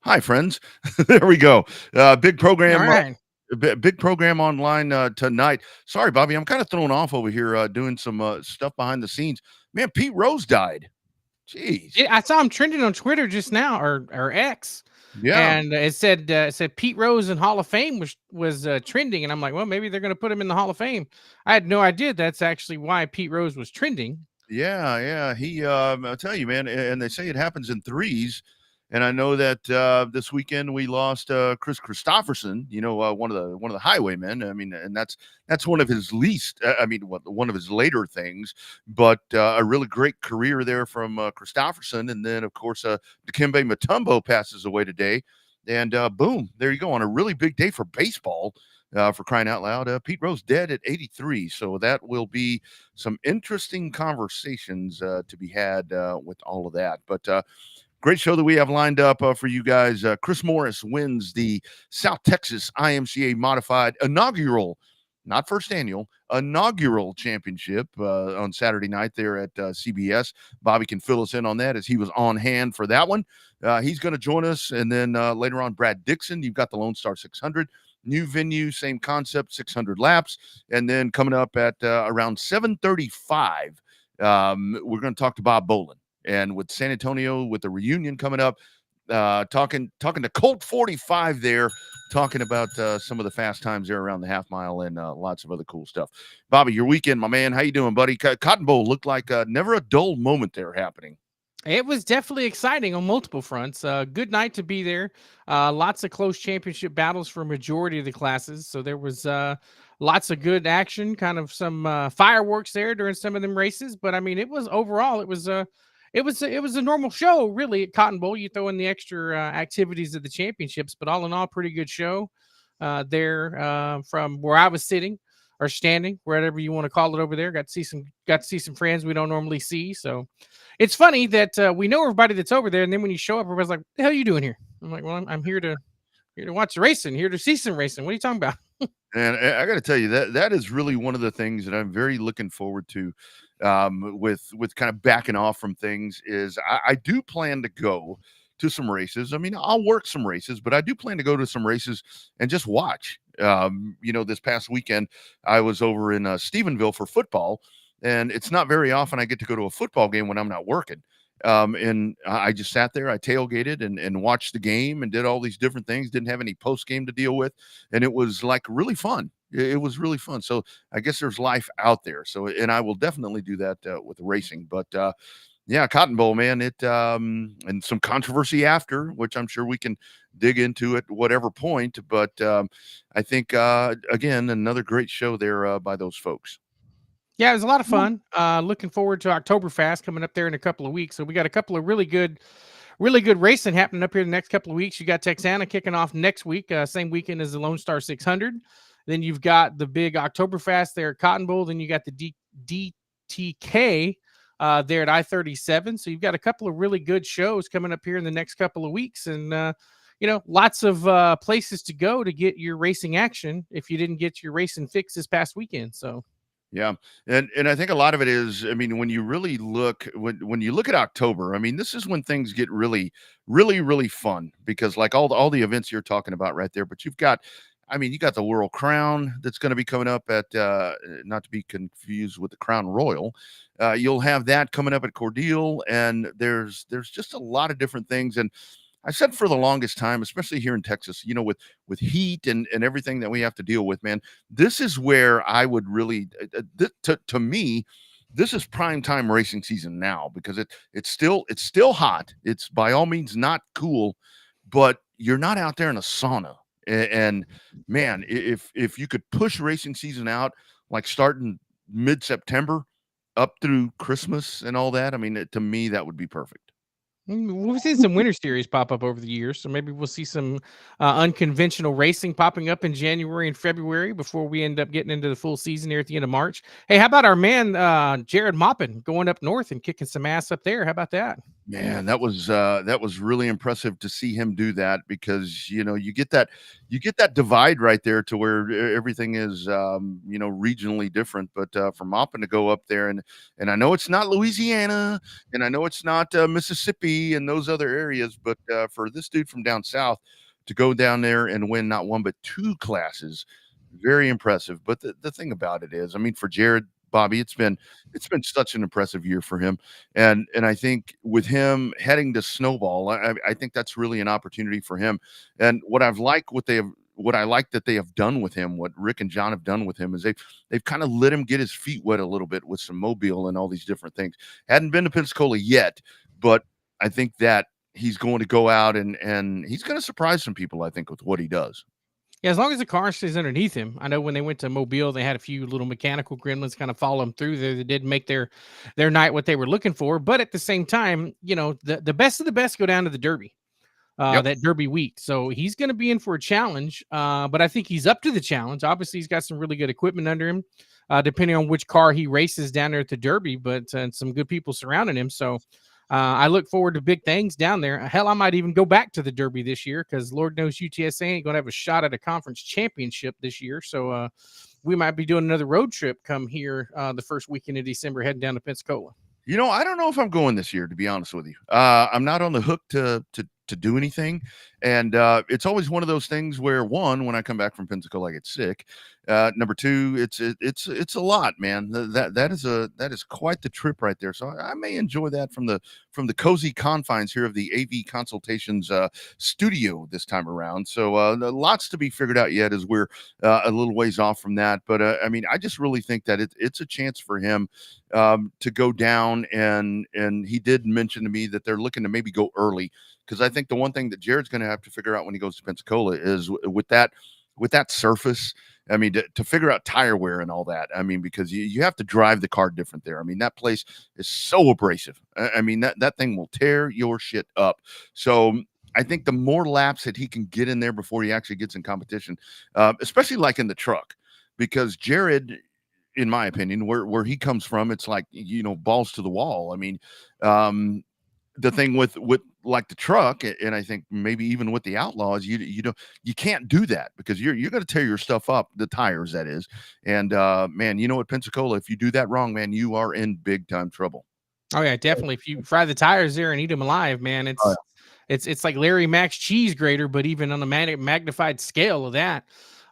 Hi, friends. There we go. Big All program. right. Big program online tonight. Sorry, Bobby, I'm kind of thrown off over here doing some stuff behind the scenes. Man, Pete Rose died. Jeez. Yeah, I saw him trending on Twitter just now, or X, Yeah. and it said Pete Rose in Hall of Fame was trending, and I'm like, well, maybe they're going to put him in the Hall of Fame. I had no idea that's actually why Pete Rose was trending. Yeah. He, I'll tell you, man, and they say it happens in threes. And I know that this weekend we lost Chris Christopherson. One of the highwaymen. I mean, and that's one of his least. One of his later things, but a really great career there from Christopherson. And then, of course, Dikembe Mutombo passes away today, and boom, there you go on a really big day for baseball. For crying out loud, Pete Rose dead at 83. So that will be some interesting conversations to be had with all of that. But great show that we have lined up for you guys. Chris Morris wins the South Texas IMCA Modified inaugural, not first annual, inaugural championship on Saturday night there at CBS. Bobby can fill us in on that as he was on hand for that one. He's going to join us. And then later on, Brad Dixon, you've got the Lone Star 600. New venue, same concept, 600 laps. And then coming up at around 7:35, we're going to talk to Bob Bolin. And with San Antonio, with the reunion coming up, talking to Colt 45 there, talking about some of the fast times there around the half mile and lots of other cool stuff. Bobby, your weekend, my man. How you doing, buddy? Cotton Bowl looked like never a dull moment there happening. It was definitely exciting on multiple fronts. Good night to be there. Lots of close championship battles for a majority of the classes. So there was lots of good action, kind of some fireworks there during some of them races. But I mean, it was overall, it was a normal show, really, at Cotton Bowl. You throw in the extra activities of the championships, but all in all, pretty good show there from where I was sitting or standing, whatever you want to call it over there. Got to see some friends we don't normally see. So it's funny that we know everybody that's over there, and then when you show up, everybody's like, "The hell are you doing here?" I'm like, "Well, I'm here to watch the racing, here to see some racing. What are you talking about?" And I got to tell you that is really one of the things that I'm very looking forward to with kind of backing off from things is I do plan to go to some races. I mean, I'll work some races, but I do plan to go to some races and just watch. This past weekend I was over in Stephenville for football, and it's not very often I get to go to a football game when I'm not working. And I just sat there, I tailgated and watched the game and did all these different things, didn't have any post game to deal with. And it was like really fun. It was really fun. So I guess there's life out there. So, and I will definitely do that with racing. But yeah, Cotton Bowl, man, and some controversy after, which I'm sure we can dig into at whatever point. But I think, again, another great show there by those folks. Yeah, it was a lot of fun. Looking forward to Oktoberfest coming up there in a couple of weeks. So we got a couple of really good racing happening up here the next couple of weeks. You got Texana kicking off next week, same weekend as the Lone Star 600. Then you've got the big Oktoberfest there at Cotton Bowl. Then you got the DTK there at I-37. So you've got a couple of really good shows coming up here in the next couple of weeks. And, lots of places to go to get your racing action if you didn't get your racing fix this past weekend. So Yeah, and I think a lot of it is, I mean, when you really look when you look at October, I mean, this is when things get really fun because like all the events you're talking about right there, but you've got, I mean, you got the World Crown that's going to be coming up at not to be confused with the Crown Royal. You'll have that coming up at Cordeal, and there's just a lot of different things. And I said for the longest time, especially here in Texas, you know, with heat and everything that we have to deal with, man, this is where I would really, to me, this is prime time racing season now because it's still hot. It's by all means not cool, but you're not out there in a sauna. And man, if you could push racing season out like starting mid September up through Christmas and all that, I mean, to me that would be perfect. We've seen some winter series pop up over the years, so maybe we'll see some unconventional racing popping up in January and February before we end up getting into the full season here at the end of March. Hey, how about our man Jared Moppin going up north and kicking some ass up there? How about that? Man, that was really impressive to see him do that because you know you get that divide right there to where everything is you know regionally different. But for Maupin to go up there and I know it's not Louisiana and I know it's not Mississippi and those other areas, but for this dude from down south to go down there and win not one but two classes, very impressive. But the thing about it is, I mean, for Jared Bobby, it's been such an impressive year for him. And I think with him heading to Snowball, I think that's really an opportunity for him. And what I like that they have done with him, what Rick and John have done with him is they've kind of let him get his feet wet a little bit with some mobile and all these different things. Hadn't been to Pensacola yet, but I think that he's going to go out and he's going to surprise some people, I think, with what he does. Yeah, as long as the car stays underneath him. I know when they went to Mobile, they had a few little mechanical gremlins kind of follow them through there that didn't make their night what they were looking for. But at the same time, you know, the best of the best go down to the Derby, Yep. that Derby week. So he's going to be in for a challenge. But I think he's up to the challenge. Obviously, he's got some really good equipment under him, depending on which car he races down there at the Derby, but and some good people surrounding him. So I look forward to big things down there. Hell, I might even go back to the Derby this year because Lord knows UTSA ain't going to have a shot at a conference championship this year. So we might be doing another road trip come here the first weekend of December, heading down to Pensacola. You know, I don't know if I'm going this year, to be honest with you. I'm not on the hook to do anything, and it's always one of those things where one, when I come back from Pensacola, I get sick. Number two, it's a lot, man. That is quite the trip right there. So I may enjoy that from the cozy confines here of the AV Consultations studio this time around. So lots to be figured out yet as we're a little ways off from that. But I mean, I just really think that it's a chance for him to go down and he did mention to me that they're looking to maybe go early because I think the one thing that Jared's going to have to figure out when he goes to Pensacola is with that surface. I mean, to figure out tire wear and all that. I mean, because you have to drive the car different there. I mean, that place is so abrasive. I mean, that thing will tear your shit up. So I think the more laps that he can get in there before he actually gets in competition, especially like in the truck, because Jared, in my opinion, where he comes from, it's like, you know, balls to the wall. I mean, the thing with like the truck, and I think maybe even with the Outlaws, you can't do that because you're going to tear your stuff up, the tires that is. And man, you know, at Pensacola, if you do that wrong, man, you are in big time trouble. Oh yeah, definitely. If you fry the tires there and eat them alive, man, Oh, it's like Larry Mack's cheese grater, but even on a magnified scale of that.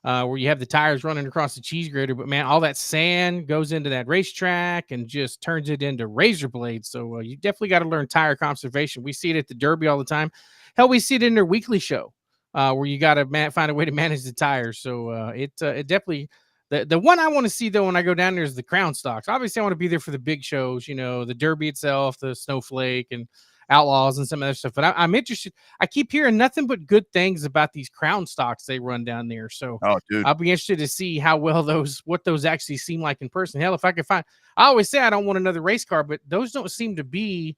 Where you have the tires running across the cheese grater, but man, all that sand goes into that racetrack and just turns it into razor blades. So you definitely got to learn tire conservation. We see it at the Derby all the time. Hell, we see it in their weekly show where you got to find a way to manage the tires. So it definitely the one I want to see though when I go down there is the Crown Stocks. Obviously, I want to be there for the big shows, you know, the Derby itself, the Snowflake, and Outlaws and some other stuff. But I'm interested. I keep hearing nothing but good things about these Crown Stocks they run down there. So oh, dude. I'll be interested to see how well what those actually seem like in person. Hell, if I could find, I always say I don't want another race car, but those don't seem to be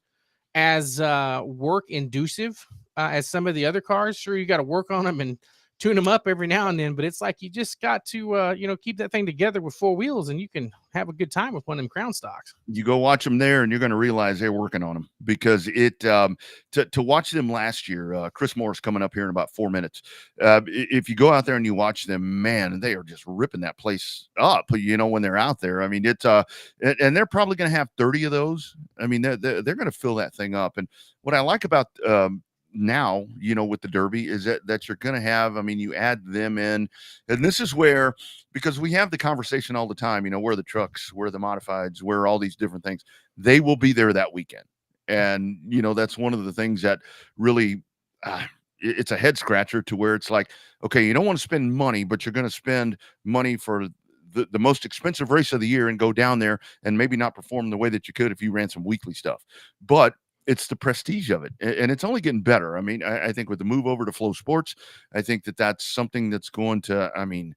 as work inducive as some of the other cars. Sure, you got to work on them and tune them up every now and then, but it's like you just got to keep that thing together with four wheels, and you can have a good time with one of them crown stocks. You go watch them there, and you're going to realize they're working on them, because to watch them last year, Chris Morris coming up here in about 4 minutes. If you go out there and you watch them, man, they are just ripping that place up. When they're out there, I mean, it's and they're probably going to have 30 of those. I mean, they're going to fill that thing up. And what I like about now, with the Derby is that you're going to have, I mean, you add them in, and this is where, because we have the conversation all the time, where are the trucks, where are the modifieds, where are all these different things, they will be there that weekend. And, that's one of the things that really, it's a head scratcher, to where it's like, okay, you don't want to spend money, but you're going to spend money for the most expensive race of the year and go down there and maybe not perform the way that you could if you ran some weekly stuff. But it's the prestige of it, and it's only getting better. I mean, I think with the move over to Flow Sports, I think that's something that's going to, I mean,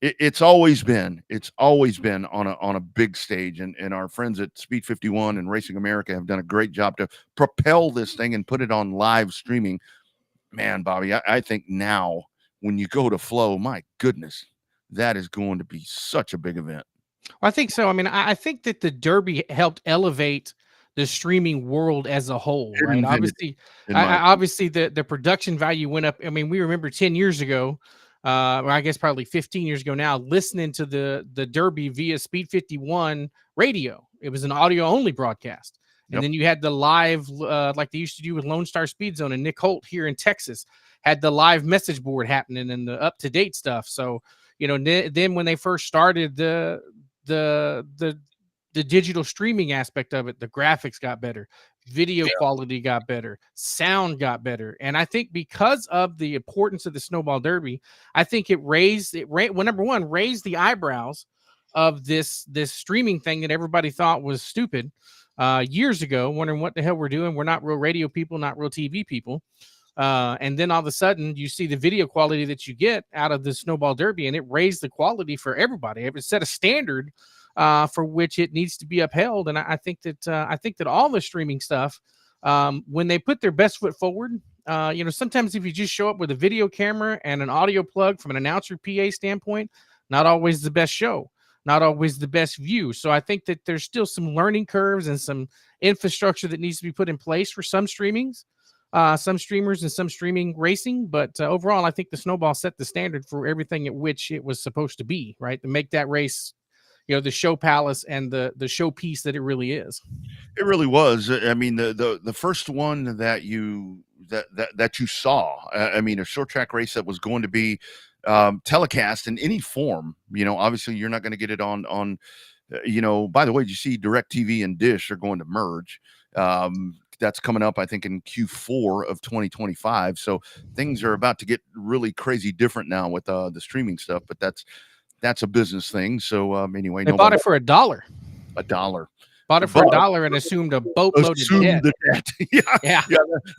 it's always been on a big stage, and our friends at Speed 51 and Racing America have done a great job to propel this thing and put it on live streaming. Man, Bobby, I think now when you go to Flow, my goodness, that is going to be such a big event. I think so. I mean, I think that the Derby helped elevate the streaming world as a whole, right? Obviously, the production value went up. I mean, we remember 10 years ago, or I guess probably 15 years ago now, listening to the Derby via Speed 51 radio. It was an audio only broadcast. And then you had the live, like they used to do with Lone Star Speed Zone, and Nick Holt here in Texas had the live message board happening and the up to date stuff. So, then when they first started the digital streaming aspect of it, the graphics got better, video quality got better, sound got better. And I think because of the importance of the Snowball Derby, I think number one, raised the eyebrows of this streaming thing that everybody thought was stupid years ago, wondering what the hell we're doing. We're not real radio people, not real TV people. And then all of a sudden you see the video quality that you get out of the Snowball Derby, and it raised the quality for everybody. It set a standard for which it needs to be upheld. And I think that all the streaming stuff, when they put their best foot forward, sometimes if you just show up with a video camera and an audio plug from an announcer PA standpoint, not always the best show, not always the best view. So I think that there's still some learning curves and some infrastructure that needs to be put in place for some streamers and some streaming racing. But overall, I think the Snowball set the standard for everything at which it was supposed to be, right? To make that race, the show palace and the showpiece that it really is. It really was. I mean, the first one that you saw, I mean, a short track race that was going to be telecast in any form. Obviously you're not going to get it on. By the way, you see DirecTV and Dish are going to merge. That's coming up, I think, in Q4 of 2025. So things are about to get really crazy different now with the streaming stuff. But that's a business thing. So anyway, they bought it for $1. $1. Bought it for $1 and assumed a boatload of debt. Yeah.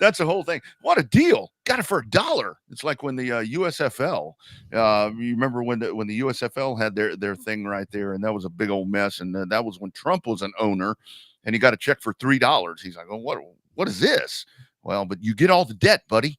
That's the whole thing. What a deal! Got it for $1. It's like when the USFL. You remember when the USFL had their thing right there, and that was a big old mess. And that was when Trump was an owner, and he got a check for $3. He's like, "Oh, what is this?" Well, but you get all the debt, buddy.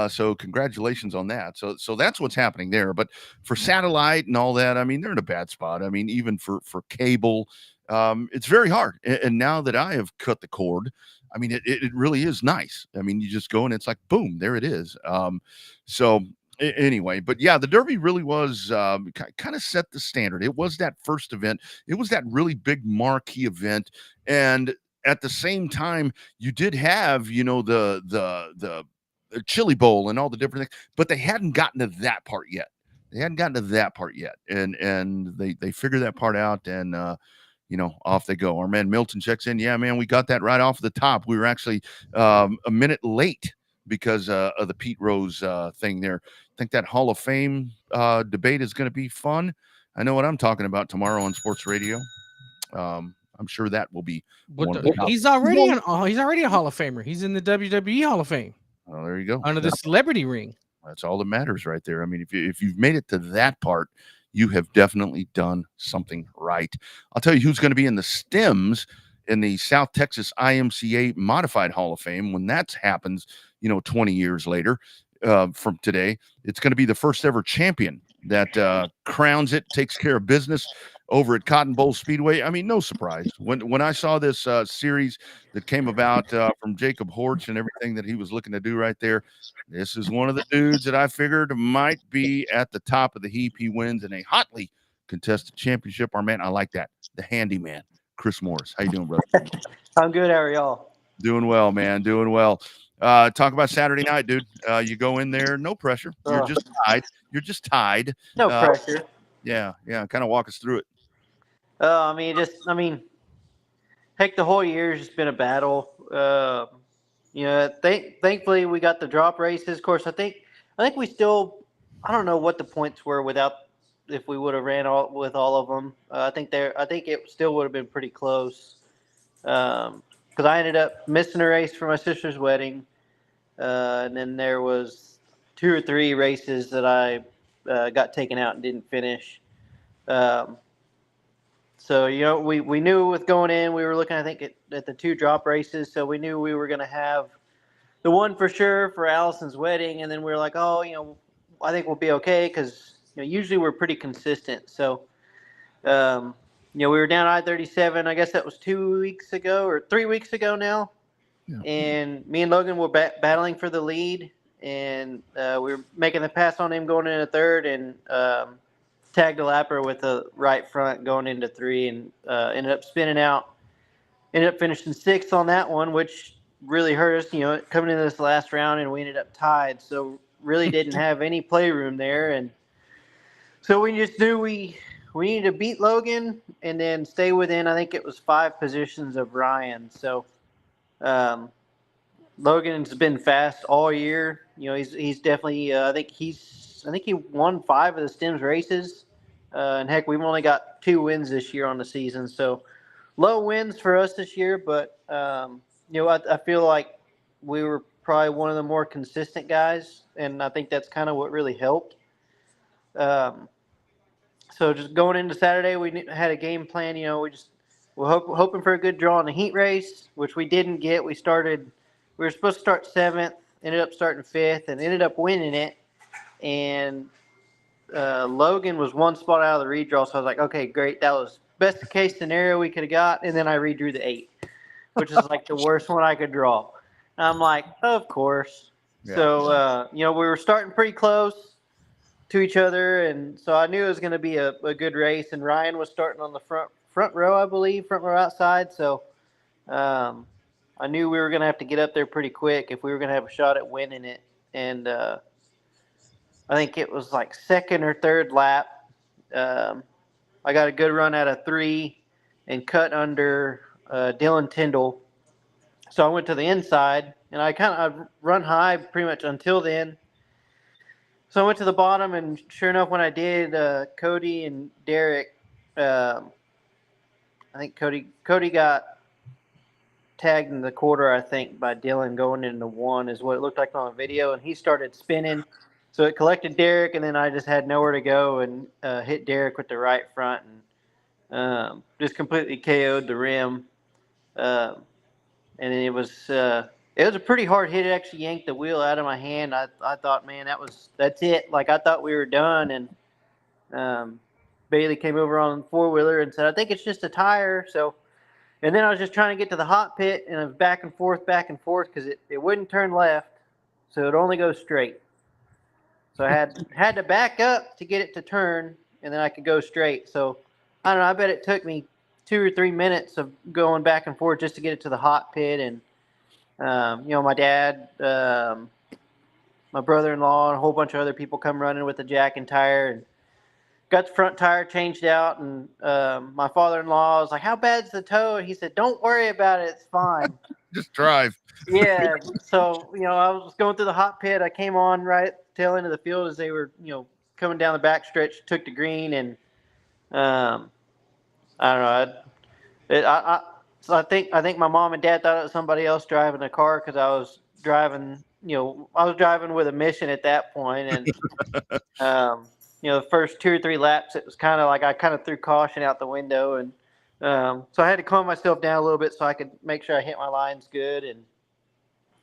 So congratulations on that. So that's what's happening there. But for satellite and all that, I mean, they're in a bad spot. I mean, even for cable, it's very hard. And now that I have cut the cord, I mean, it really is nice. I mean, you just go and it's like, boom, there it is. So anyway, but yeah, the Derby really was kind of set the standard. It was that first event. It was that really big marquee event. And at the same time, you did have, the Chili Bowl and all the different things, but they hadn't gotten to that part yet. And they figured that part out, and off they go. Our man Milton checks in. Yeah, man, we got that right off the top. We were actually a minute late because of the Pete Rose thing there. I think that Hall of Fame debate is going to be fun. I know what I'm talking about tomorrow on sports radio. I'm sure that will be. He's already a Hall of Famer. He's in the WWE Hall of Fame. Oh, there you go. Under the celebrity ring. That's all that matters right there. I mean, if you've made it to that part, you have definitely done something right. I'll tell you who's going to be in the stems in the South Texas IMCA Modified Hall of Fame when that happens, 20 years later. from today. It's going to be the first ever champion that crowns it, takes care of business over at Cotton Bowl Speedway. I mean, no surprise when I saw this series that came about from Jacob Horch and everything that he was looking to do right there. This is one of the dudes that I figured might be at the top of the heap. He wins in a hotly contested championship. Our man, I like that. The handyman, Chris Morris. How you doing, brother? I'm good. How are y'all? Doing well, man. Doing well. Talk about Saturday night, dude. You go in there, no pressure. You're just tied. You're just tied. No pressure. Yeah. Kind of walk us through it. Heck, the whole year's just been a battle. Thankfully we got the drop races. Of course, I think we still, I don't know what the points were if we would have ran with all of them. I think it still would have been pretty close. Because I ended up missing a race for my sister's wedding, and then there was 2 or 3 races that I got taken out and didn't finish. So, we knew with going in, we were looking, I think, at the 2 drop races. So we knew we were going to have the one for sure for Allison's wedding. And then we were like, I think we'll be okay because, usually we're pretty consistent. So, we were down I-37. I guess that was 2 weeks ago or 3 weeks ago now. Yeah. And me and Logan were battling for the lead. And we were making the pass on him going into third and tagged a lapper with the right front going into 3 and ended up spinning out. Ended up finishing 6th on that one, which really hurt us, coming into this last round, and we ended up tied. So really didn't have any playroom there. And so we just knew we needed to beat Logan and then stay within, I think it was 5 positions of Ryan. So Logan's been fast all year. He's definitely, I think he won 5 of the Stems races. And heck, we've only got 2 wins this year on the season. So low wins for us this year, but I feel like we were probably one of the more consistent guys, and I think that's kind of what really helped. So just going into Saturday, we had a game plan. We're hoping for a good draw in the heat race, which we didn't get. We were supposed to start 7th, ended up starting 5th, and ended up winning it. And Logan was 1 spot out of the redraw, so I was like, okay, great. That was best case scenario we could have got. And then I redrew the 8, which is like the worst one I could draw. And I'm like, of course. Yeah. So, we were starting pretty close to each other, and so I knew it was going to be a good race. And Ryan was starting on the front row, I believe, front row outside. So I knew we were going to have to get up there pretty quick if we were going to have a shot at winning it. And I think it was like 2nd or 3rd lap. I got a good run out of 3 and cut under Dylan Tyndall. So I went to the inside, and I've run high pretty much until then. So I went to the bottom, and sure enough, when I did, Cody and Derek, I think Cody got tagged in the quarter, I think, by Dylan going into 1 is what it looked like on the video, and he started spinning. So it collected Derek, and then I just had nowhere to go and hit Derek with the right front and just completely KO'd the rim. And it was a pretty hard hit. It actually yanked the wheel out of my hand. I thought, man, that's it. Like, I thought we were done. And Bailey came over on the 4-wheeler and said, I think it's just a tire. So, and then I was just trying to get to the hot pit, and I was back and forth because it wouldn't turn left. So it'd only go straight. So I had to back up to get it to turn, and then I could go straight. So I don't know. I bet it took me 2 or 3 minutes of going back and forth just to get it to the hot pit. And my dad, my brother-in-law, and a whole bunch of other people come running with the jack and tire, and got the front tire changed out. And my father-in-law was like, "How bad's the toe?" And he said, "Don't worry about it. It's fine. Just drive." Yeah. So I was going through the hot pit. I came on right at the tail end of the field as they were coming down the back stretch, took the green, and I don't know. So I think my mom and dad thought it was somebody else driving the car because I was driving. I was driving with a mission at that point, and the first 2 or 3 laps, it was kind of like I kind of threw caution out the window, and so I had to calm myself down a little bit so I could make sure I hit my lines good. And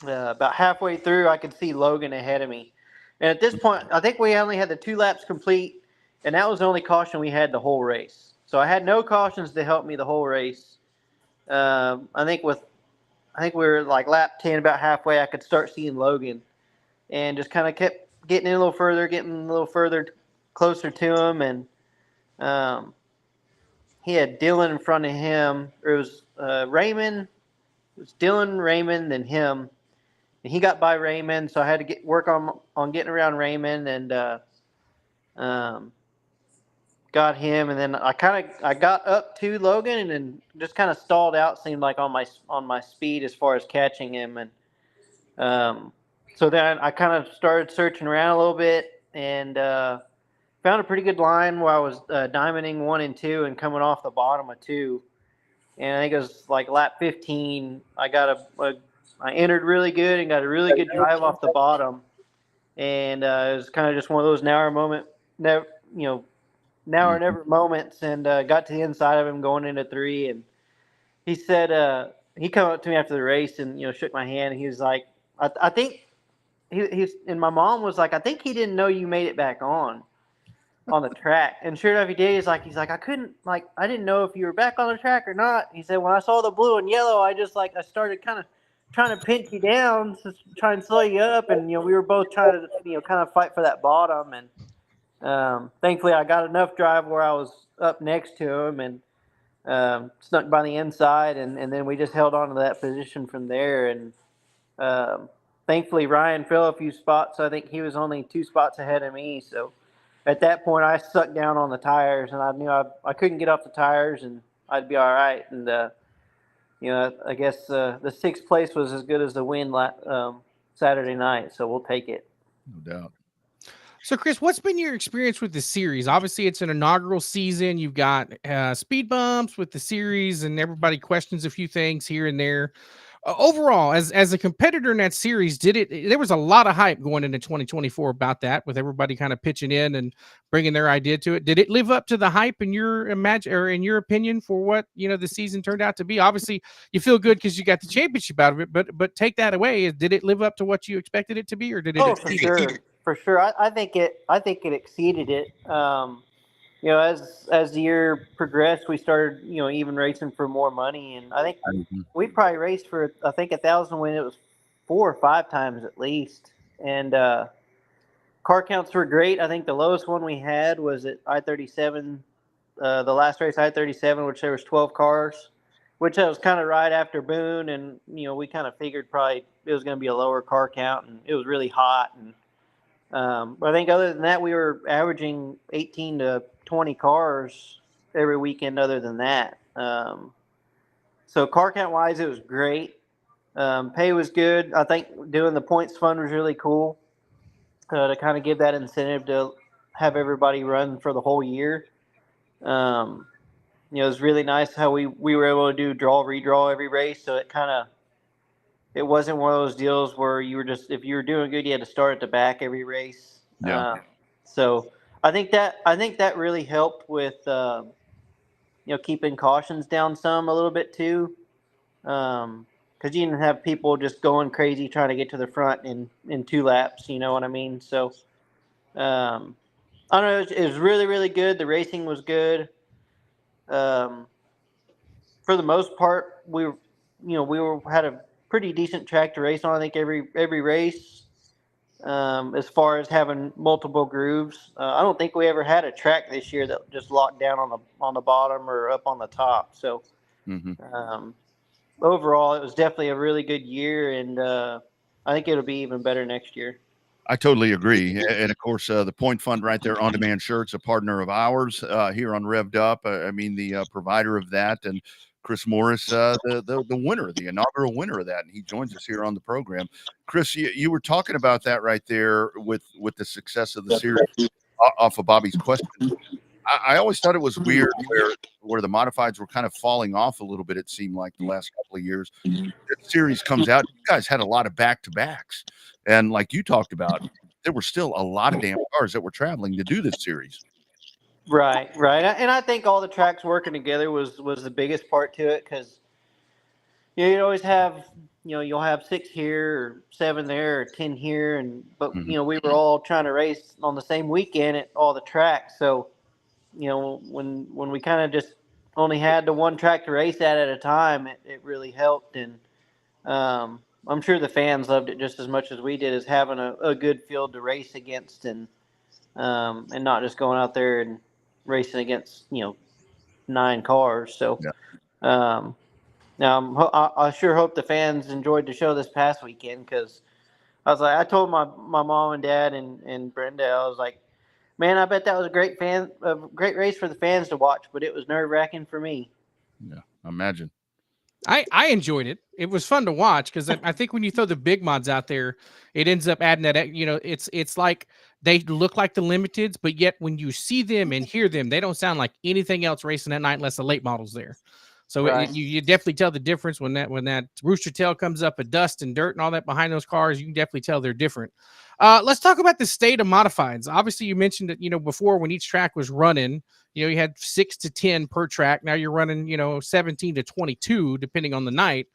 about halfway through, I could see Logan ahead of me, And at this point, I think we only had the 2 laps complete, and that was the only caution we had the whole race. So I had no cautions to help me the whole race. I think we were like lap 10, about halfway, I could start seeing Logan, and just kind of kept getting in a little further, closer to him, and he had Dylan in front of him. It was Raymond. It was Dylan, Raymond, and him. And he got by Raymond, so I had to work on getting around Raymond, and got him. And then I got up to Logan, and then just kind of stalled out. Seemed like on my speed as far as catching him, and so then I kind of started searching around a little bit, and found a pretty good line where I was diamonding 1 and 2 and coming off the bottom of 2. And I think it was like lap 15. I entered really good and got a really good drive off the bottom. And it was kind of just one of those now or never moments. And got to the inside of him going into 3. And he said, he came up to me after the race and, shook my hand. And he was like, I think and my mom was like, I think he didn't know you made it back on the track. And sure enough, he did. He's like, I didn't know if you were back on the track or not. He said, when I saw the blue and yellow, I started kind of trying to pinch you down to try and slow you up. And, we were both trying to, kind of fight for that bottom. And thankfully I got enough drive where I was up next to him and snuck by the inside. And then we just held on to that position from there. And thankfully Ryan fell a few spots. So I think he was only 2 spots ahead of me. So at that point, I sucked down on the tires, and I knew I couldn't get off the tires, and I'd be all right. And I guess the 6th place was as good as the win Saturday night, so we'll take it. No doubt. So, Chris, what's been your experience with the series? Obviously, it's an inaugural season. You've got speed bumps with the series, and everybody questions a few things here and there. Overall, as a competitor in that series, there was a lot of hype going into 2024 about that, with everybody kind of pitching in and bringing their idea to it. Did it live up to the hype in your in your opinion for what the season turned out to be? Obviously, you feel good because you got the championship out of it, but take that away. Did it live up to what you expected it to be, or did it exceed it? For sure. I think it exceeded it. As the year progressed, we started, even racing for more money. And I think we probably raced for, 1,000 win. It was 4 or 5 times at least. And car counts were great. I think the lowest one we had was at I-37, the last race, I-37, which there was 12 cars, which was kind of right after Boone. And, we kind of figured probably it was going to be a lower car count, and it was really hot. And but I think other than that, we were averaging 18 to 20 cars every weekend other than that. So car count wise, it was great. Pay was good. I think doing the points fund was really cool to kind of give that incentive to have everybody run for the whole year. It was really nice how we were able to do draw, redraw every race. So it wasn't one of those deals where you were just, if you were doing good, you had to start at the back every race. Yeah. So I think that really helped with, keeping cautions down a little bit too. Cause you didn't have people just going crazy trying to get to the front in 2 laps, you know what I mean? So, I don't know. It was really, really good. The racing was good. For the most part, we had a pretty decent track to race on. I think every race, as far as having multiple grooves, I don't think we ever had a track this year that just locked down on the bottom or up on the top. So overall, it was definitely a really good year, and I think it'll be even better next year. I totally agree. And of course, the point fund right there, On Demand Shirts, a partner of ours here on Revved Up. The provider of that, and Chris Morris, the winner, the inaugural winner of that, and he joins us here on the program. Chris, you were talking about that right there with the success of the series off of Bobby's question. I always thought it was weird where the modifieds were kind of falling off a little bit. It seemed like the last couple of years. The series comes out. You guys had a lot of back-to-backs, and like you talked about, there were still a lot of damn cars that were traveling to do this series. Right. And I think all the tracks working together was the biggest part to it, because you'd always have you'll have 6 here or 7 there or 10 here, but Mhm. we were all trying to race on the same weekend at all the tracks. So when we kind of just only had the one track to race at a time, it really helped. And I'm sure the fans loved it just as much as we did, as having a good field to race against, and not just going out there and racing against 9 cars. So Yeah. um, now I sure hope the fans enjoyed the show this past weekend, because I told my mom and dad and Brenda, I was like, man, I bet that was a great race for the fans to watch, but it was nerve-wracking for me. Yeah. Imagine. I enjoyed it. It was fun to watch because I think when you throw the big mods out there, it ends up adding that. It's like they look like the limiteds, but yet when you see them and hear them, they don't sound like anything else racing that night unless the late models there. So Right. You definitely tell the difference when that rooster tail comes up of dust and dirt and all that behind those cars. You can definitely tell they're different. Let's talk about the state of modifieds. Obviously, you mentioned that before, when each track was running, you had 6 to 10 per track. Now you're running 17 to 22 depending on the night.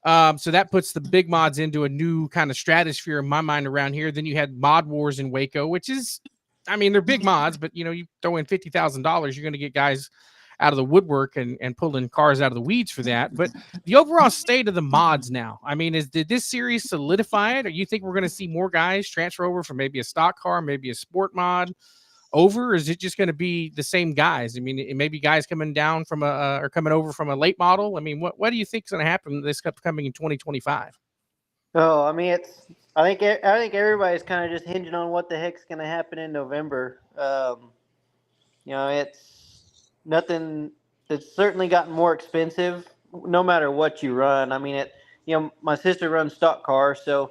So that puts the big mods into a new kind of stratosphere in my mind around here. Then you had Mod Wars in Waco, which is, I mean, they're big mods, but you throw in $50,000, you're going to get guys out of the woodwork and pulling cars out of the weeds for that. But the overall state of the mods now, I mean, did this series solidify it, or you think we're going to see more guys transfer over from maybe a stock car, maybe a sport mod over, or is it just going to be the same guys? I mean, it may be guys coming down from or coming over from a late model. I mean, what do you think is going to happen this upcoming in 2025? Oh, I mean, I think everybody's kind of just hinging on what the heck's going to happen in November. It's nothing. It's certainly gotten more expensive, no matter what you run. I mean, my sister runs stock cars, so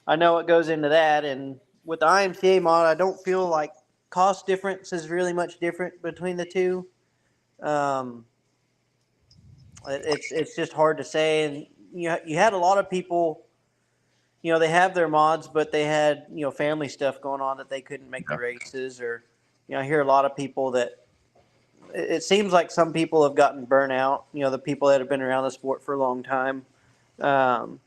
I know what goes into that. And with the IMCA mod, I don't feel like cost difference is really much different between the two. Um, it's just hard to say. And you had a lot of people. They have their mods, but they had family stuff going on that they couldn't make Yeah. the races. Or I hear a lot of people that it seems like some people have gotten burnt out. The people that have been around the sport for a long time. Um,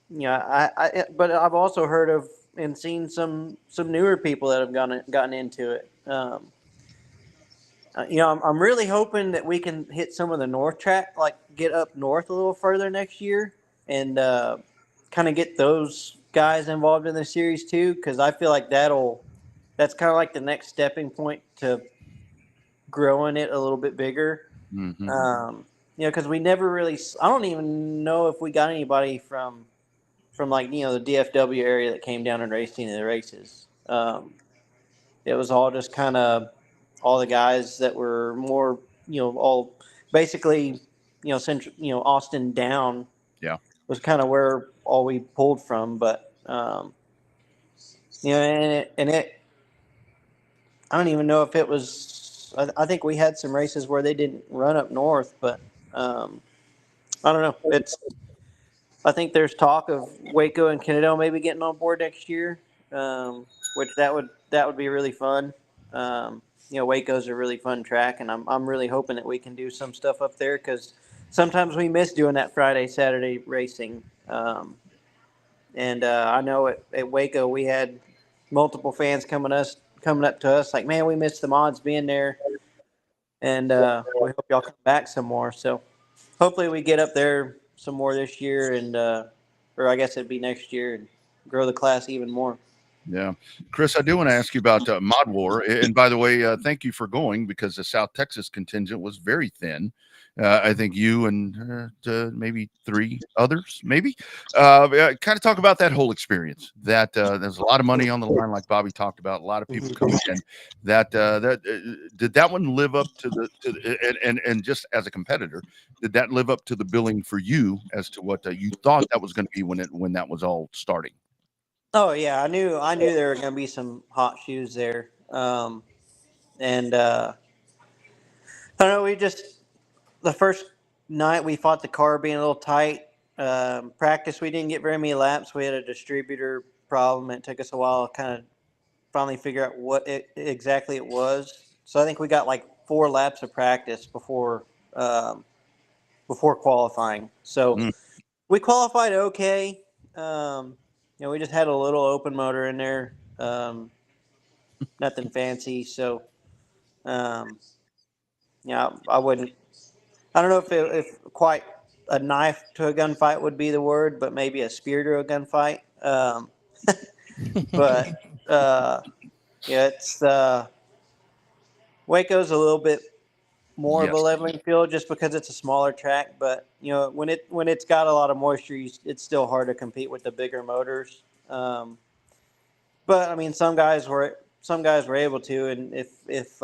but I've also heard of and seen some newer people that have gotten into it. I'm really hoping that we can hit some of the north track, like get up north a little further next year, and kind of get those guys involved in the series too, because I feel like that's kind of like the next stepping point to growing it a little bit bigger. Mm-hmm. Because we never really, I don't even know if we got anybody from like the DFW area that came down and raced any of the races. It was all just kind of all the guys that were more, all basically, central, Austin down. Yeah. Was kind of where all we pulled from. But and it I don't even know if it was. I think we had some races where they didn't run up north, but I don't know. I think there's talk of Waco and Kennedale maybe getting on board next year, which that would be really fun. Waco's a really fun track, and I'm really hoping that we can do some stuff up there, because sometimes we miss doing that Friday Saturday racing. And I know at Waco we had multiple fans coming up to us like, man, we missed the mods being there, and we hope y'all come back some more. So hopefully we get up there some more this year, and or I guess it'd be next year, and grow the class even more. Yeah. Chris, I do want to ask you about Mod War. And by the way, thank you for going, because the South Texas contingent was very thin. I think you and maybe 3 others, maybe. Kind of talk about that whole experience. That there's a lot of money on the line, like Bobby talked about. A lot of people coming in. Did that one live up to and just as a competitor, did that live up to the billing for you as to what you thought that was going to be when that was all starting? Oh yeah, I knew there were going to be some hot shoes there, and I don't know. The first night we fought the car being a little tight. Practice, we didn't get very many laps. We had a distributor problem. It took us a while to kind of finally figure out what exactly it was. So I think we got like 4 laps of practice before qualifying. So We qualified okay. We just had a little open motor in there. Nothing fancy. So, I wouldn't. I don't know if quite a knife to a gunfight would be the word, but maybe a spear to a gunfight. But it's Waco's a little bit more of a Yes. leveling field just because it's a smaller track. But when it's got a lot of moisture, it's still hard to compete with the bigger motors. But I mean, some guys were able to, and if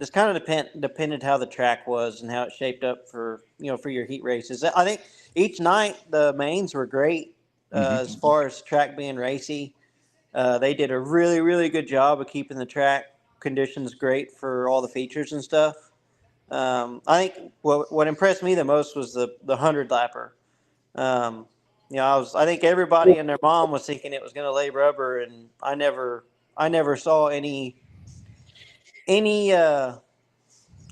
just kind of depended how the track was and how it shaped up for your heat races. I think each night the mains were great as far as track being racy. They did a really, really good job of keeping the track conditions great for all the features and stuff. I think what impressed me the most was the 100 lapper. I think everybody and their mom was thinking it was going to lay rubber, and I never saw any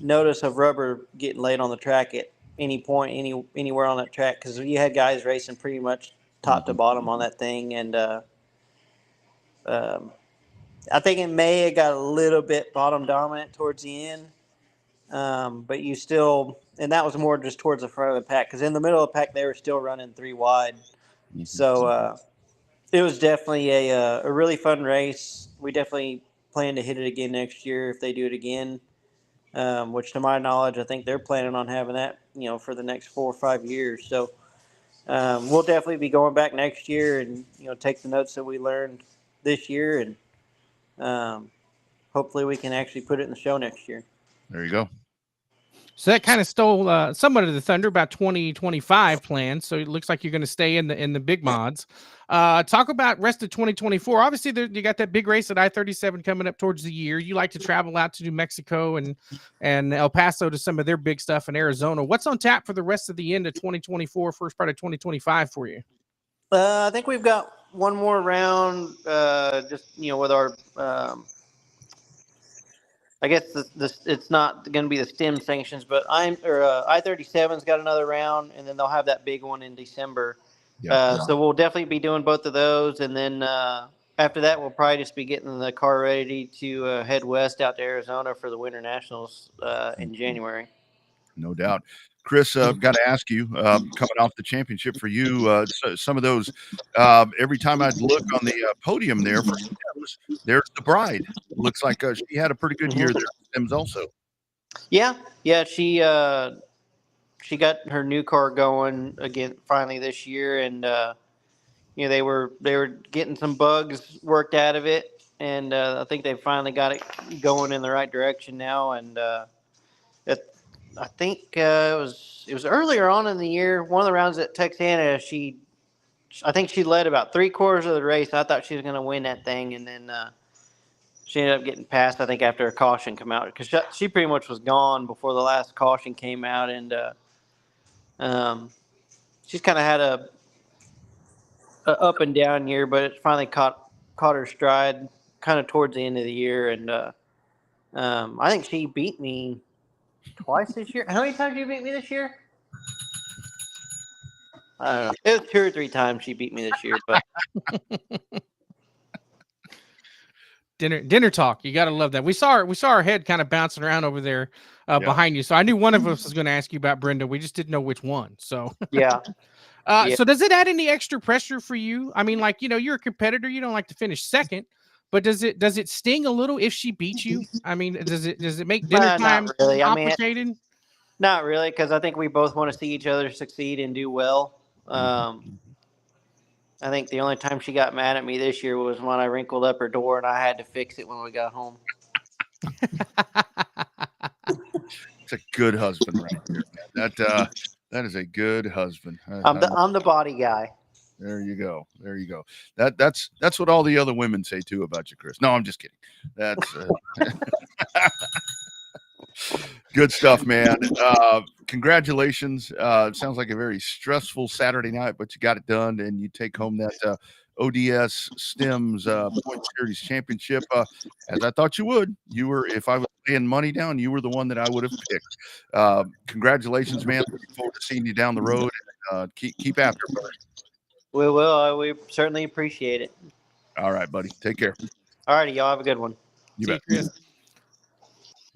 notice of rubber getting laid on the track at any point, anywhere on that track, because you had guys racing pretty much top to bottom on that thing, and I think in May it got a little bit bottom dominant towards the end, but you still, and that was more just towards the front of the pack, because in the middle of the pack they were still running 3 wide. So it was definitely a really fun race. We definitely plan to hit it again next year if they do it again, which to my knowledge I think they're planning on having that for the next 4 or 5 years. So we'll definitely be going back next year and take the notes that we learned this year, and hopefully we can actually put it in the show next year. There you go. So that kind of stole somewhat of the thunder about 2025 plans. So it looks like you're going to stay in the big mods. Talk about rest of 2024. Obviously, you got that big race at I-37 coming up towards the year. You like to travel out to New Mexico and El Paso to some of their big stuff in Arizona. What's on tap for the rest of the end of 2024, first part of 2025 for you? I think we've got one more round, just with our. I guess it's not going to be the STEM sanctions, but I-37's got another round, and then they'll have that big one in December. So we'll definitely be doing both of those, and then after that, we'll probably just be getting the car ready to head west out to Arizona for the Winter Nationals in January. No doubt. Chris, got to ask you, coming off the championship for you, some of those, every time I'd look on the podium there for Stems, there's the bride. Looks like she had a pretty good year there for Stems also. Yeah, she got her new car going again finally this year, and they were getting some bugs worked out of it, and I think they finally got it going in the right direction now, and I think it was earlier on in the year, one of the rounds at Texana, I think she led about 3/4 of the race. I thought she was going to win that thing, and then she ended up getting passed, I think, after a caution come out, because she pretty much was gone before the last caution came out, and she's kind of had a up and down year, but it finally caught her stride kind of towards the end of the year, and I think she beat me twice this year. How many times did you beat me this year? I don't know. It was 2 or 3 times she beat me this year, but dinner talk. You got to love that. We saw her head kind of bouncing around over there behind you. So I knew one of us was going to ask you about Brenda. We just didn't know which one. So yeah. So does it add any extra pressure for you? I mean, you're a competitor. You don't like to finish second, but does it sting a little if she beats you? I mean, does it make dinner time not really. complicated? Not really, because I think we both want to see each other succeed and do well. I think the only time she got mad at me this year was when I wrinkled up her door and I had to fix it when we got home. It's a good husband right there, man. That is a good husband. I'm the body guy. There you go. There you go. That's what all the other women say too about you, Chris. No, I'm just kidding. That's good stuff, man. Congratulations. It sounds like a very stressful Saturday night, but you got it done, and you take home that ODS STEMS Point Series Championship, as I thought you would. You were, if I was laying money down, you were the one that I would have picked. Congratulations, man. Looking forward to seeing you down the road. keep after it, brother. We will. We certainly appreciate it. All right, buddy. Take care. All righty, y'all have a good one. You See bet. you, Chris.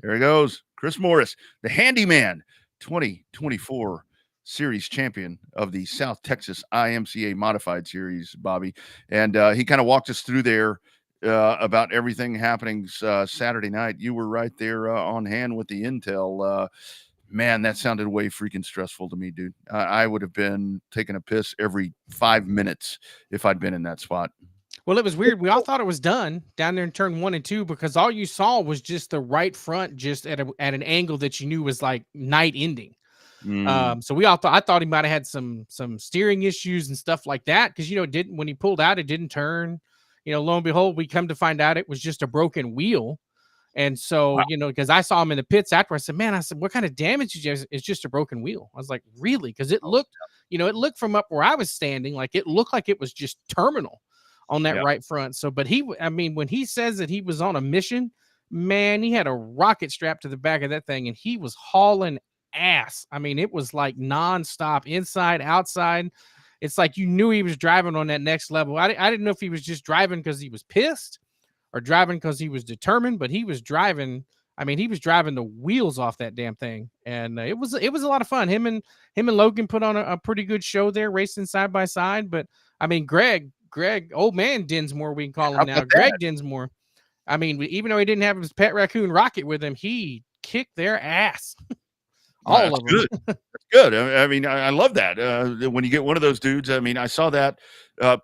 There he goes. Chris Morris, the handyman, 2024 series champion of the South Texas IMCA Modified Series, Bobby. And he kind of walked us through there about everything happening Saturday night. You were right there on hand with the intel. Man, that sounded way freaking stressful to me, dude. I would have been taking a piss every 5 minutes if I'd been in that spot. Well, it was weird. We all thought it was done down there in turn 1 and 2 because all you saw was just the right front, just at an angle that you knew was like night ending. So we all thought, I thought he might have had some steering issues and stuff like that because it didn't, when he pulled out, it didn't turn. Lo and behold, we come to find out it was just a broken wheel. And so, wow. Because I saw him in the pits after, I said, what kind of damage is just? It's just a broken wheel. I was like, really? Because it looked, it looked from up where I was standing, like it looked like it was just terminal on that right front. So, but when he says that he was on a mission, man, he had a rocket strapped to the back of that thing and he was hauling ass. It was like nonstop, inside, outside. It's like you knew he was driving on that next level. I didn't know if he was just driving because he was pissed or driving because he was determined, but he was driving. He was driving the wheels off that damn thing. And it was a lot of fun. Him and Logan put on a pretty good show there, racing side by side. But Greg, old man Dinsmore, we can call him now. Greg Dinsmore. Even though he didn't have his pet raccoon Rocket with him, he kicked their ass. All of them. That's good. I love that. When you get one of those dudes, I saw that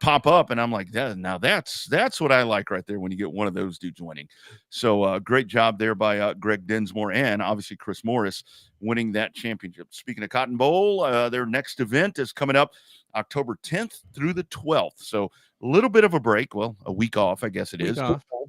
pop up and I'm like, that's what I like right there when you get one of those dudes winning. So great job there by Greg Dinsmore and obviously Chris Morris winning that championship. Speaking of Cotton Bowl, their next event is coming up October 10th through the 12th. So a little bit of a break. Well, a week off, I guess it is.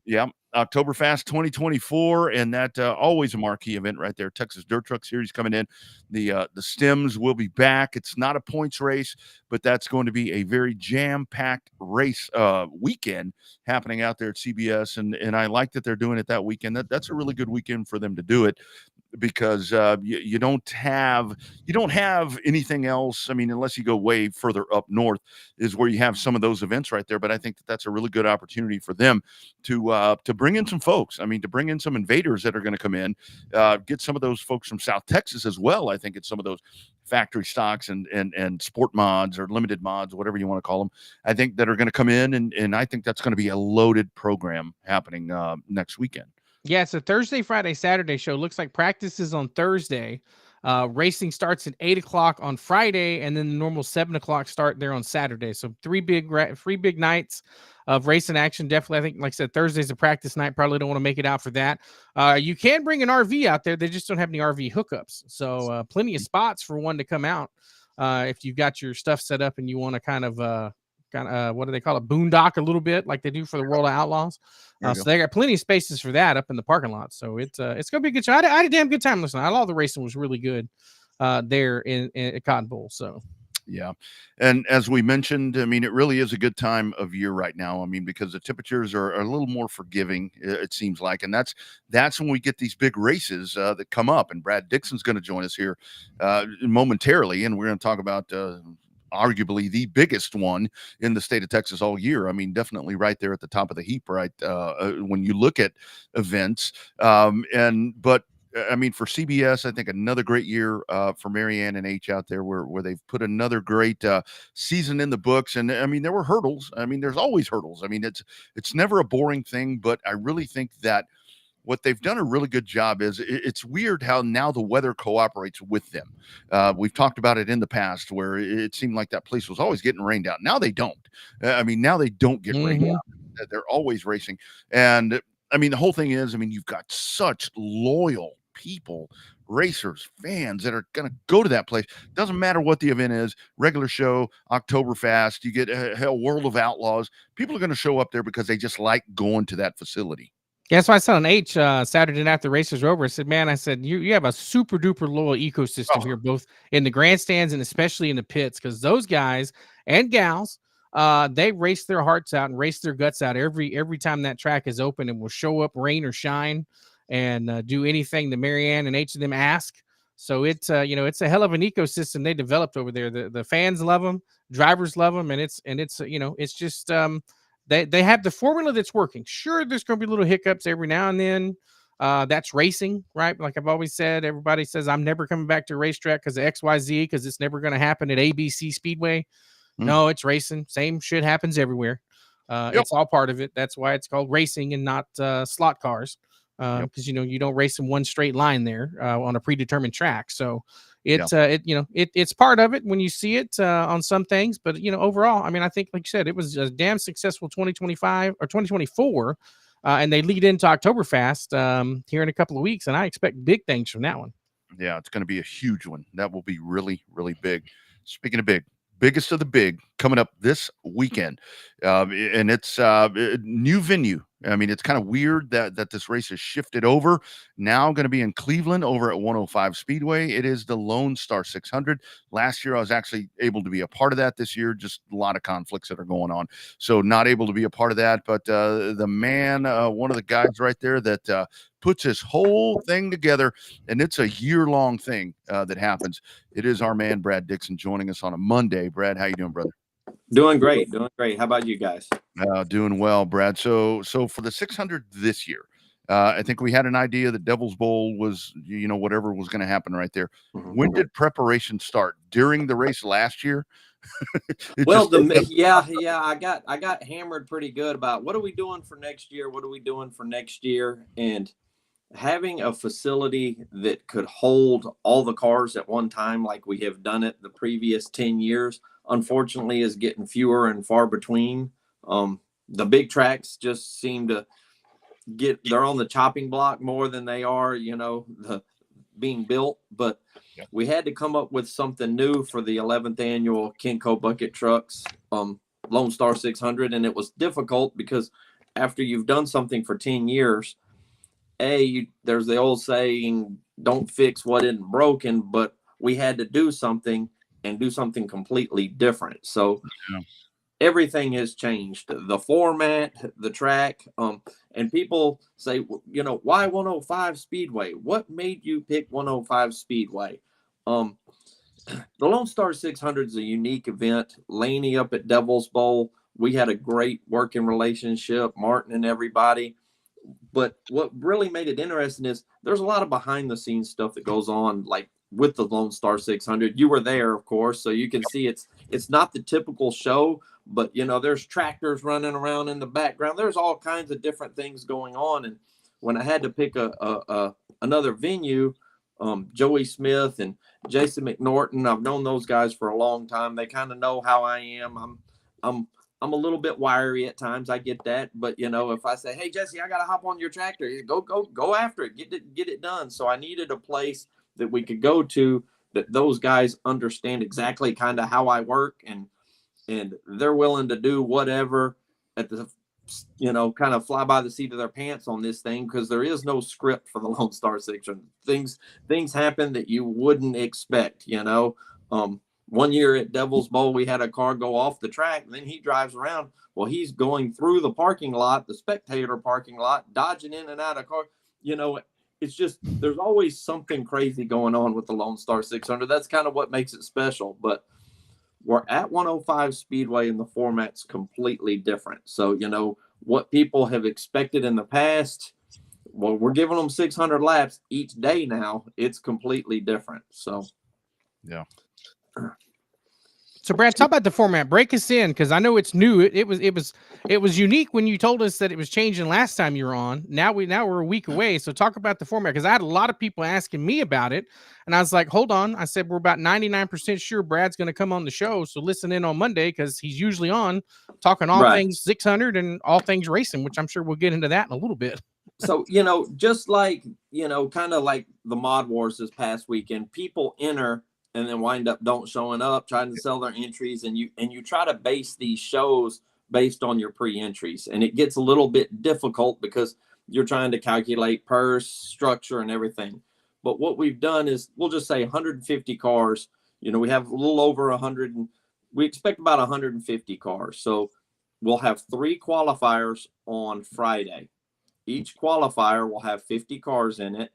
Yeah. Oktoberfest 2024. And that always a marquee event right there. Texas Dirt Truck Series coming in. The Stems will be back. It's not a points race, but that's going to be a very jam-packed race weekend happening out there at CBS. And I like that they're doing it that weekend. That's a really good weekend for them to do it. Because you don't have anything else. Unless you go way further up north is where you have some of those events right there. But I think that's a really good opportunity for them to bring in some folks. To bring in some invaders that are going to come in, get some of those folks from South Texas as well. I think it's some of those factory stocks and sport mods or limited mods, whatever you want to call them. I think that are going to come in, and I think that's going to be a loaded program happening next weekend. Yeah, it's a Thursday, Friday, Saturday show. Looks like practice is on Thursday. Racing starts at 8 o'clock on Friday, and then the normal 7 o'clock start there on Saturday. So three big nights of racing action. Definitely, I think, like I said, Thursday's a practice night. Probably don't want to make it out for that. You can bring an RV out there. They just don't have any RV hookups. So plenty of spots for one to come out if you've got your stuff set up and you want to kind of what do they call it? Boondock a little bit like they do for the World of Outlaws. So they got plenty of spaces for that up in the parking lot. So it's going to be a good show. I had a damn good time listening. I thought the racing was really good there in Cotton Bowl. So. Yeah. And as we mentioned, it really is a good time of year right now. Because the temperatures are a little more forgiving, it seems like. And that's when we get these big races that come up. And Brad Dixon's going to join us here momentarily. And we're going to talk about arguably the biggest one in the state of Texas all year. Definitely right there at the top of the heap, right? When you look at events, but for CBS, I think another great year for Marianne and H out there where they've put another great season in the books. And there were hurdles. There's always hurdles. It's never a boring thing, but I really think that what they've done a really good job is it's weird how now the weather cooperates with them. We've talked about it in the past where it seemed like that place was always getting rained out. Now they don't. Now they don't get rained out. They're always racing. And the whole thing is, you've got such loyal people, racers, fans that are going to go to that place. Doesn't matter what the event is, regular show, Oktoberfest, you get World of Outlaws. People are going to show up there because they just like going to that facility. Yeah, that's why I said on H Saturday night the races were over. I said, man, you have a super duper loyal ecosystem here, both in the grandstands and especially in the pits, because those guys and gals, they race their hearts out and race their guts out every time that track is open, and will show up rain or shine and do anything that Marianne and H of them ask. So it's it's a hell of an ecosystem they developed over there. The fans love them, drivers love them, and it's it's just they have the formula that's working. Sure, there's going to be little hiccups every now and then. That's racing, right? Like I've always said, everybody says I'm never coming back to a racetrack because of XYZ, because it's never going to happen at ABC Speedway. No, it's racing. Same shit happens everywhere. It's all part of it. That's why it's called racing and not slot cars, because you don't race in one straight line there on a predetermined track. So it's it's part of it when you see it on some things. But overall, I mean, I think like you said, it was a damn successful 2025 or 2024, and they lead into Oktoberfest here in a couple of weeks, and I expect big things from that one. Yeah, it's going to be a huge one. That will be really, really big. Speaking of big, biggest of the big coming up this weekend, and it's a new venue. I mean, it's kind of weird that this race has shifted over. Now going to be in Cleveland over at 105 Speedway. It is the Lone Star 600. Last year, I was actually able to be a part of that. This year, just a lot of conflicts that are going on, so not able to be a part of that. But the man, one of the guys right there that puts this whole thing together, and it's a year-long thing that happens. It is our man Brad Dixon joining us on a Monday. Brad, how you doing, brother? Doing great. How about you guys? Doing well, Brad. So for the 600 this year, I think we had an idea that Devil's Bowl was, whatever was going to happen right there. Mm-hmm. When did preparation start? During the race last year? Well, I got hammered pretty good about what are we doing for next year? What are we doing for next year? And having a facility that could hold all the cars at one time, like we have done it the previous 10 years, unfortunately is getting fewer and far between. The big tracks just seem to they're on the chopping block more than they are, being built. But we had to come up with something new for the 11th annual Kenco Bucket Trucks Lone Star 600. And it was difficult because after you've done something for 10 years, there's the old saying, don't fix what isn't broken, but we had to do something and do something completely different. So everything has changed, the format, the track, and people say, why 105 Speedway? What made you pick 105 Speedway? The Lone Star 600 is a unique event. Laney up at Devil's Bowl, we had a great working relationship, Martin and everybody. But what really made it interesting is there's a lot of behind the scenes stuff that goes on, like with the Lone Star 600. You were there, of course, so you can see it's not the typical show, but there's tractors running around in the background. There's all kinds of different things going on. And when I had to pick another venue, Joey Smith and Jason McNorton, I've known those guys for a long time. They kind of know how I am. I'm a little bit wiry at times. I get that. But, if I say, hey, Jesse, I got to hop on your tractor, go after it, get it done. So I needed a place that we could go to that those guys understand exactly kind of how I work, and they're willing to do whatever at the, kind of fly by the seat of their pants on this thing, because there is no script for the Lone Star 600. Things happen that you wouldn't expect, One year at Devil's Bowl, we had a car go off the track, and then he drives around. Well, he's going through the parking lot, the spectator parking lot, dodging in and out of car. It's just, there's always something crazy going on with the Lone Star 600. That's kind of what makes it special. But we're at 105 Speedway, and the format's completely different. So, what people have expected in the past, well, we're giving them 600 laps each day now. It's completely different. So, yeah. So Brad, talk about the format. Break us in, because I know it's new. It was unique when you told us that it was changing last time you were on. Now we're a week away. So talk about the format, because I had a lot of people asking me about it, and I was like, hold on. I said we're about 99% sure Brad's going to come on the show. So listen in on Monday, because he's usually on talking all things 600 and all things racing, which I'm sure we'll get into that in a little bit. So just like kind of like the Mod Wars this past weekend, people enter and then wind up don't showing up, trying to sell their entries. And you try to base these shows based on your pre-entries. And it gets a little bit difficult because you're trying to calculate purse, structure, and everything. But what we've done is, we'll just say 150 cars. We have a little over 100. We expect about 150 cars. So we'll have 3 qualifiers on Friday. Each qualifier will have 50 cars in it.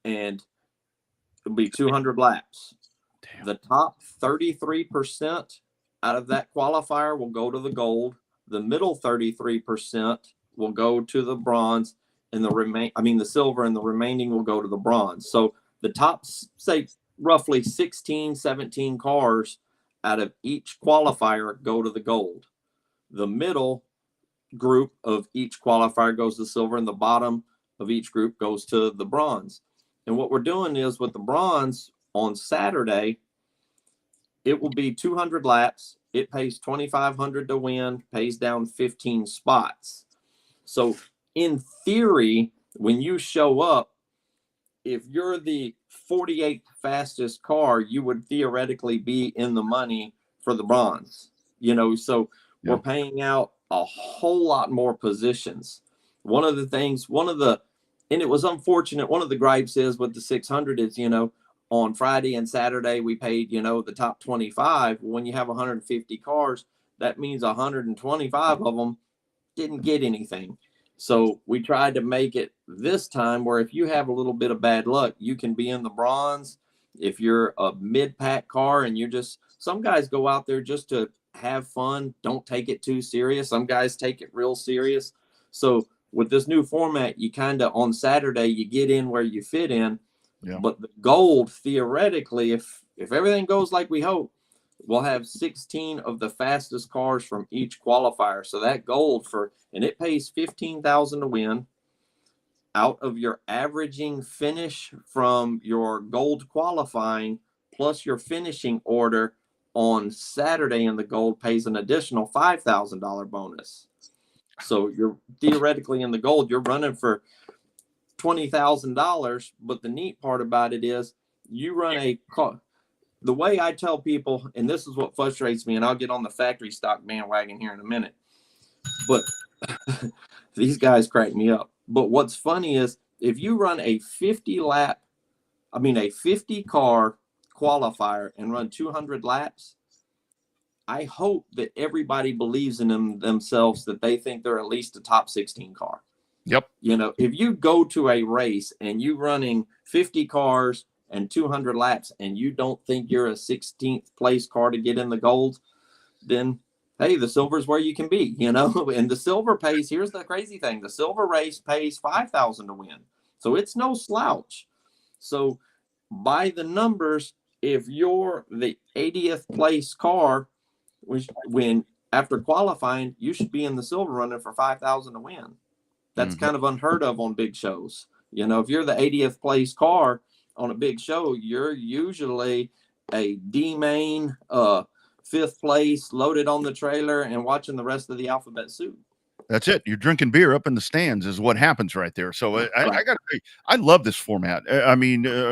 And It'll be 200 laps. Damn. The top 33% out of that qualifier will go to the gold. The middle 33% will go to the bronze, and the silver, and the remaining will go to the bronze. So the top, say, roughly 16, 17 cars out of each qualifier go to the gold. The middle group of each qualifier goes to silver, and the bottom of each group goes to the bronze. And what we're doing is with the bronze on Saturday, it will be 200 laps. It pays $2,500 to win, pays down 15 spots. So in theory, when you show up, if you're the 48th fastest car, you would theoretically be in the money for the bronze. So we're paying out a whole lot more positions. And it was unfortunate. One of the gripes is with the 600 is, on Friday and Saturday, we paid, the top 25. When you have 150 cars, that means 125 of them didn't get anything. So we tried to make it this time where if you have a little bit of bad luck, you can be in the bronze. If you're a mid-pack car and some guys go out there just to have fun, don't take it too serious. Some guys take it real serious. So with this new format, you kind of on Saturday, you get in where you fit in. Yeah. But the gold, theoretically, if everything goes like we hope, we'll have 16 of the fastest cars from each qualifier. So that gold and it pays $15,000 to win. Out of your averaging finish from your gold qualifying plus your finishing order on Saturday, and the gold pays an additional $5,000 bonus. So you're theoretically in the gold, you're running for $20,000. But the neat part about it is you run a car. The way I tell people, and this is what frustrates me, and I'll get on the factory stock bandwagon here in a minute, but these guys crack me up. But what's funny is if you run a 50 car qualifier and run 200 laps, I hope that everybody believes in themselves that they think they're at least a top 16 car. Yep. If you go to a race and you running 50 cars and 200 laps and you don't think you're a 16th place car to get in the gold, then hey, the silver's where you can be, and the silver pays. Here's the crazy thing. The silver race pays $5,000 to win. So it's no slouch. So by the numbers, if you're the 80th place car, when after qualifying, you should be in the silver running for $5,000 to win. That's kind of unheard of on big shows. If you're the 80th place car on a big show, you're usually a D main, 5th place, loaded on the trailer and watching the rest of the alphabet soup. That's it. You're drinking beer up in the stands is what happens right there. So I got to say, I love this format.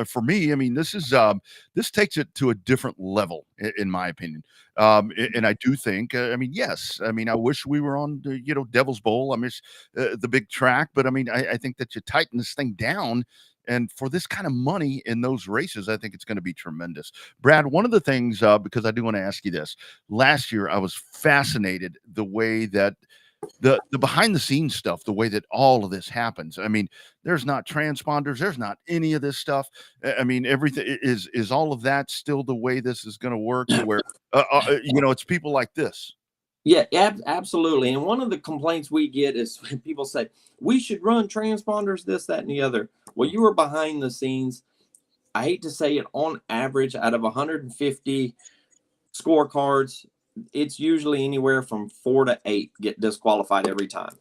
For me, this takes it to a different level, in my opinion. And I do think, yes, I wish we were on, Devil's Bowl. I miss the big track, but I think that you tighten this thing down. And for this kind of money in those races, I think it's going to be tremendous. Brad, one of the things, because I do want to ask you this, last year I was fascinated the way that the behind the scenes stuff, the way that all of this happens. There's not transponders, there's not any of this stuff. Everything is all of that still the way this is going to work, to where it's people like this. Yeah, absolutely. And one of the complaints we get is when people say we should run transponders, this, that, and the other. Well, you were behind the scenes. I hate to say it, on average, out of 150 scorecards, it's usually anywhere from 4 to 8 get disqualified every time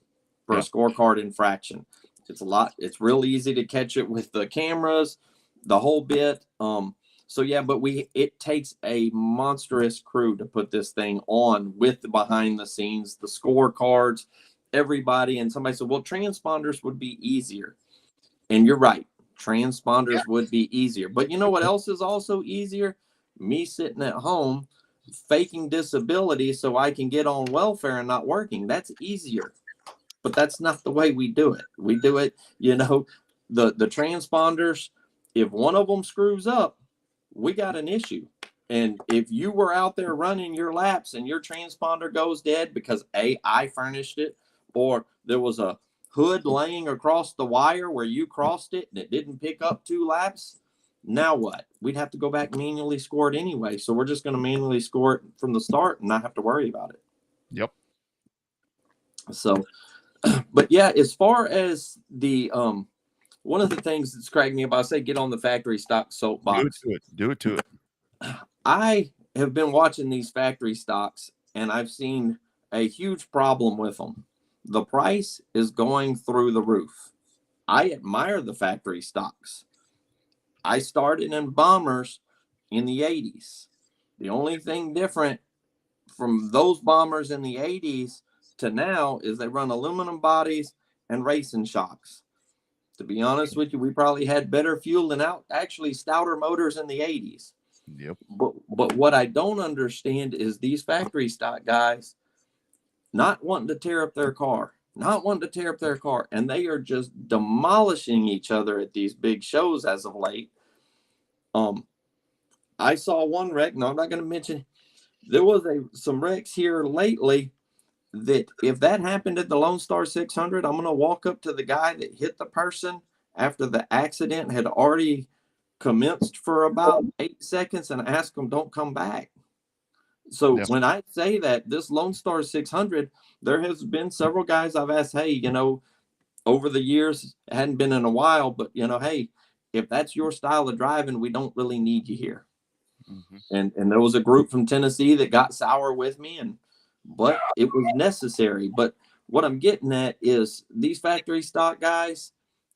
for a scorecard infraction. It's a lot. It's real easy to catch it with the cameras, the whole bit. So yeah, but it takes a monstrous crew to put this thing on with the behind the scenes, the scorecards, everybody. And somebody said, well, transponders would be easier. And you're right. Transponders would be easier. But you know what else is also easier? Me sitting at home faking disability so I can get on welfare and not working. That's easier. But that's not the way we do it. We do it, the transponders, if one of them screws up, we got an issue. And if you were out there running your laps and your transponder goes dead because I furnished it, or there was a hood laying across the wire where you crossed it and it didn't pick up 2 laps, Now what? We'd have to go back and manually score it anyway. So we're just going to manually score it from the start and not have to worry about it. Yep. So, but yeah, as far as the one of the things that's cracking me up, I say get on the factory stock soapbox. Do it to it. I have been watching these factory stocks, and I've seen a huge problem with them. The price is going through the roof. I admire the factory stocks. I started in bombers in the 80s. The only thing different from those bombers in the 80s to now is they run aluminum bodies and racing shocks. To be honest with you, we probably had better fuel and actually stouter motors in the 80s. Yep. But what I don't understand is these factory stock guys not wanting to tear up their car, and they are just demolishing each other at these big shows as of late. I saw one wreck. No, I'm not going to mention. There was some wrecks here lately that if that happened at the Lone Star 600, I'm going to walk up to the guy that hit the person after the accident had already commenced for about 8 seconds and ask them, don't come back. So when I say that this Lone Star 600, there has been several guys I've asked, hey, over the years, it hadn't been in a while, but hey, if that's your style of driving, we don't really need you here. And there was a group from Tennessee that got sour with me, but it was necessary. But what I'm getting at is these factory stock guys,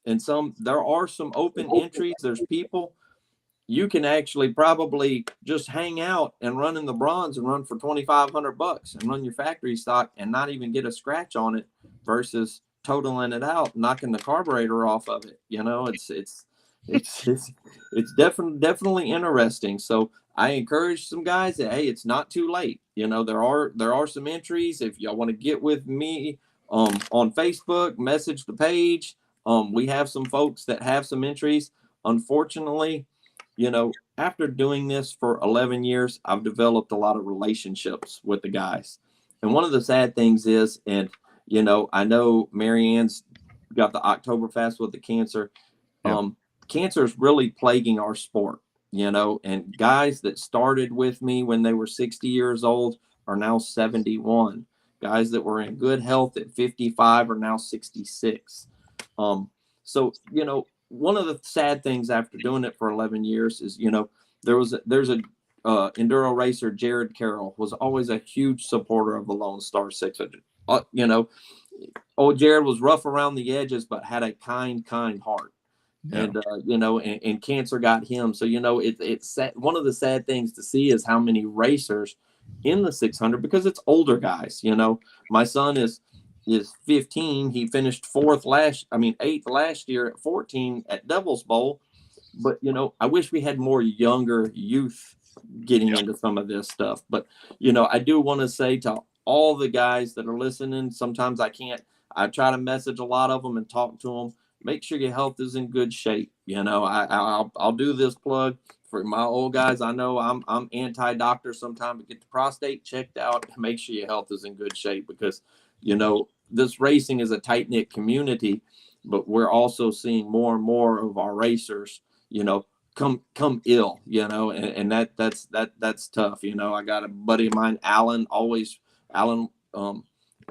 and there are some open entries. There's people you can actually probably just hang out and run in the bronze and run for $2,500 and run your factory stock and not even get a scratch on it versus totaling it out, knocking the carburetor off of it. It's definitely interesting. So I encourage some guys that, hey, it's not too late. There are some entries. If y'all want to get with me on Facebook, message the page. We have some folks that have some entries. Unfortunately, after doing this for 11 years, I've developed a lot of relationships with the guys. And one of the sad things is, and, I know Marianne's got the Oktoberfest with the cancer. Cancer is really plaguing our sport, and guys that started with me when they were 60 years old are now 71. Guys that were in good health at 55 are now 66. So, one of the sad things after doing it for 11 years is, there's a enduro racer, Jared Carroll, was always a huge supporter of the Lone Star 600. Jared was rough around the edges, but had a kind heart. Yeah. And cancer got him. So, it's sad. One of the sad things to see is how many racers in the 600, because it's older guys. My son is 15. He finished eighth last year at 14 at Devil's Bowl. But, I wish we had more younger youth getting into some of this stuff. But, I do want to say to all the guys that are listening, sometimes I try to message a lot of them and talk to them. Make sure your health is in good shape. I'll do this plug for my old guys. I know I'm anti-doctor sometimes, but get the prostate checked out and make sure your health is in good shape, because, this racing is a tight-knit community, but we're also seeing more and more of our racers, come ill, and that's tough. I got a buddy of mine, Alan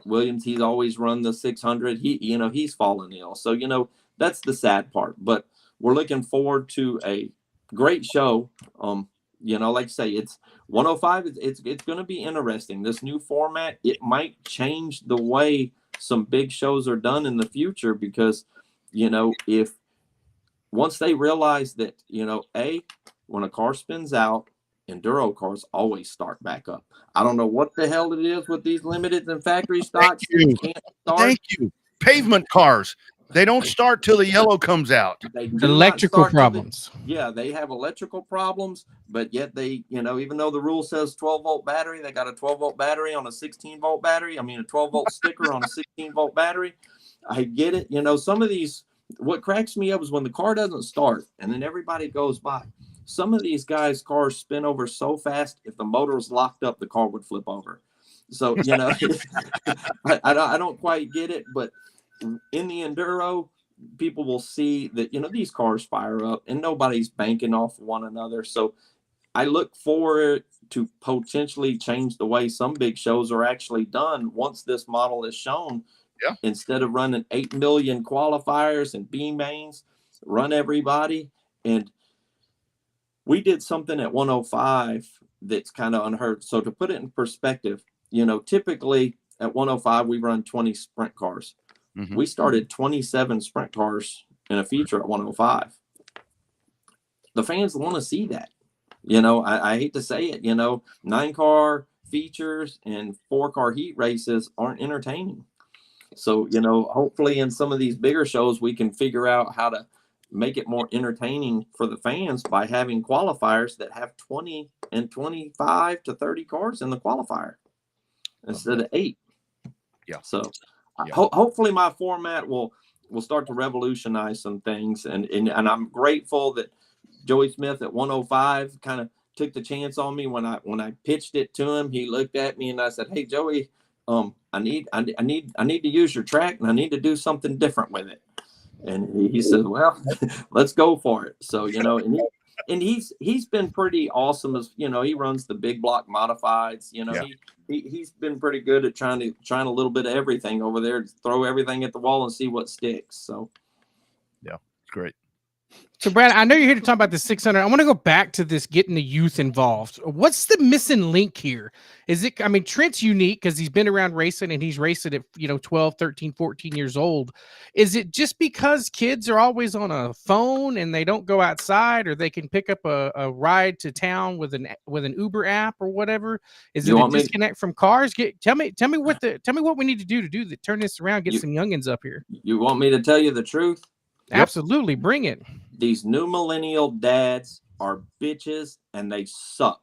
Williams. He's always run the 600. He's fallen ill. So, that's the sad part, but we're looking forward to a great show. Like I say, it's 105. It's going to be interesting. This new format, it might change the way some big shows are done in the future, because, if once they realize that, when a car spins out, enduro cars always start back up. I don't know what the hell it is with these limited and factory stocks. Thank you. Pavement cars. They don't start till the yellow comes out. Electrical problems. They have electrical problems, but yet they, even though the rule says 12-volt battery, they got a 12-volt battery on a 16-volt battery. A 12-volt sticker on a 16-volt battery. I get it. Some of these, what cracks me up is when the car doesn't start and then everybody goes by. Some of these guys' cars spin over so fast, if the motor was locked up, the car would flip over. So, I don't quite get it, but in the enduro, people will see that, these cars fire up and nobody's banking off one another. So I look forward to potentially change the way some big shows are actually done once this model is shown. Yeah. Instead of running 8 million qualifiers and B mains, run everybody. And we did something at 105 that's kind of unheard. So to put it in perspective, typically at 105, we run 20 sprint cars. Mm-hmm. We started 27 sprint cars in a feature at 105. The fans want to see that. I hate to say it, 9-car features and 4-car heat races aren't entertaining. So, hopefully in some of these bigger shows, we can figure out how to make it more entertaining for the fans by having qualifiers that have 20 and 25 to 30 cars in the qualifier instead of 8. Yeah. So hopefully my format will start to revolutionize some things. And I'm grateful that Joey Smith at 105 kind of took the chance on me when I pitched it to him. He looked at me and I said, "Hey, Joey, I need to use your track and I need to do something different with it." And he said, "Well, let's go for it." So, and he's been pretty awesome as, he runs the big block modifieds, he's been pretty good at trying a little bit of everything over there, to throw everything at the wall and see what sticks. So, yeah, it's great. So, Brad, I know you're here to talk about the 600. I want to go back to this getting the youth involved. What's the missing link here? Trent's unique because he's been around racing and he's racing at, 12, 13, 14 years old. Is it just because kids are always on a phone and they don't go outside, or they can pick up a ride to town with an Uber app or whatever? Is it a disconnect from cars? Tell me what we need to do to turn this around, get some youngins up here. You want me to tell you the truth? Absolutely. Bring it. These new millennial dads are bitches and they suck.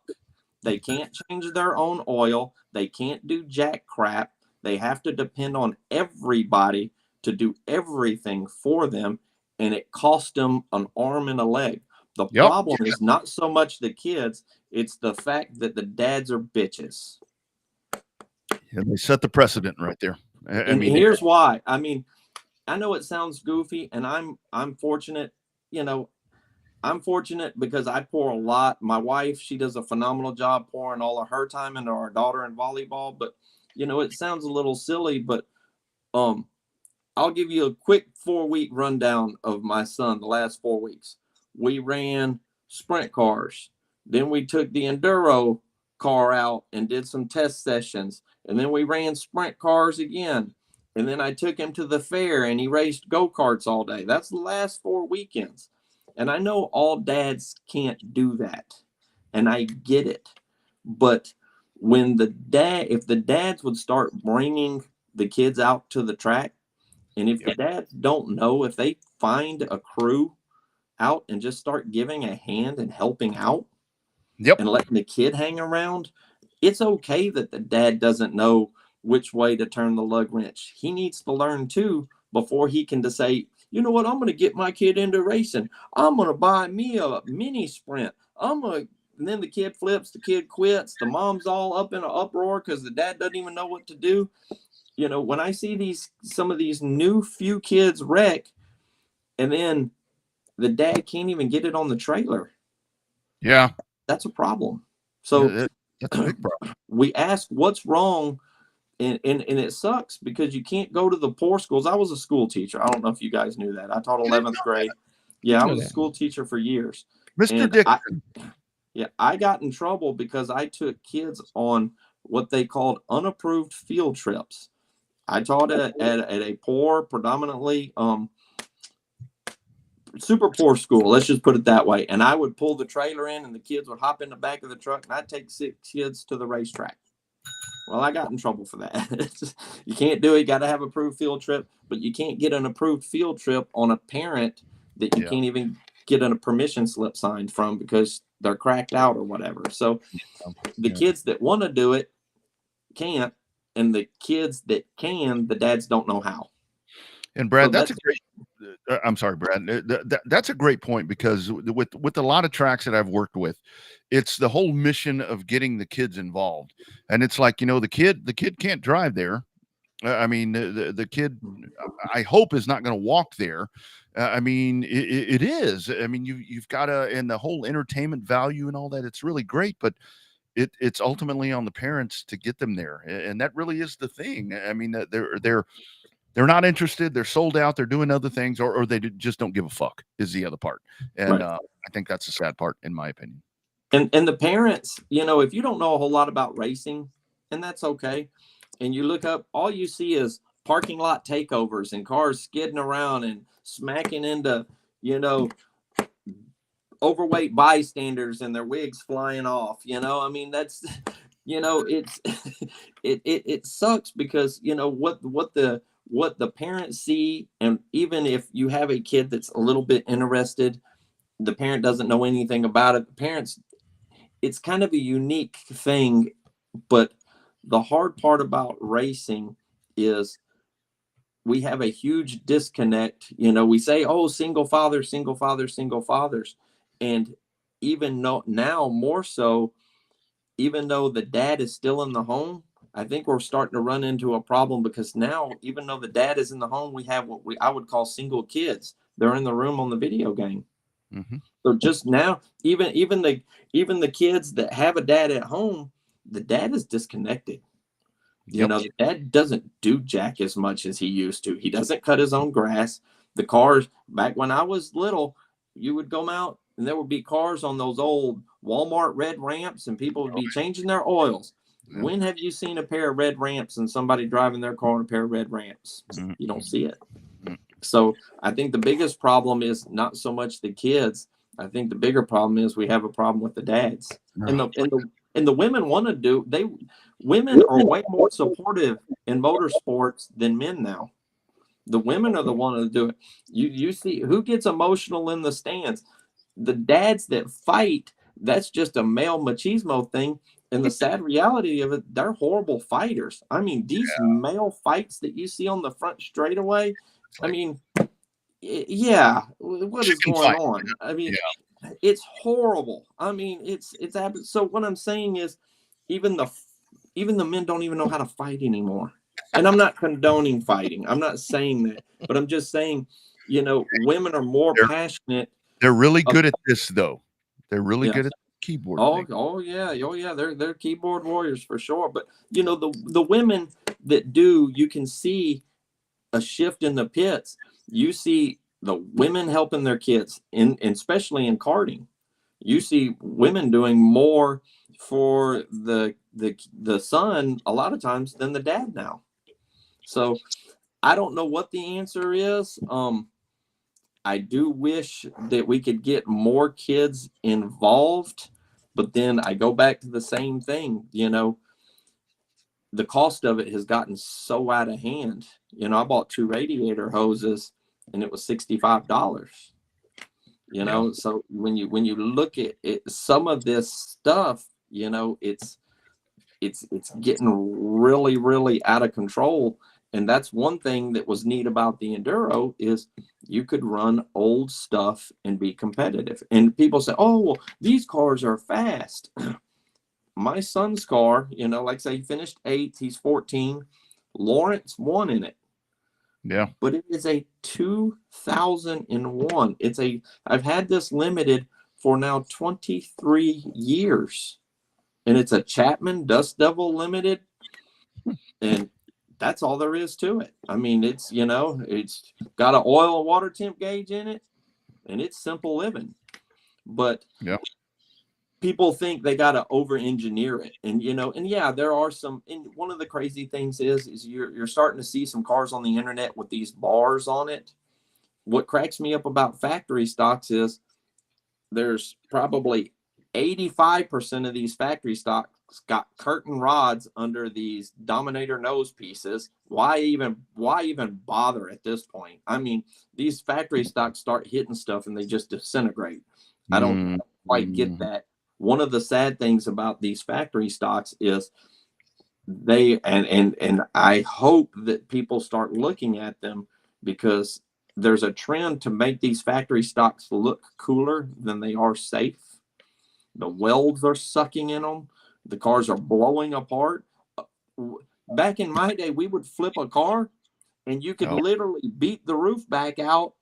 They can't change their own oil. They can't do jack crap. They have to depend on everybody to do everything for them. And it costs them an arm and a leg. The problem is not so much the kids. It's the fact that the dads are bitches. And they set the precedent right there. Here's why. I know it sounds goofy, and I'm fortunate, I'm fortunate because I pour a lot. My wife, she does a phenomenal job pouring all of her time into our daughter in volleyball. But, it sounds a little silly, but I'll give you a quick 4-week rundown of my son the last 4 weeks. We ran sprint cars. Then we took the enduro car out and did some test sessions. And then we ran sprint cars again. And then I took him to the fair and he raced go-karts all day. That's the last 4 weekends. And I know all dads can't do that. And I get it. But when if the dads would start bringing the kids out to the track, and if the dads don't know, if they find a crew out and just start giving a hand and helping out and letting the kid hang around, it's okay that the dad doesn't know which way to turn the lug wrench. He needs to learn too before he can just say, you know what, I'm going to get my kid into racing. I'm going to buy me a mini sprint. And then the kid flips, the kid quits. The mom's all up in an uproar because the dad doesn't even know what to do. When I see some of these new few kids wreck, and then the dad can't even get it on the trailer. Yeah. That's a problem. So that's a big problem. We ask what's wrong. And it sucks because you can't go to the poor schools. I was a school teacher. I don't know if you guys knew that. I taught 11th grade. Yeah, I was a school teacher for years. Mr. Dixon. I got in trouble because I took kids on what they called unapproved field trips. I taught at a poor, predominantly super poor school. Let's just put it that way. And I would pull the trailer in and the kids would hop in the back of the truck and I'd take 6 kids to the racetrack. Well, I got in trouble for that. You can't do it. You got to have an approved field trip, but you can't get an approved field trip on a parent that you can't even get a permission slip signed from because they're cracked out or whatever. So the kids that want to do it can't, and the kids that can, the dads don't know how. And Brad, that's a great. I'm sorry, Brad. That's a great point because with a lot of tracks that I've worked with, it's the whole mission of getting the kids involved. And it's like, the kid can't drive there. I mean, the kid, I hope, is not going to walk there. I mean, it is. I mean, you've got to, and the whole entertainment value and all that. It's really great, but it's ultimately on the parents to get them there, and that really is the thing. I mean, they're not interested. They're sold out. They're doing other things, or they just don't give a fuck. Is the other part, and Right. I think that's the sad part, in my opinion. And the parents, you know, if you don't know a whole lot about racing, and that's okay, and you look up, all you see is parking lot takeovers and cars skidding around and smacking into, you know, overweight bystanders and their wigs flying off. You know, I mean, that's, you know, it's it sucks because, you know, what the parents see, and even if you have a kid that's a little bit interested, the parent doesn't know anything about it. The parents, it's kind of a unique thing, but the hard part about racing is we have a huge disconnect. You know, we say, oh, single fathers, single fathers, single fathers. And even now more so, even though the dad is still in the home, I think we're starting to run into a problem because now, even though the dad is in the home, we have what I would call single kids. They're in the room on the video game. Mm-hmm. So just now, even the kids that have a dad at home, the dad is disconnected. You know, the dad doesn't do jack as much as he used to. He doesn't cut his own grass. The cars, back when I was little, you would go out and there would be cars on those old Walmart red ramps and people would be changing their oils. Yep. When have you seen a pair of red ramps and somebody driving their car on a pair of red ramps? Mm-hmm. You don't see it. So I think the biggest problem is not so much the kids. I think the bigger problem is we have a problem with the dads. And the women want to do, women are way more supportive in motorsports than men now. The women are the one to do it. You see who gets emotional in the stands. The dads that fight, that's just a male machismo thing. And the sad reality of it, they're horrible fighters. I mean, these male fights that you see on the front straightaway, I mean, yeah, what is going on? I mean, it's horrible. I mean, it's so what I'm saying is even the men don't even know how to fight anymore. And I'm not condoning fighting. I'm not saying that, but I'm just saying, you know, women are more passionate. They're really good at this, though. They're really good at keyboard. Oh yeah. They're keyboard warriors for sure. But you know, the women that do, you can see a shift in the pits. You see the women helping their kids, especially in karting. You see women doing more for the son a lot of times than the dad now. So I don't know what the answer is. I do wish that we could get more kids involved, but then I go back to the same thing. You know, the cost of it has gotten so out of hand. You know, I bought 2 radiator hoses and it was $65. You know, so when you look at it, some of this stuff, you know, it's getting really, really out of control. And that's one thing that was neat about the Enduro is you could run old stuff and be competitive. And people say, oh, well, these cars are fast. My son's car, you know, like say he finished 8th, he's 14. Lawrence won in it. Yeah. But it is a 2001. I've had this limited for now 23 years. And it's a Chapman Dust Devil limited. And that's all there is to it. I mean, it's, you know, it's got an oil and water temp gauge in it, and it's simple living. But people think they got to over-engineer it. And, you know, and yeah, there are some, and one of the crazy things is you're starting to see some cars on the internet with these bars on it. What cracks me up about factory stocks is there's probably 85% of these factory stocks got curtain rods under these Dominator nose pieces. Why even bother at this point? I mean, these factory stocks start hitting stuff and they just disintegrate. I don't quite get that. One of the sad things about these factory stocks is they, and I hope that people start looking at them, because there's a trend to make these factory stocks look cooler than they are safe. The welds are sucking in them. The cars are blowing apart. back in my day, we would flip a car and you could literally beat the roof back out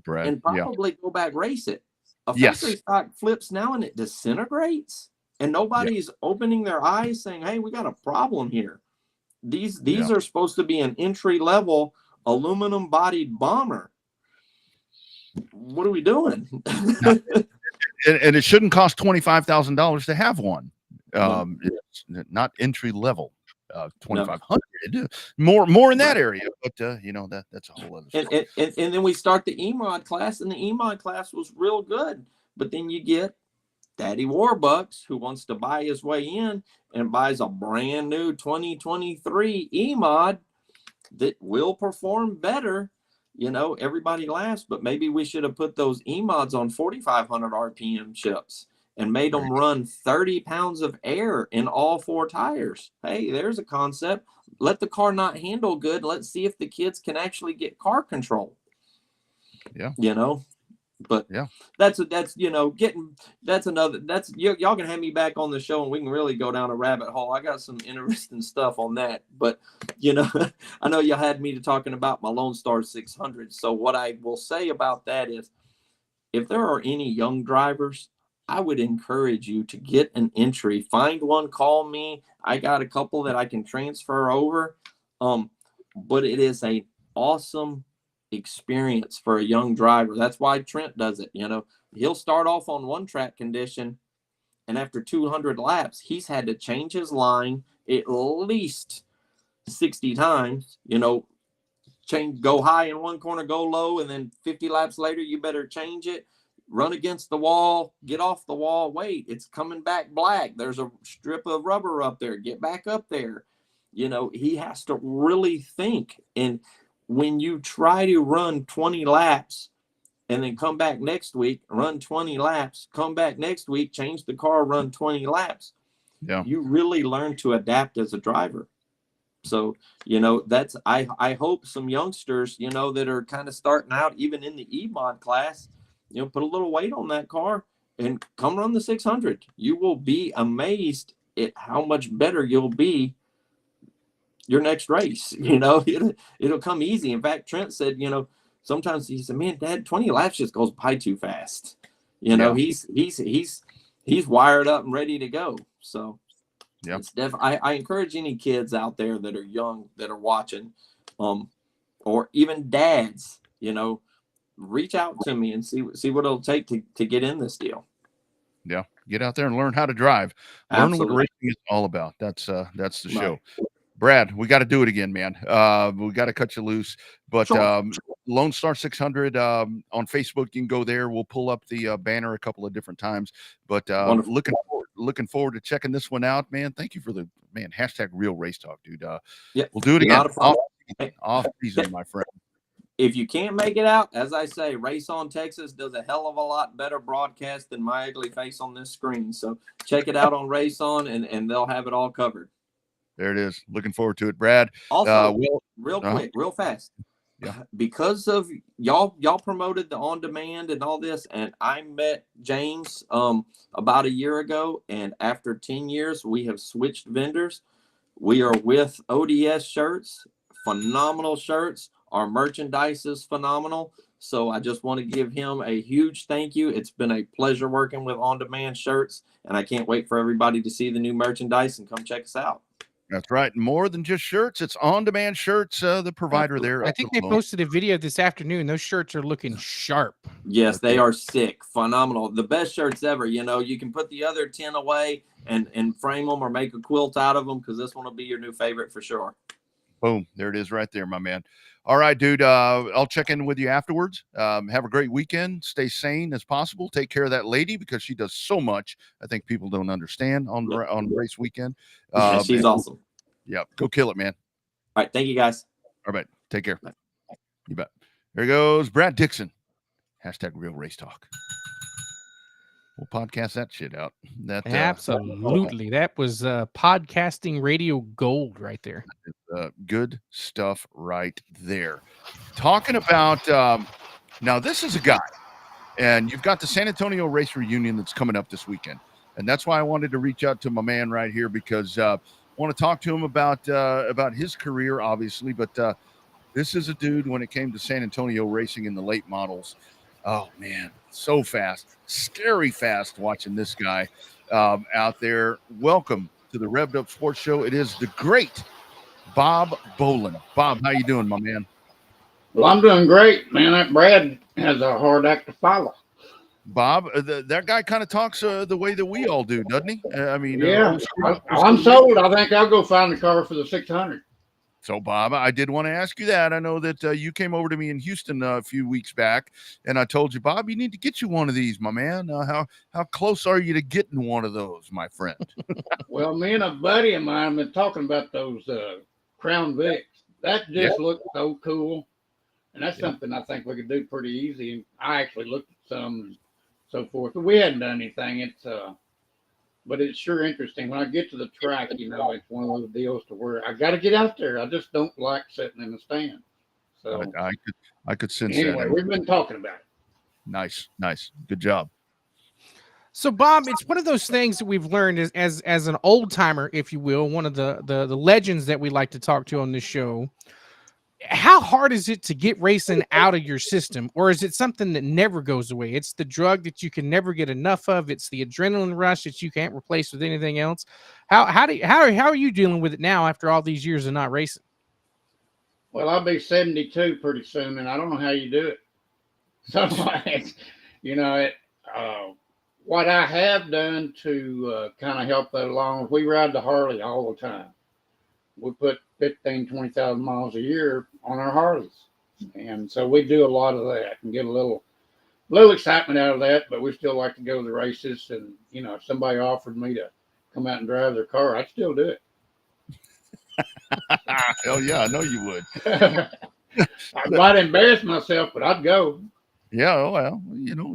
Brad, and probably go back race it. A Yes. factory stock flips now and it disintegrates, and nobody's opening their eyes saying, hey, we got a problem here. These are supposed to be an entry level aluminum bodied bomber. What are we doing? And it shouldn't cost $25,000 to have one. It's not entry level. 2,500, more in that area, but that's a whole other story. And then we start the E-Mod class, and the E-Mod class was real good, but then you get Daddy Warbucks who wants to buy his way in and buys a brand new 2023 E-Mod that will perform better. Everybody laughs, but maybe we should have put those E-Mods on 4,500 RPM chips and made them run 30 pounds of air in all 4 tires. Hey, there's a concept. Let the car not handle good. Let's see if the kids can actually get car control. Yeah. But that's y'all can have me back on the show and we can really go down a rabbit hole. I got some interesting stuff on that. But, I know you had me talking about my Lone Star 600. So what I will say about that is if there are any young drivers, I would encourage you to get an entry. Find one, call me. I got a couple that I can transfer over. But it is an awesome experience for a young driver. That's why Trent does it. He'll start off on one track condition, and after 200 laps, he's had to change his line at least 60 times. Go high in one corner, go low, and then 50 laps later, you better change it. Run against the wall, get off the wall, wait, it's coming back black. There's a strip of rubber up there, get back up there. He has to really think. And when you try to run 20 laps and then come back next week, run 20 laps, come back next week, change the car, run 20 laps, you really learn to adapt as a driver. So, that's, I hope some youngsters, that are kind of starting out even in the E-Mod class, put a little weight on that car and come run the 600. You will be amazed at how much better you'll be your next race. It'll come easy. In fact, Trent said, sometimes he said, man, Dad, 20 laps just goes by too fast. He's wired up and ready to go. So it's I encourage any kids out there that are young, that are watching, or even dads, reach out to me and see what it'll take to get in this deal. Yeah. Get out there and learn how to drive. Learn what racing is all about. That's the show. Brad, we got to do it again, man. We got to cut you loose. But Lone Star 600 on Facebook, you can go there. We'll pull up the banner a couple of different times. But looking forward to checking this one out, man. Thank you for the #Real Race Talk, dude. We'll do it again. Off season, my friend. If you can't make it out, as I say, Race on Texas does a hell of a lot better broadcast than my ugly face on this screen. So check it out on Race On, and they'll have it all covered. There it is. Looking forward to it, Brad. Also, real quick, real fast. Because of y'all promoted the on demand and all this, and I met James about a year ago, and after 10 years, we have switched vendors. We are with ODS shirts, phenomenal shirts. Our merchandise is phenomenal. So I just want to give him a huge thank you. It's been a pleasure working with On Demand Shirts, and I can't wait for everybody to see the new merchandise and come check us out. That's right. More than just shirts. It's On Demand Shirts, the provider there. I think they posted a video this afternoon. Those shirts are looking sharp. Yes, they are sick. Phenomenal. The best shirts ever. You can put the other 10 away and frame them or make a quilt out of them, because this one will be your new favorite for sure. Boom. There it is right there, my man. All right, dude. I'll check in with you afterwards. Have a great weekend. Stay sane as possible. Take care of that lady, because she does so much. I think people don't understand on race weekend. She's awesome. Yeah. Go kill it, man. All right. Thank you, guys. All right. Take care. Bye. You bet. There goes Brad Dixon. #Real Race Talk. We'll podcast that shit out. Absolutely. That was podcasting radio gold right there. Good stuff right there. Talking about now, this is a guy, and you've got the San Antonio Race Reunion that's coming up this weekend. And that's why I wanted to reach out to my man right here, because Want to talk to him about his career, obviously, but this is a dude when it came to San Antonio racing in the late models. Oh man, so fast, scary fast watching this guy out there. Welcome to the Revved Up Sports Show. It is the great Bob Bolin. Bob, how you doing, my man? Well, I'm doing great, man. That Brad has a hard act to follow. Bob, that guy kind of talks the way that we all do, doesn't he? I mean, yeah, I'm sold. I think I'll go find a car for the 600. So, Bob, I did want to ask you that. I know that you came over to me in Houston a few weeks back, and I told you, Bob, you need to get you one of these, my man. How close are you to getting one of those, my friend? Well, me and a buddy of mine have been talking about those Crown Vics. That just looks so cool, and that's something I think we could do pretty easy. And I actually looked at some and so forth. We hadn't done anything. But it's sure interesting. When I get to the track, it's one of those deals to where I got to get out there. I just don't like sitting in the stand. So I could sense anyway, that. we've been talking about it. Nice, good job. So, Bob, it's one of those things that we've learned as an old timer, if you will, one of the legends that we like to talk to on this show. How hard is it to get racing out of your system, or is it something that never goes away? It's the drug that you can never get enough of. It's the adrenaline rush that you can't replace with anything else. How are you dealing with it now after all these years of not racing? Well, I'll be 72 pretty soon, and I don't know how you do it. So, what I have done to kind of help that along is we ride the Harley all the time. We put 15, 20,000 miles a year on our Harleys. And so we do a lot of that and get a little excitement out of that, but we still like to go to the races. And, if somebody offered me to come out and drive their car, I'd still do it. Hell yeah, I know you would. I might embarrass myself, but I'd go. Yeah, well,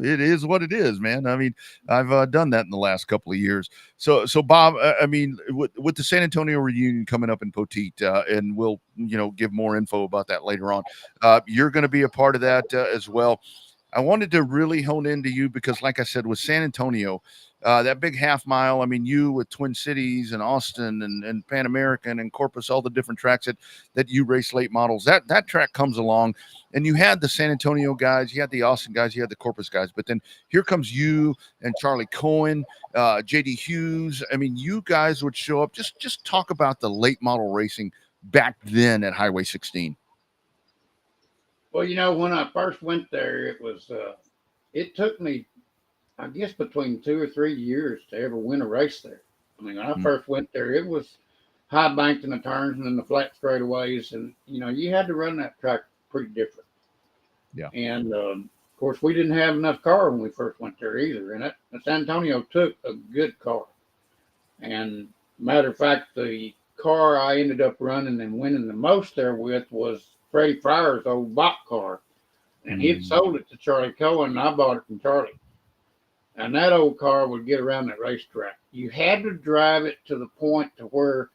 it is what it is, man. I mean, I've done that in the last couple of years. So Bob, I mean, with the San Antonio reunion coming up in Poteet, and we'll, give more info about that later on. You're going to be a part of that as well. I wanted to really hone into you because, like I said, with San Antonio, that big half mile, I mean, you with Twin Cities and Austin and Pan American and Corpus, all the different tracks that you race late models, that track comes along, and you had the San Antonio guys, you had the Austin guys, you had the Corpus guys, but then here comes you and Charlie Cohen, JD Hughes. I mean, you guys would show up. Just talk about the late model racing back then at Highway 16. Well, when I first went there, it took me, I guess, between 2 or 3 years to ever win a race there. I mean, when I first went there, it was high banked in the turns and then the flat straightaways. And, you had to run that track pretty different. Yeah. And, of course, we didn't have enough car when we first went there either. And San Antonio took a good car. And matter of fact, the car I ended up running and winning the most there with was Freddie Fryer's old Bach car. And he'd sold it to Charlie Cohen, and I bought it from Charlie. And that old car would get around that racetrack. You had to drive it to the point to where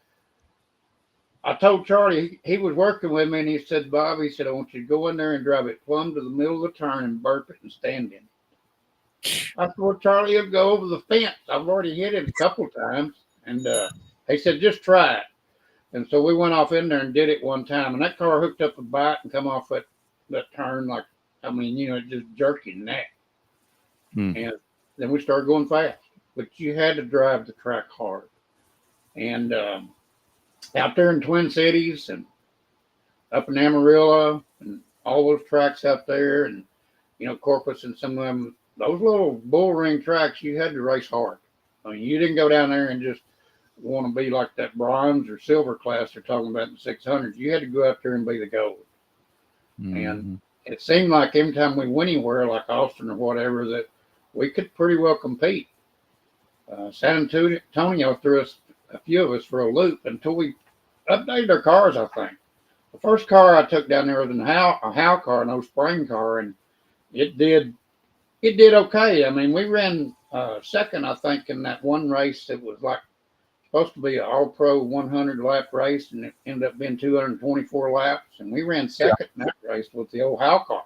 I told Charlie, he was working with me, and he said, Bob, I want you to go in there and drive it plumb to the middle of the turn and burp it and stand in it. I said, well, Charlie, you'll go over the fence. I've already hit it a couple times. And he said, just try it. And so we went off in there and did it one time. And that car hooked up a bite and come off that turn like, it just jerky in that. And then we started going fast. But you had to drive the track hard. And out there in Twin Cities and up in Amarillo and all those tracks out there and, Corpus and some of them, those little bull ring tracks, you had to race hard. I mean, you didn't go down there and just want to be like that bronze or silver class they're talking about in the 600s. You had to go out there and be the gold. And it seemed like every time we went anywhere, like Austin or whatever, that we could pretty well compete. San Antonio threw us, a few of us, for a loop until we updated our cars, I think. The first car I took down there was a Howe car, an old spring car, and it did okay. I mean, we ran second, I think, in that one race that was like supposed to be an all-pro 100-lap race, and it ended up being 224 laps, and we ran second in that race with the old Howe car.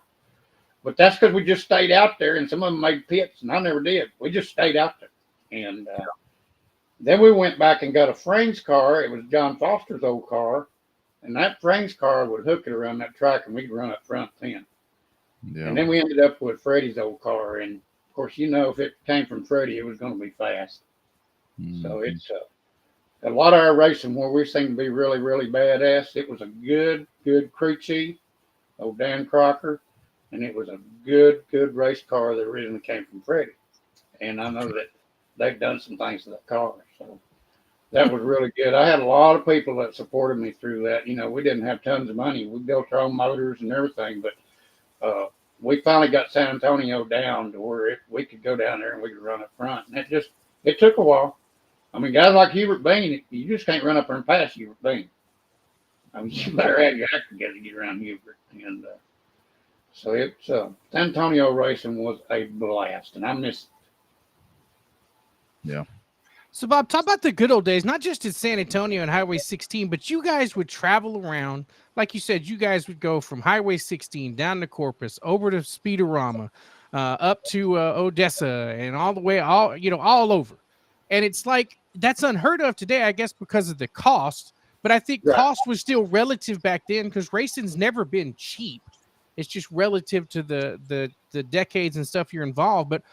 But that's because we just stayed out there, and some of them made pits, and I never did. We just stayed out there. And Then we went back and got a Frank's car. It was John Foster's old car. And that Frank's car would hook it around that track and we'd run up front then. Yeah. And then we ended up with Freddie's old car. And of course, if it came from Freddie, it was going to be fast. Mm-hmm. So it's a lot of our racing where we seem to be really, really badass. It was a good crew chief, old Dan Crocker. And it was a good race car that originally came from Freddie. And I know that they've done some things to that car. So that was really good. I had a lot of people that supported me through that. We didn't have tons of money. We built our own motors and everything, but we finally got San Antonio down to where we could go down there and we could run up front. And it took a while. I mean, guys like Hubert Bean, you just can't run up there and pass Hubert Bean. I mean, you better have your act together to get around Hubert. And so it's San Antonio racing was a blast, and I miss it. Yeah. So, Bob, talk about the good old days, not just at San Antonio and Highway 16, but you guys would travel around. Like you said, you guys would go from Highway 16 down to Corpus, over to Speedorama, up to Odessa, and all the way, all over. And it's like, that's unheard of today, I guess, because of the cost. But I think cost was still relative back then because racing's never been cheap. It's just relative to the decades and stuff you're involved. But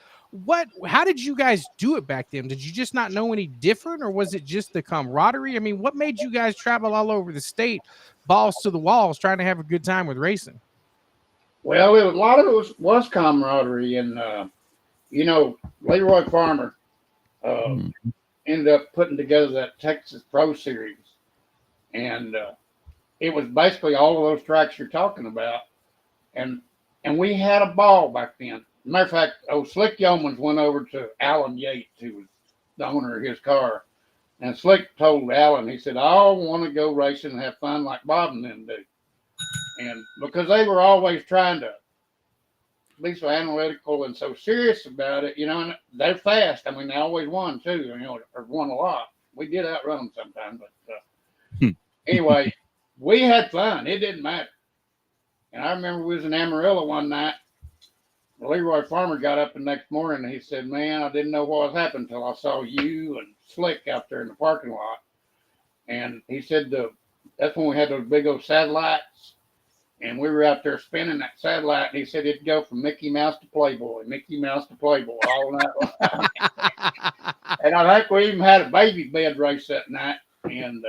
how did you guys do it back then? Did you just not know any different, or was it just the camaraderie? I mean, what made you guys travel all over the state, balls to the walls, trying to have a good time with racing? Well, a lot of it was camaraderie, and Leroy Farmer ended up putting together that Texas Pro Series, and it was basically all of those tracks you're talking about, and we had a ball back then. Matter of fact, Slick Yeomans went over to Alan Yates, who was the owner of his car. And Slick told Alan, he said, I want to go racing and have fun like Bob and them do. And because they were always trying to be so analytical and so serious about it, and they're fast. I mean, they always won too, or won a lot. We did outrun them sometimes. But anyway, we had fun. It didn't matter. And I remember we was in Amarillo one night. Leroy Farmer got up the next morning and he said, man, I didn't know what was happening until I saw you and Slick out there in the parking lot. And he said that's when we had those big old satellites. And we were out there spinning that satellite. And he said it'd go from Mickey Mouse to Playboy all night. And I think we even had a baby bed race that night. And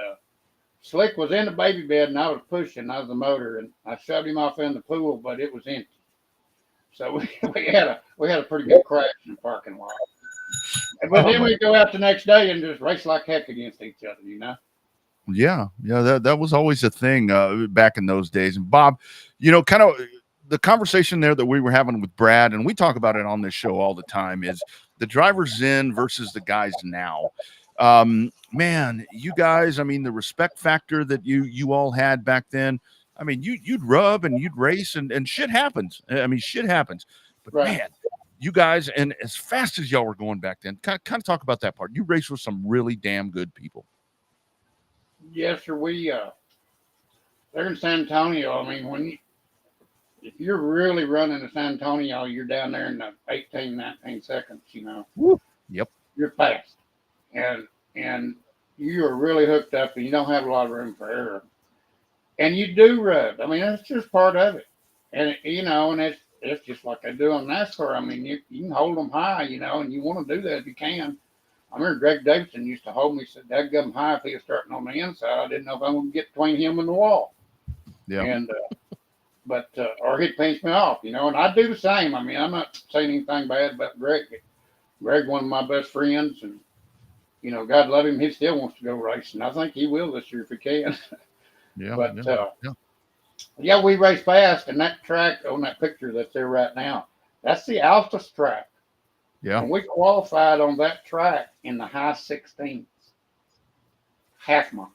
Slick was in the baby bed and I was pushing. I was the motor. And I shoved him off in the pool, but it was empty. So we had a pretty good crash in the parking lot. But then we go out the next day and just race like heck against each other, Yeah, that was always a thing back in those days. And Bob, kind of the conversation there that we were having with Brad, and we talk about it on this show all the time, is the drivers then versus the guys now. Man, you guys, I mean, the respect factor that you all had back then. I mean, you'd rub and you'd race and shit happens. I mean, shit happens. But man, you guys, and as fast as y'all were going back then, kind of talk about that part. You raced with some really damn good people. Yes, sir. They're in San Antonio. I mean, if you're really running to San Antonio, you're down there in the 18, 19 seconds, Woo. Yep. You're fast. And you are really hooked up and you don't have a lot of room for error. And you do rub. I mean, that's just part of it. And, and it's just like they do on NASCAR. I mean, you can hold them high, and you want to do that if you can. I remember Greg Davidson used to hold me, he said, "That'd get him high if he was starting on the inside. I didn't know if I would get between him and the wall." Yeah. And, or he'd pinch me off, and I do the same. I mean, I'm not saying anything bad about Greg. Greg, one of my best friends, and, God love him, he still wants to go racing. I think he will this year if he can. Yeah. But we race fast, and that track on that picture that's there right now, that's the Altus track. Yeah. And we qualified on that track in the high 16s. Half mile.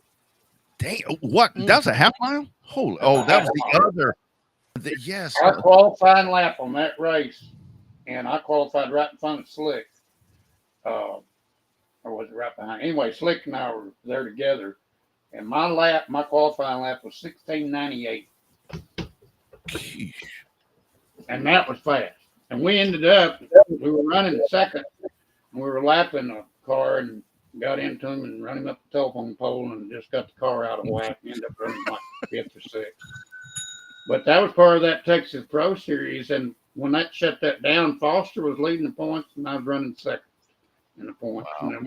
Dang, what? That's a half mile? Holy! Oh, that was the other. Yes. Our qualifying lap on that race, and I qualified right in front of Slick. Or was it right behind? Anyway, Slick and I were there together. And my qualifying lap was 16:98. And that was fast. And we ended up, we were running second, and we were lapping the car, and got into him and run him up the telephone pole and just got the car out of whack and ended up running like 5th or 6th. But that was part of that Texas Pro Series, and when that shut that down, Foster was leading the points, and I was running 2nd in the points. Wow. And then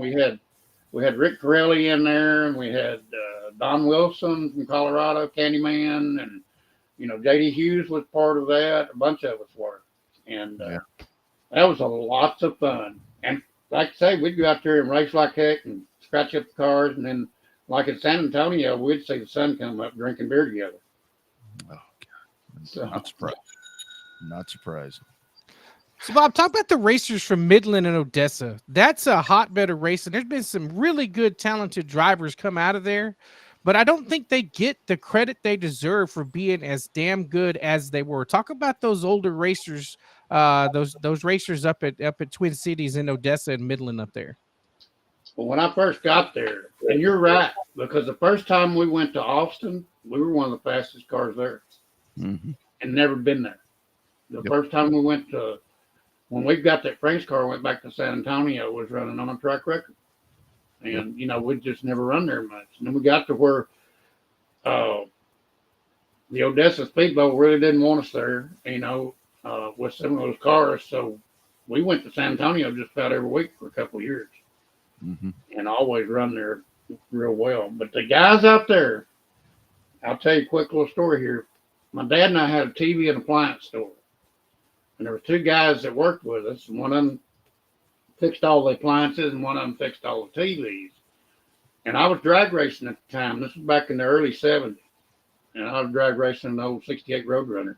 we had Rick Corelli in there, and we had Don Wilson from Colorado, Candyman, and J.D. Hughes was part of that. A bunch of us were, and that was a lots of fun. And like I say, we'd go out there and race like heck and scratch up the cars, and then like at San Antonio, we'd see the sun come up drinking beer together. Oh, God. Not surprised. Not surprising. So, Bob, talk about the racers from Midland and Odessa. That's a hotbed of racing. There's been some really good, talented drivers come out of there, but I don't think they get the credit they deserve for being as damn good as they were. Talk about those older racers, those racers up at Twin Cities in Odessa and Midland up there. Well, when I first got there, and you're right, because the first time we went to Austin, we were one of the fastest cars there, and never been there. The first time we went to, when we got that Frank's car, went back to San Antonio, was running on a track record. And, we'd just never run there much. And then we got to where the Odessa Speedboat really didn't want us there, with some of those cars. So we went to San Antonio just about every week for a couple of years and always run there real well. But the guys out there, I'll tell you a quick little story here. My dad and I had a TV and appliance store. And there were 2 guys that worked with us, and one of them fixed all the appliances, and one of them fixed all the TVs. And I was drag racing at the time. This was back in the early 70s. And I was drag racing an old 68 Roadrunner.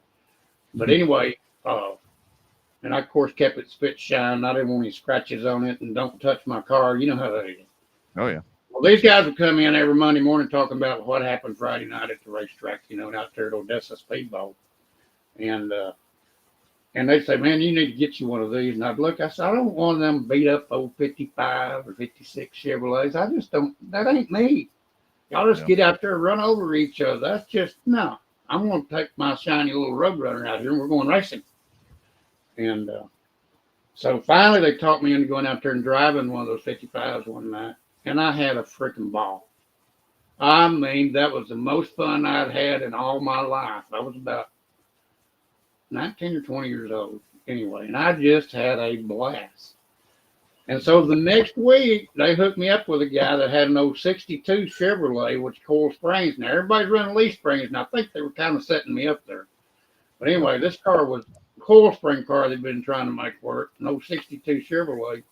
But anyway, and I, of course, kept it spit shine. I didn't want any scratches on it, and don't touch my car. You know how that is. Oh, yeah. Well, these guys would come in every Monday morning talking about what happened Friday night at the racetrack, out there at Odessa Speedboat. And they'd say, man, you need to get you one of these. And I'd look, I said, I don't want them beat up old 55 or 56 Chevrolets. I just don't, that ain't me. Y'all just get out there and run over each other. That's just, no. I'm going to take my shiny little Roadrunner out here and we're going racing. And so finally they talked me into going out there and driving one of those 55s one night. And I had a freaking ball. I mean, that was the most fun I'd had in all my life. I was about 19 or 20 years old anyway, and I just had a blast. And so the next week, they hooked me up with a guy that had an old 62 Chevrolet, which coil springs. Now, everybody's running leaf springs, and I think they were kind of setting me up there. But anyway, this car was a coil spring car they'd been trying to make work, an old 62 Chevrolet.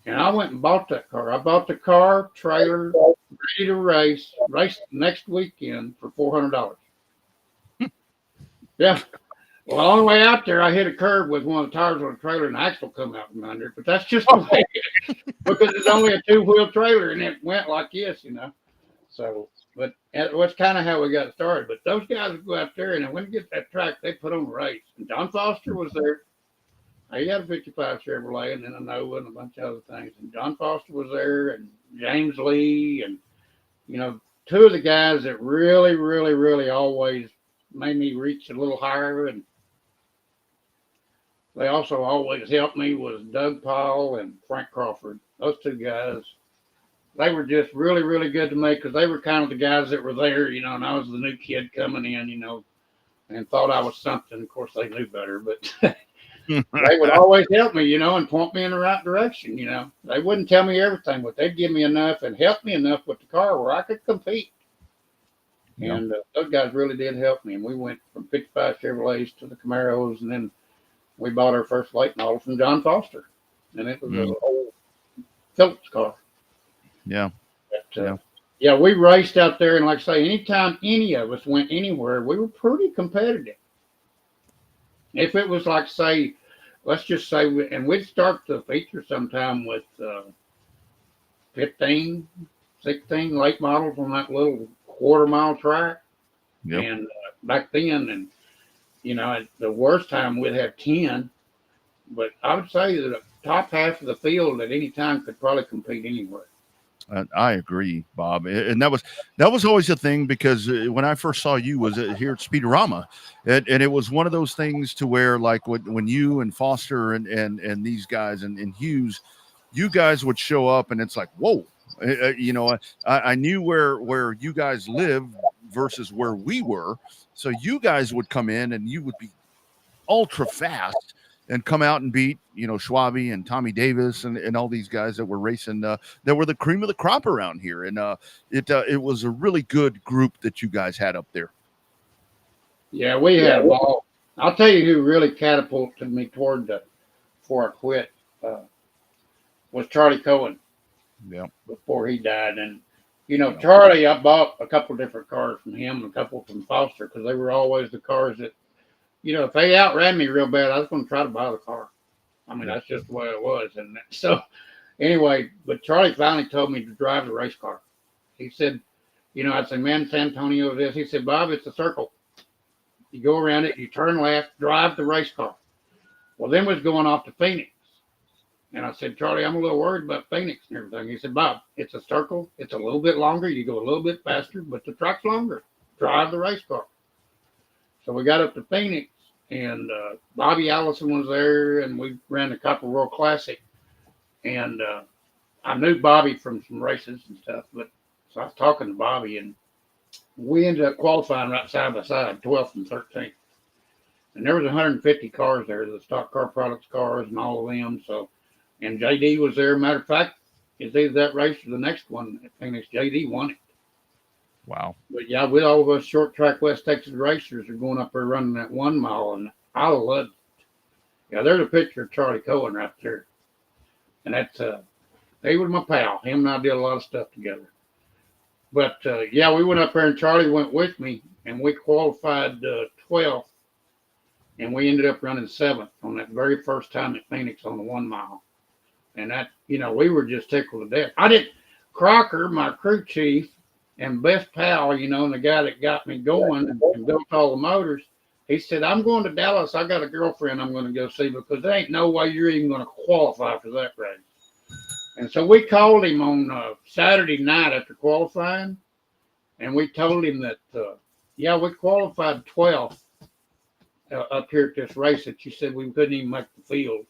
And I went and bought that car. I bought the car, trailer, ready to race next weekend for $400. Yeah. Well, on the way out there, I hit a curb with one of the tires on the trailer, and the axle come out from under it. But that's just the way it is, because it's only a 2-wheel trailer, and it went like this, So, but it was kind of how we got started. But those guys would go out there, and when they get that track, they put on a race. And John Foster was there. He had a 55 Chevrolet, and then a Nova, and a bunch of other things. And John Foster was there, and James Lee, and 2 of the guys that really, really, really always made me reach a little higher, and they also always helped me was Doug Paul and Frank Crawford. Those 2 guys, they were just really, really good to me because they were kind of the guys that were there, and I was the new kid coming in, and thought I was something. Of course, they knew better, but they would always help me, and point me in the right direction, They wouldn't tell me everything, but they'd give me enough and help me enough with the car where I could compete. Yeah. And those guys really did help me. And we went from 55 Chevrolets to the Camaros, and then we bought our first late model from John Foster, and it was an old Phillips car. Yeah. But, we raced out there, and like I say, anytime any of us went anywhere, we were pretty competitive. If it was like, say, let's just say, and we'd start the feature sometime with 15, 16 late models on that little quarter-mile track. Yep. And back then, and at the worst time we'd have 10, but I would say that the top half of the field at any time could probably compete anywhere. I agree, Bob, and that was always a thing, because when I first saw you was here at Speedorama, and it was one of those things to where, like, when you and Foster and these guys and Hughes, you guys would show up, and it's like, whoa, you know, I knew where you guys live versus where we were. So you guys would come in, and you would be ultra fast and come out and beat, you know, Schwabe and Tommy Davis and all these guys that were racing, that were the cream of the crop around here. And it was a really good group that you guys had up there. Yeah, we had a ball. I'll tell you who really catapulted me toward before I quit was Charlie Cohen. Yeah. Before he died. And, you know, Charlie, I bought a couple different cars from him and a couple from Foster because they were always the cars that, you know, if they outran me real bad, I was going to try to buy the car. I mean, that's just the way it was. And so, anyway, but Charlie finally told me to drive the race car. He said, you know, I'd say, man, San Antonio is this. He said, Bob, it's a circle. You go around it, you turn left, drive the race car. Well, then was going off to Phoenix. And I said, Charlie, I'm a little worried about Phoenix and everything. He said, Bob, it's a circle. It's a little bit longer. You go a little bit faster, but the track's longer. Drive the race car. So we got up to Phoenix, and Bobby Allison was there, and we ran the Copper World Classic. And I knew Bobby from some races and stuff, but so I was talking to Bobby, and we ended up qualifying right side by side, 12th and 13th. And there was 150 cars there, the stock car products cars and all of them. So, and JD was there. Matter of fact, it's either that race or the next one at Phoenix. JD won it. Wow. But yeah, with all of us short track West Texas racers are going up there running that 1 mile, and I loved it. Yeah, there's a picture of Charlie Cohen right there. And that's, he was my pal. Him and I did a lot of stuff together. But yeah, we went up there, and Charlie went with me, and we qualified 12th, and we ended up running 7th on that very first time at Phoenix on the 1 mile. And that, you know, we were just tickled to death. Crocker, my crew chief and best pal, you know, and the guy that got me going and built all the motors, he said, I'm going to Dallas. I got a girlfriend I'm going to go see because there ain't no way you're even going to qualify for that race. And so we called him on Saturday night after qualifying, and we told him that, yeah, we qualified 12th up here at this race that you said we couldn't even make the field.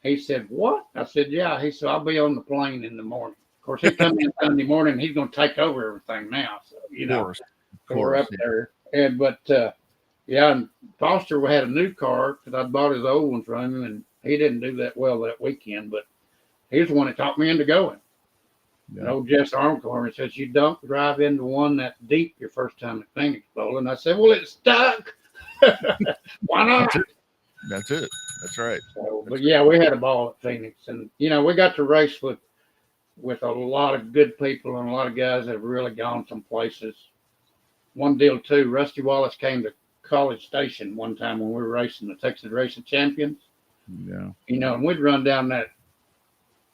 He said, what? I said, yeah. He said, I'll be on the plane in the morning. Of course, he come in Sunday morning. He's going to take over everything now. So, you know, of so we're up there. And, but, yeah, and Foster had a new car because I bought his old one from him, and he didn't do that well that weekend, but he's the one that talked me into going. Yeah. And old Jess Armcorn says, you don't drive into one that deep your first time at Phoenix bowling. I said, well, it's stuck. Why not? That's it. That's right. So, but yeah, we had a ball at Phoenix, and you know, we got to race with a lot of good people and a lot of guys that have really gone some places. One deal too, Rusty Wallace came to College Station one time when we were racing the Texas Racing Champions. Yeah. You know, and we'd run down that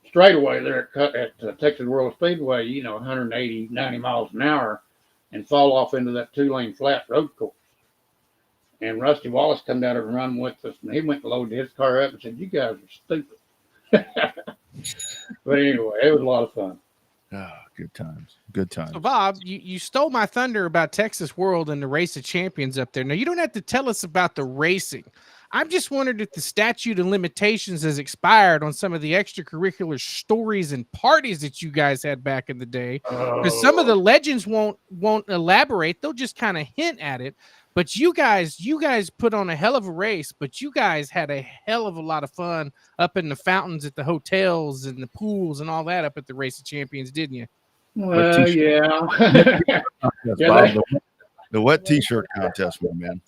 straightaway there at Texas World Speedway, you know, 180, 90 miles an hour, and fall off into that 2-lane flat road course. And Rusty Wallace come down and run with us, and he went to load his car up and said, you guys are stupid. But anyway, it was a lot of fun. Ah, good times. Good times. So, Bob, you stole my thunder about Texas World and the Race of Champions up there. Now, you don't have to tell us about the racing. I'm just wondering if the statute of limitations has expired on some of the extracurricular stories and parties that you guys had back in the day. Because some of the legends won't elaborate. They'll just kind of hint at it. But you guys put on a hell of a race, but you guys had a hell of a lot of fun up in the fountains at the hotels and the pools and all that up at the Race of Champions, didn't you? Well, yeah. Yeah, the wet t-shirt contest, man.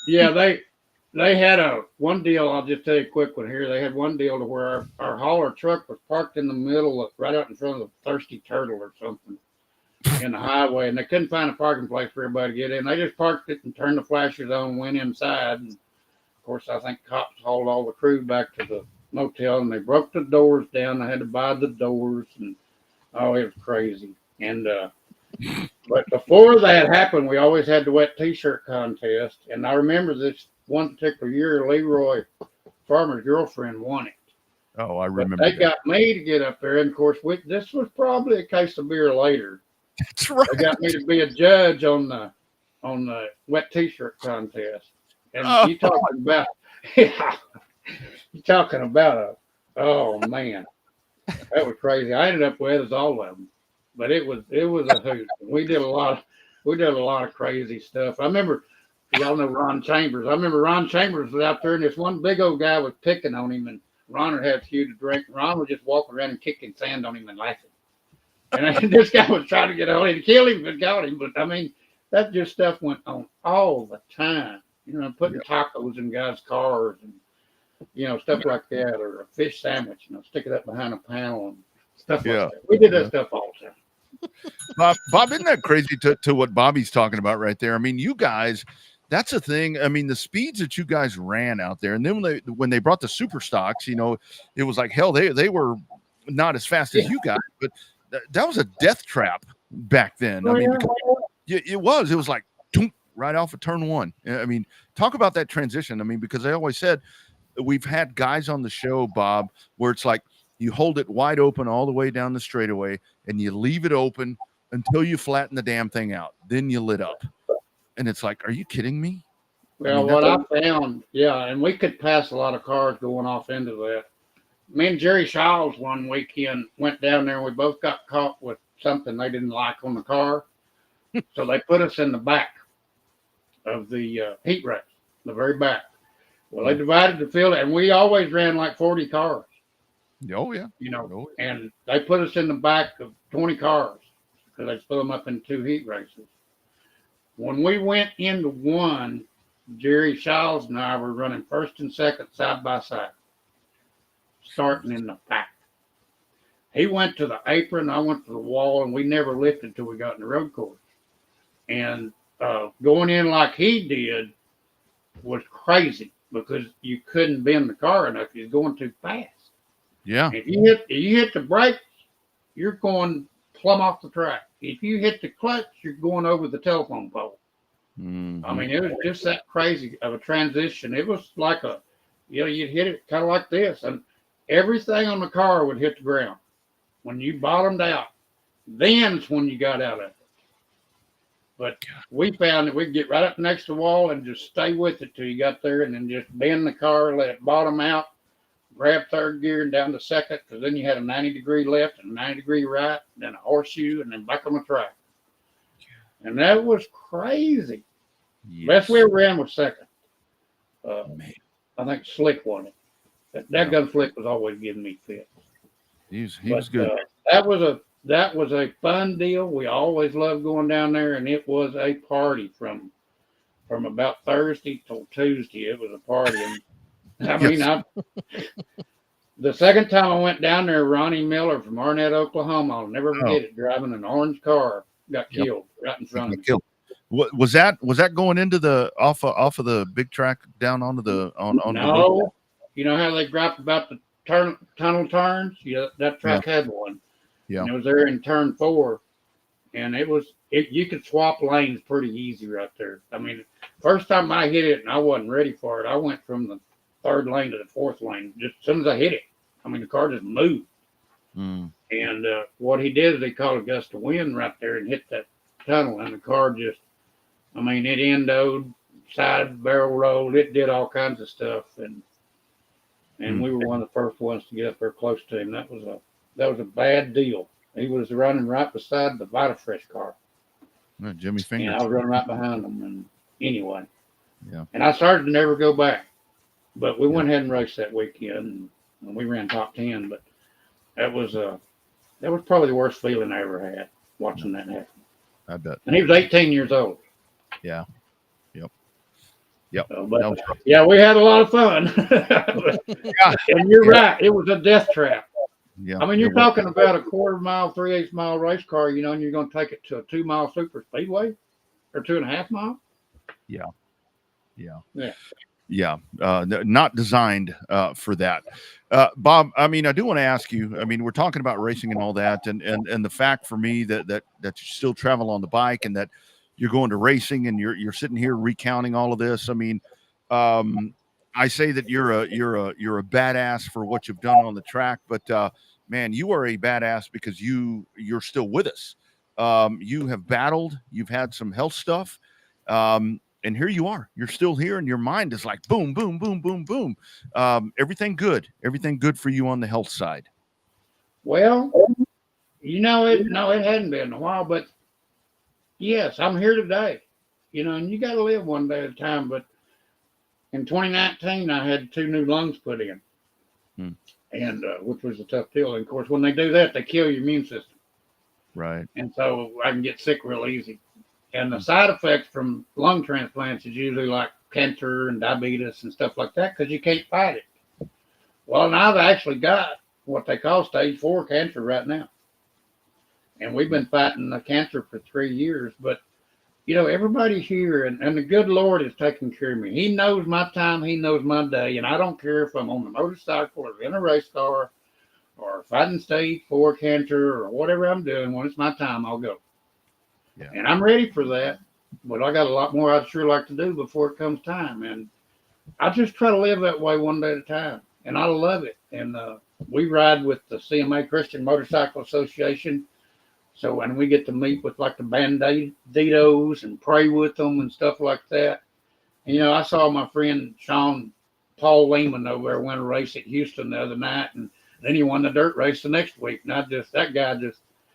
Yeah, they had one deal. I'll just tell you a quick one here. They had one deal to where our hauler truck was parked in the middle, right out in front of the Thirsty Turtle or something in the highway, and they couldn't find a parking place for everybody to get in. They just parked it and turned the flashers on and went inside. And of course, I think cops hauled all the crew back to the motel, and they broke the doors down. They had to buy the doors, and oh, it was crazy. And but before that happened, we always had the wet t-shirt contest. And I remember this one particular year, Leroy Farmer's girlfriend won it. Oh, I remember. But they got me to get up there, and of course, this was probably a case of beer later. That's right. They got me to be a judge on the wet t-shirt contest. And you talking about, yeah, you talking about oh man. That was crazy. I ended up with all of them, but it was a hoot. We did a lot of crazy stuff. I remember, y'all know Ron Chambers. I remember Ron Chambers was out there, and this one big old guy was picking on him, and Ron had a few to drink. Ron was just walking around and kicking sand on him and laughing. And this guy was trying to get on him to kill him, but got him. But I mean, that just stuff went on all the time. You know, putting tacos in guys' cars and stuff like that, or a fish sandwich, stick it up behind a panel and stuff like that. We did that stuff all the time. Bob, isn't that crazy to what Bobby's talking about right there? I mean, you guys, that's a thing. I mean, the speeds that you guys ran out there, and then when they brought the super stocks, it was like hell. They were not as fast as you guys, but that was a death trap back then. I mean, it was like right off of turn one. I mean, talk about that transition. I mean, because I always said we've had guys on the show, Bob, where it's like you hold it wide open all the way down the straightaway and you leave it open until you flatten the damn thing out. Then you lit up. And it's like, are you kidding me? Well, what I found, and we could pass a lot of cars going off into that. Me and Jerry Shiles one weekend went down there and we both got caught with something they didn't like on the car. So they put us in the back of the heat race, the very back. Well, they divided the field, and we always ran like 40 cars. Oh, yeah. And they put us in the back of 20 cars because they split them up in 2 heat races. When we went into one, Jerry Shiles and I were running first and second side by side, starting in the back. He went to the apron, I went to the wall, and we never lifted till we got in the road course. And going in like he did was crazy because you couldn't bend the car enough. You're going too fast. Yeah. If you hit the brakes, you're going plumb off the track. If you hit the clutch, you're going over the telephone pole. Mm-hmm. I mean, it was just that crazy of a transition. It was like you'd hit it kind of like this, and everything on the car would hit the ground. When you bottomed out, then's when you got out of it. But we found that we'd get right up next to the wall and just stay with it till you got there, and then just bend the car, let it bottom out, grab third gear and down to second, because then you had a 90-degree left and a 90-degree right, and then a horseshoe, and then back on the track. And that was crazy. Yes. Best we ever ran was second. I think Slick won it. That gun Slick was always giving me fits. He was good. That was a fun deal. We always loved going down there, and it was a party from about Thursday till Tuesday. It was a party. And I mean, the second time I went down there, Ronnie Miller from Arnett, Oklahoma, I'll never forget it, driving an orange car, got killed right in front of me. What was that going into the off of the big track down onto the No, you know how they drop about the tunnel turns? Yeah, that track had one. Yeah, and it was there in turn 4, and you could swap lanes pretty easy right there. I mean, first time I hit it and I wasn't ready for it, I went from the 3rd lane to the 4th lane just as soon as I hit it. I mean, the car just moved. And what he did is he caught a gust of wind right there and hit that tunnel, and the car just, I mean, it endoed, side barrel rolled, it did all kinds of stuff, and we were one of the first ones to get up there close to him. That was a bad deal. He was running right beside the VitaFresh car. Jimmy Fingers. And I was running right behind him. And anyway, and I started to never go back, but we went ahead and raced that weekend, and we ran top 10. But that was probably the worst feeling I ever had watching that happen. I bet. And he was 18 years old. Yeah. Yep. We had a lot of fun. And you're right. It was a death trap. Yeah. I mean, you're talking about a 1/4 mile, 3/8 mile race car, and you're going to take it to a 2-mile super speedway or 2.5 mile. Yeah. Not designed for that. Bob, I mean, I do want to ask you, I mean, we're talking about racing and all that, and the fact for me that you still travel on the bike and that you're going to racing and you're sitting here recounting all of this. I mean, I say that you're a badass for what you've done on the track, but man, you are a badass because you're still with us. You have battled, you've had some health stuff, and here you are. You're still here, and your mind is like boom, boom, boom, boom, boom. Everything good for you on the health side. Well, it hadn't been a while, but yes, I'm here today. And you got to live one day at a time. But in 2019, I had 2 new lungs put in, and which was a tough deal. And of course, when they do that, they kill your immune system. Right. And so I can get sick real easy. And the side effects from lung transplants is usually like cancer and diabetes and stuff like that because you can't fight it. Well, now I've actually got what they call stage 4 cancer right now. And we've been fighting the cancer for 3 years. But, everybody's here, and the good Lord is taking care of me. He knows my time. He knows my day. And I don't care if I'm on a motorcycle or in a race car or fighting stage 4 cancer or whatever I'm doing. When it's my time, I'll go. Yeah. And I'm ready for that. But I got a lot more I'd sure like to do before it comes time. And I just try to live that way one day at a time. And I love it. And we ride with the CMA Christian Motorcycle Association. So when we get to meet with like the banditos and pray with them and stuff like that. And, I saw my friend Sean Paul Lehman over there win a race at Houston the other night. And then he won the dirt race the next week. And that guy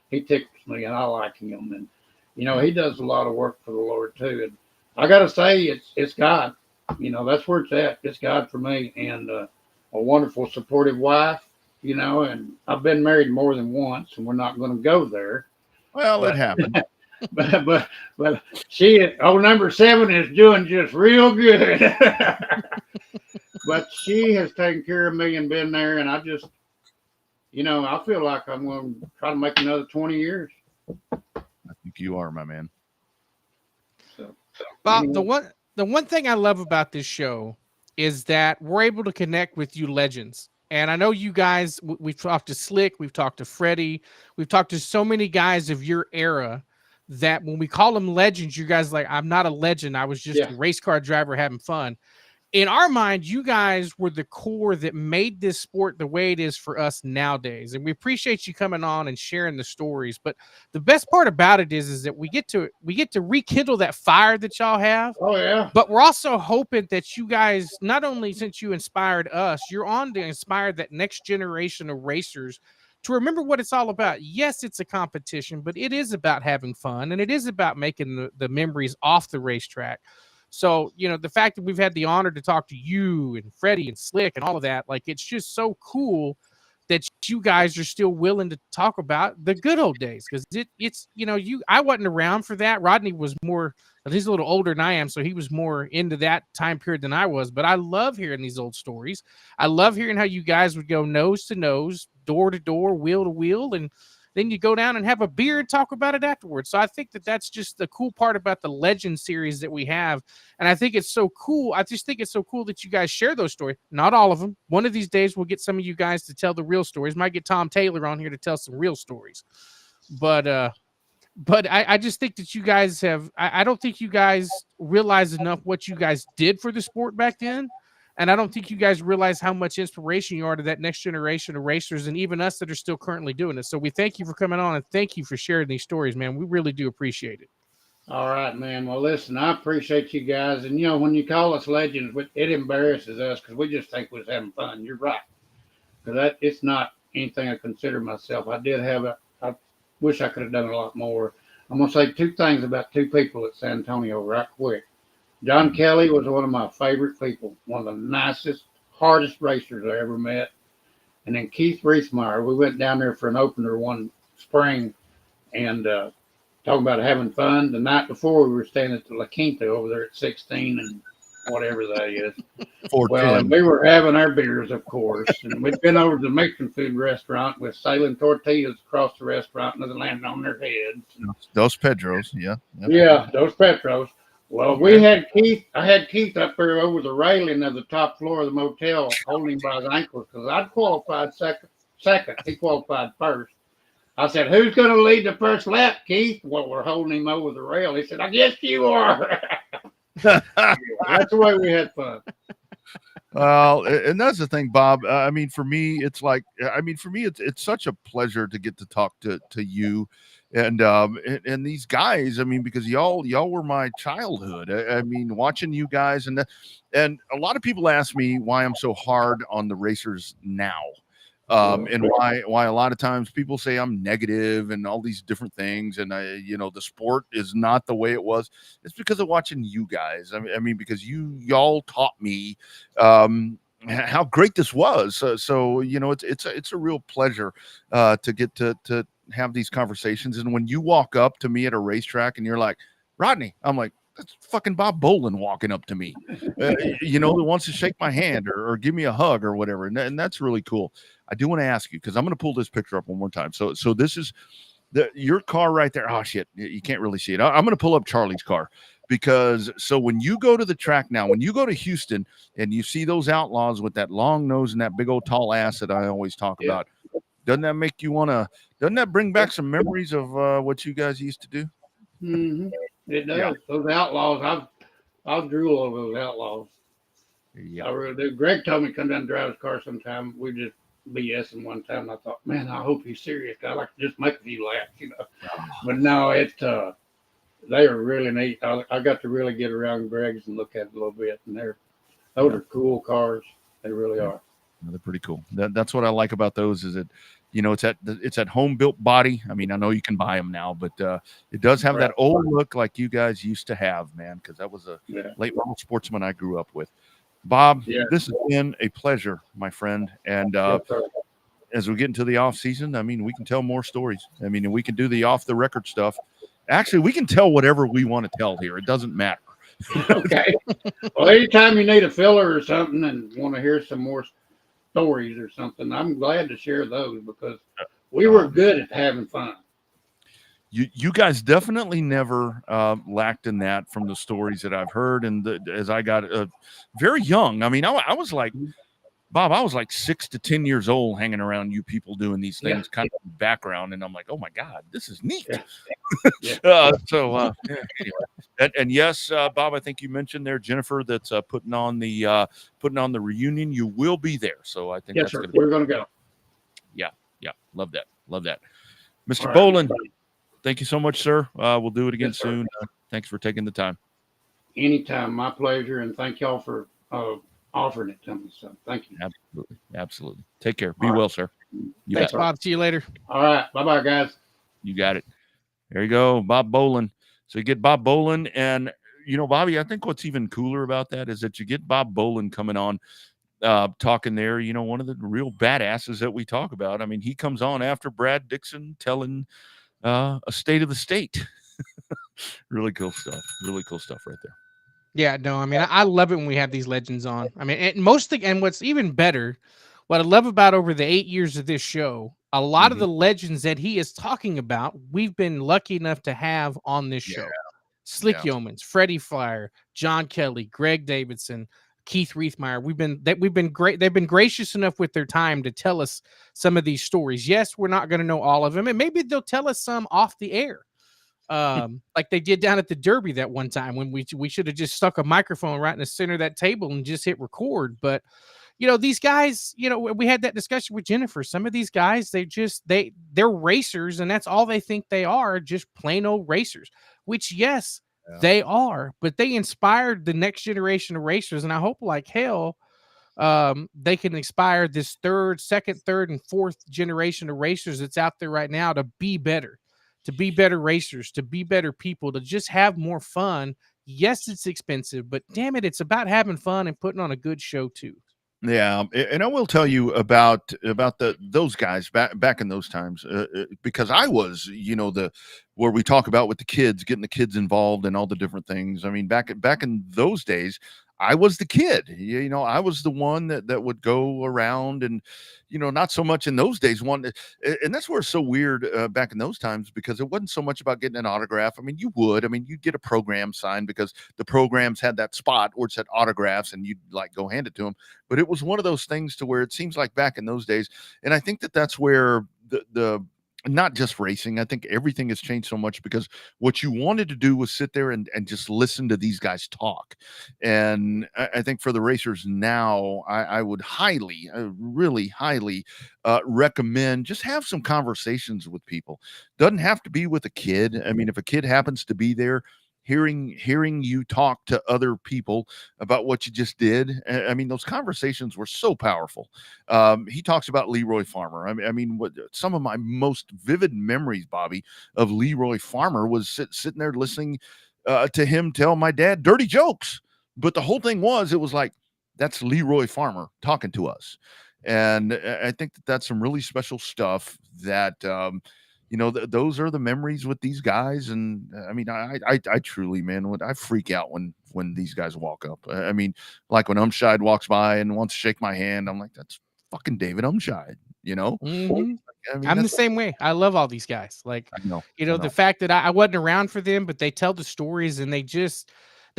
he tickles me, and I like him. And, he does a lot of work for the Lord too. And I got to say, it's God. That's where it's at. It's God for me, and a wonderful, supportive wife. And I've been married more than once, and we're not going to go there. Well, it happened. but she, number 7 is doing just real good. But she has taken care of me and been there, and I just, I feel like I'm going to try to make another 20 years. I think you are, my man. So Bob, the one thing I love about this show is that we're able to connect with you legends. And I know you guys, we've talked to Slick, we've talked to Freddie, we've talked to so many guys of your era that when we call them legends, you guys like, I'm not a legend. I was just a race car driver having fun. In our mind, you guys were the core that made this sport the way it is for us nowadays. And we appreciate you coming on and sharing the stories. But the best part about it is that we get to rekindle that fire that y'all have. Oh, yeah. But we're also hoping that you guys, not only since you inspired us, you're on to inspire that next generation of racers to remember what it's all about. Yes, it's a competition, but it is about having fun, and it is about making the memories off the racetrack. So, the fact that we've had the honor to talk to you and Freddie and Slick and all of that, like, it's just so cool that you guys are still willing to talk about the good old days. Because I wasn't around for that. Rodney was more, he's a little older than I am, so he was more into that time period than I was. But I love hearing these old stories. I love hearing how you guys would go nose to nose, door to door, wheel to wheel, and then you go down and have a beer and talk about it afterwards. So I think that that's just the cool part about the Legend series that we have. And I think it's so cool. I just think it's so cool that you guys share those stories. Not all of them. One of these days, we'll get some of you guys to tell the real stories. Might get Tom Taylor on here to tell some real stories. But I just think that you guys have, I don't think you guys realize enough what you guys did for the sport back then. And I don't think you guys realize how much inspiration you are to that next generation of racers and even us that are still currently doing it. So we thank you for coming on and thank you for sharing these stories, man. We really do appreciate it. All right, man. Well, listen, I appreciate you guys. And, when you call us legends, it embarrasses us because we just think we're having fun. You're right. Because it's not anything I consider myself. I wish I could have done a lot more. I'm going to say 2 things about 2 people at San Antonio right quick. John Kelly was one of my favorite people, one of the nicest, hardest racers I ever met. And then Keith Reesmeyer, we went down there for an opener one spring and talking about having fun. The night before, we were staying at the La Quinta over there at 16 and whatever that is. Well, and we were having our beers, of course. And we'd been over to the Mexican food restaurant with sailing tortillas across the restaurant and they landing on their heads. Dos Pedros, yeah. Yeah, Dos Pedros. Well, I had Keith up there over the railing of the top floor of the motel holding him by his ankles because I'd qualified second. He qualified first. I said, who's going to lead the first lap, Keith? Well, we're holding him over the rail. He said, I guess you are. That's the way we had fun. Well, and that's the thing, Bob. For me, it's such a pleasure to get to talk to you and these guys. Because y'all were my childhood. Watching you guys and a lot of people ask me why I'm so hard on the racers now. And why a lot of times people say I'm negative and all these different things, and the sport is not the way it was. It's because of watching you guys. I mean, because y'all taught me how great this was. So it's a real pleasure to get to have these conversations. And when you walk up to me at a racetrack and you're like, Rodney, I'm like, that's fucking Bob Bolin walking up to me, who wants to shake my hand or give me a hug or whatever. And that's really cool. I do want to ask you, because I'm going to pull this picture up one more time. So this is your car right there. Oh shit, you can't really see it. I'm going to pull up Charlie's car, because so when you go to the track now, when you go to Houston and you see those outlaws with that long nose and that big old tall ass that I always talk about, doesn't that make you want to? Doesn't that bring back some memories of what you guys used to do? Mm-hmm. It does. Yeah. Those outlaws, I'll drool over those outlaws. Yeah. I really do. Greg told me to come down and drive his car sometime. We just BSing one time. And I thought, man, I hope he's serious. I like to just make a few laughs, But no, they are really neat. I got to really get around Greg's and look at it a little bit, and those are cool cars. They really are. They're pretty cool. That's what I like about those, is that it's that home built body. I mean, I know you can buy them now, but it does have that old look like you guys used to have, man, because that was a late model sportsman I grew up with. Bob, this has been a pleasure, my friend. And as we get into the off season, I mean, we can tell more stories. I mean, we can do the off the record stuff. Actually, we can tell whatever we want to tell here. It doesn't matter. Okay. Well, anytime you need a filler or something and want to hear some more stories or something, I'm glad to share those, because we were good at having fun. You guys definitely never lacked in that from the stories that I've heard. And as I got very young, I mean, I was like, Bob, I was like 6 to 10 years old hanging around you people doing these things kind of in the background. And I'm like, oh my God, this is neat. Anyway. And yes, Bob, I think you mentioned there, Jennifer, that's putting on the reunion. You will be there. So I think we're going to go. Yeah. Love that. Mr. Bolin, thank you so much, sir. We'll do it again soon. Thanks for taking the time. Anytime. My pleasure. And thank y'all for offering it to me. So thank you. Absolutely. Take care. Be well, sir. Thanks, Bob. See you later. All right. Bye-bye, guys. You got it. There you go. Bob Bolin. So you get Bob Bolin, and Bobby, I think what's even cooler about that is that you get Bob Bolin coming on, talking there, one of the real badasses that we talk about. I mean, he comes on after Brad Dixon telling a state of the state. Really cool stuff right there. Yeah, no, I mean, I love it when we have these legends on. I mean, and what's even better, what I love about over the 8 years of this show, a lot of the legends that he is talking about, we've been lucky enough to have on this show. Slick Yeomans, Freddie Flyer, John Kelly, Greg Davidson, Keith Reithmeyer. We've been great. They've been gracious enough with their time to tell us some of these stories. Yes, we're not going to know all of them, and maybe they'll tell us some off the air. Like they did down at the Derby that one time when we should have just stuck a microphone right in the center of that table and just hit record. But these guys, we had that discussion with Jennifer. Some of these guys, they're racers, and that's all they think they are, just plain old racers, which they are, but they inspired the next generation of racers. And I hope like hell they can inspire this second, third, and fourth generation of racers that's out there right now to be better. To be better racers, to be better people, to just have more fun. Yes, it's expensive, but damn it, it's about having fun and putting on a good show too. Yeah, and I will tell you about those guys back in those times, because I was, where we talk about with the kids, getting the kids involved and all the different things. I mean, back in those days, I was the kid. I was the one that would go around and, not so much in those days. And that's where it's so weird back in those times, because it wasn't so much about getting an autograph. I mean, you'd get a program signed because the programs had that spot where it said autographs and you'd like go hand it to them. But it was one of those things to where it seems like back in those days. And I think that's where the not just racing. I think everything has changed so much, because what you wanted to do was sit there and just listen to these guys talk. And I think for the racers now, I would really highly recommend just have some conversations with people. Doesn't have to be with a kid. I mean, if a kid happens to be there, hearing you talk to other people about what you just did. I mean, those conversations were so powerful. He talks about Leroy Farmer. I mean, some of my most vivid memories, Bobby, of Leroy Farmer was sitting there listening to him tell my dad dirty jokes. But the whole thing was, it was like, that's Leroy Farmer talking to us. And I think that's some really special stuff that, those are the memories with these guys. And I mean, I truly, man, I freak out when these guys walk up. I mean, like when Umshide walks by and wants to shake my hand, I'm like, that's fucking David Umshide, Mhm. I mean, I'm the same way. I love all these guys. Like, I know. the fact that I wasn't around for them, but they tell the stories and they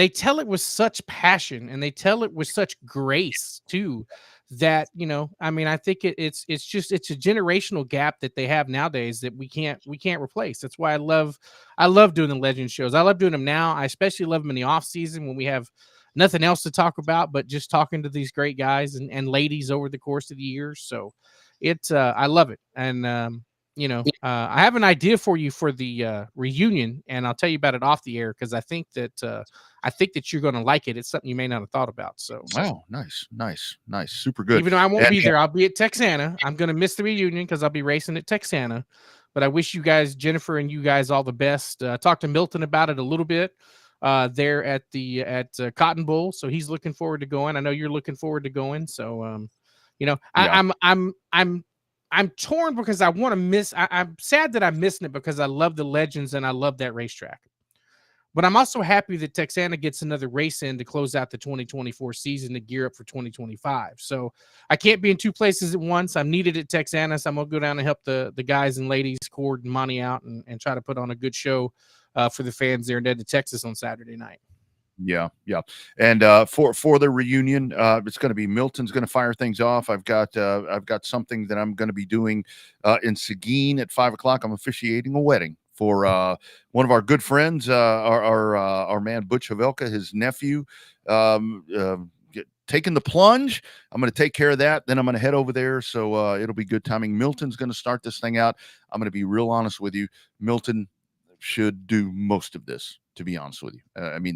tell it with such passion and they tell it with such grace too. That, I mean, I think it's a generational gap that they have nowadays that we can't replace. That's why I love doing the legend shows. I love doing them now. I especially love them in the off season when we have nothing else to talk about but just talking to these great guys and ladies over the course of the years. So I love it. And I have an idea for you for the reunion, and I'll tell you about it off the air because I think that you're going to like it. It's something you may not have thought about. So, oh, nice, super good. Even though I won't be there, I'll be at Texana. I'm going to miss the reunion because I'll be racing at Texana. But I wish you guys, Jennifer and you guys, all the best. Talked to Milton about it a little bit there at Cotton Bowl, so he's looking forward to going. I know you're looking forward to going. So, I'm torn because I want to miss. I'm sad that I'm missing it because I love the legends and I love that racetrack. But I'm also happy that Texana gets another race in to close out the 2024 season to gear up for 2025. So I can't be in two places at once. I'm needed at Texana, so I'm going to go down and help the guys and ladies, Cord and Monty, out and try to put on a good show for the fans there in Edna, Texas on Saturday night. Yeah. And for the reunion, it's going to be Milton's going to fire things off. I've got something that I'm going to be doing in Seguin at 5:00. I'm officiating a wedding for one of our good friends, our man Butch Havelka, his nephew, taking the plunge. I'm going to take care of that. Then I'm going to head over there. So it'll be good timing. Milton's going to start this thing out. I'm going to be real honest with you. Milton should do most of this, to be honest with you. I mean,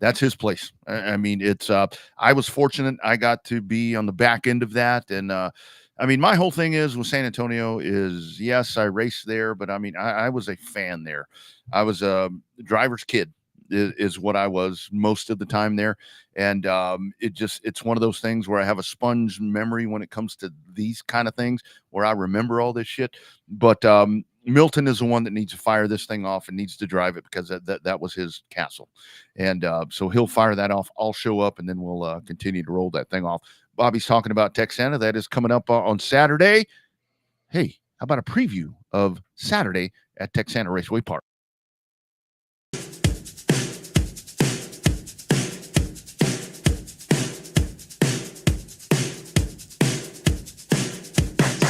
that's his place. I mean, it's I was fortunate I got to be on the back end of that. And I mean, my whole thing is with San Antonio is, yes, I raced there, but I mean, I was a fan there. I was a driver's kid is what I was most of the time there. And it's one of those things where I have a sponge memory when it comes to these kind of things where I remember all this shit. But Milton is the one that needs to fire this thing off and needs to drive it because that was his castle. And so he'll fire that off. I'll show up and then we'll continue to roll that thing off. Bobby's talking about Texana. That is coming up on Saturday. Hey, how about a preview of Saturday at Texana Raceway Park?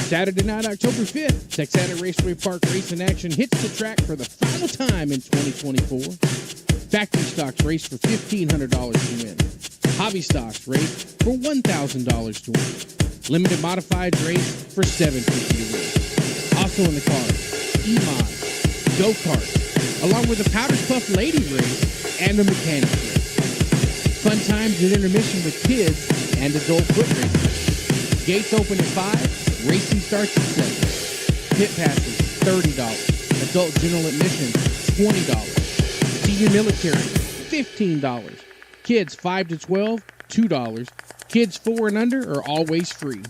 Saturday night, October 5th, Texana Raceway Park Racing Action hits the track for the final time in 2024. Factory stocks race for $1,500 to win. Hobby stocks race for $1,000 to win. Limited modifieds race for $750 to win. Also in the cars, E-Mod, go-kart, along with a Powder Puff Lady race and a mechanic race. Fun times at intermission with kids and adult foot racing. Gates open at 5. Racing starts at 7. Pit passes, $30. Adult general admission, $20. Senior military, $15. Kids 5 to 12, $2. Kids 4 and under are always free.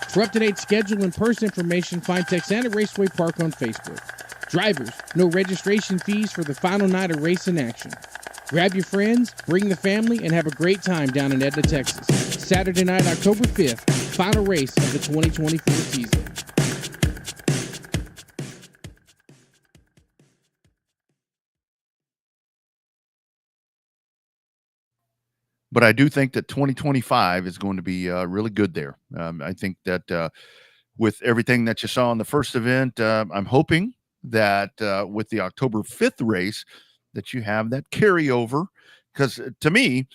For up-to-date schedule and purse information, find Texana Raceway Park on Facebook. Drivers, no registration fees for the final night of race in action. Grab your friends, bring the family, and have a great time down in Edna, Texas. Saturday night, October 5th, final race of the 2024 season. But I do think that 2025 is going to be really good there. I think that with everything that you saw in the first event, I'm hoping that with the October 5th race, that you have that carryover. Because to me,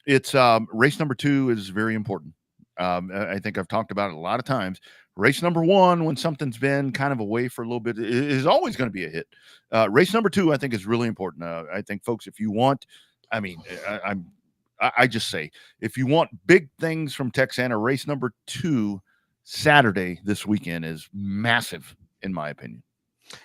it's race number 2 is very important. I think I've talked about it a lot of times. Race number 1, when something's been kind of away for a little bit, is always going to be a hit. Race number 2, I think, is really important. I think, folks, if you want, I mean, I just say, if you want big things from Texana, race number 2 Saturday this weekend is massive, in my opinion.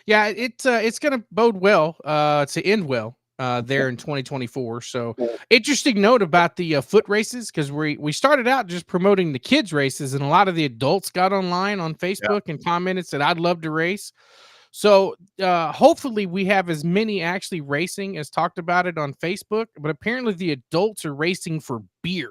Yeah, it's going to bode well to end well there in 2024. So interesting note about the foot races, because we started out just promoting the kids races, and a lot of the adults got online on Facebook and commented, said, I'd love to race. So hopefully we have as many actually racing as talked about it on Facebook, but apparently the adults are racing for beer.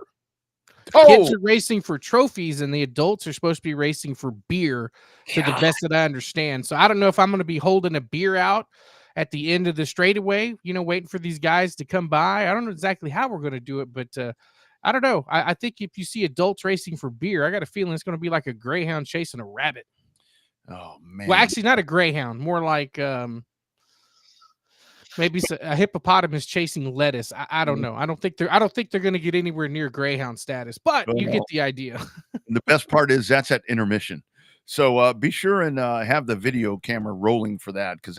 Kids are racing for trophies, and the adults are supposed to be racing for beer, to the best that I understand. So I don't know if I'm going to be holding a beer out at the end of the straightaway, waiting for these guys to come by. I don't know exactly how we're going to do it, but I don't know. I think if you see adults racing for beer, I got a feeling it's going to be like a greyhound chasing a rabbit. Oh, man. Well, actually, not a greyhound, more like maybe a hippopotamus chasing lettuce. I don't know. I don't think they're going to get anywhere near greyhound status, but you get the idea. The best part is that's at intermission. So be sure and have the video camera rolling for that, because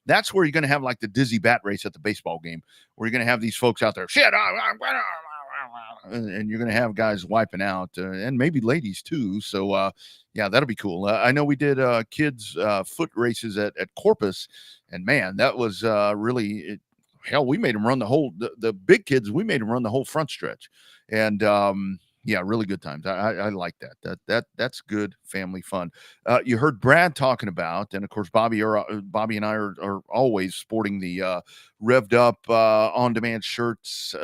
that's where you're going to have like the dizzy bat race at the baseball game, where you're going to have these folks out there, and you're going to have guys wiping out, and maybe ladies too. So yeah, that'll be cool. I know we did kids foot races at Corpus, and man, that was really hell. We made them run the big kids. We made them run the whole front stretch, and yeah, really good times. I like that. That's good family fun. You heard Brad talking about, and of course Bobby and I are always sporting the Revved Up on-demand shirts.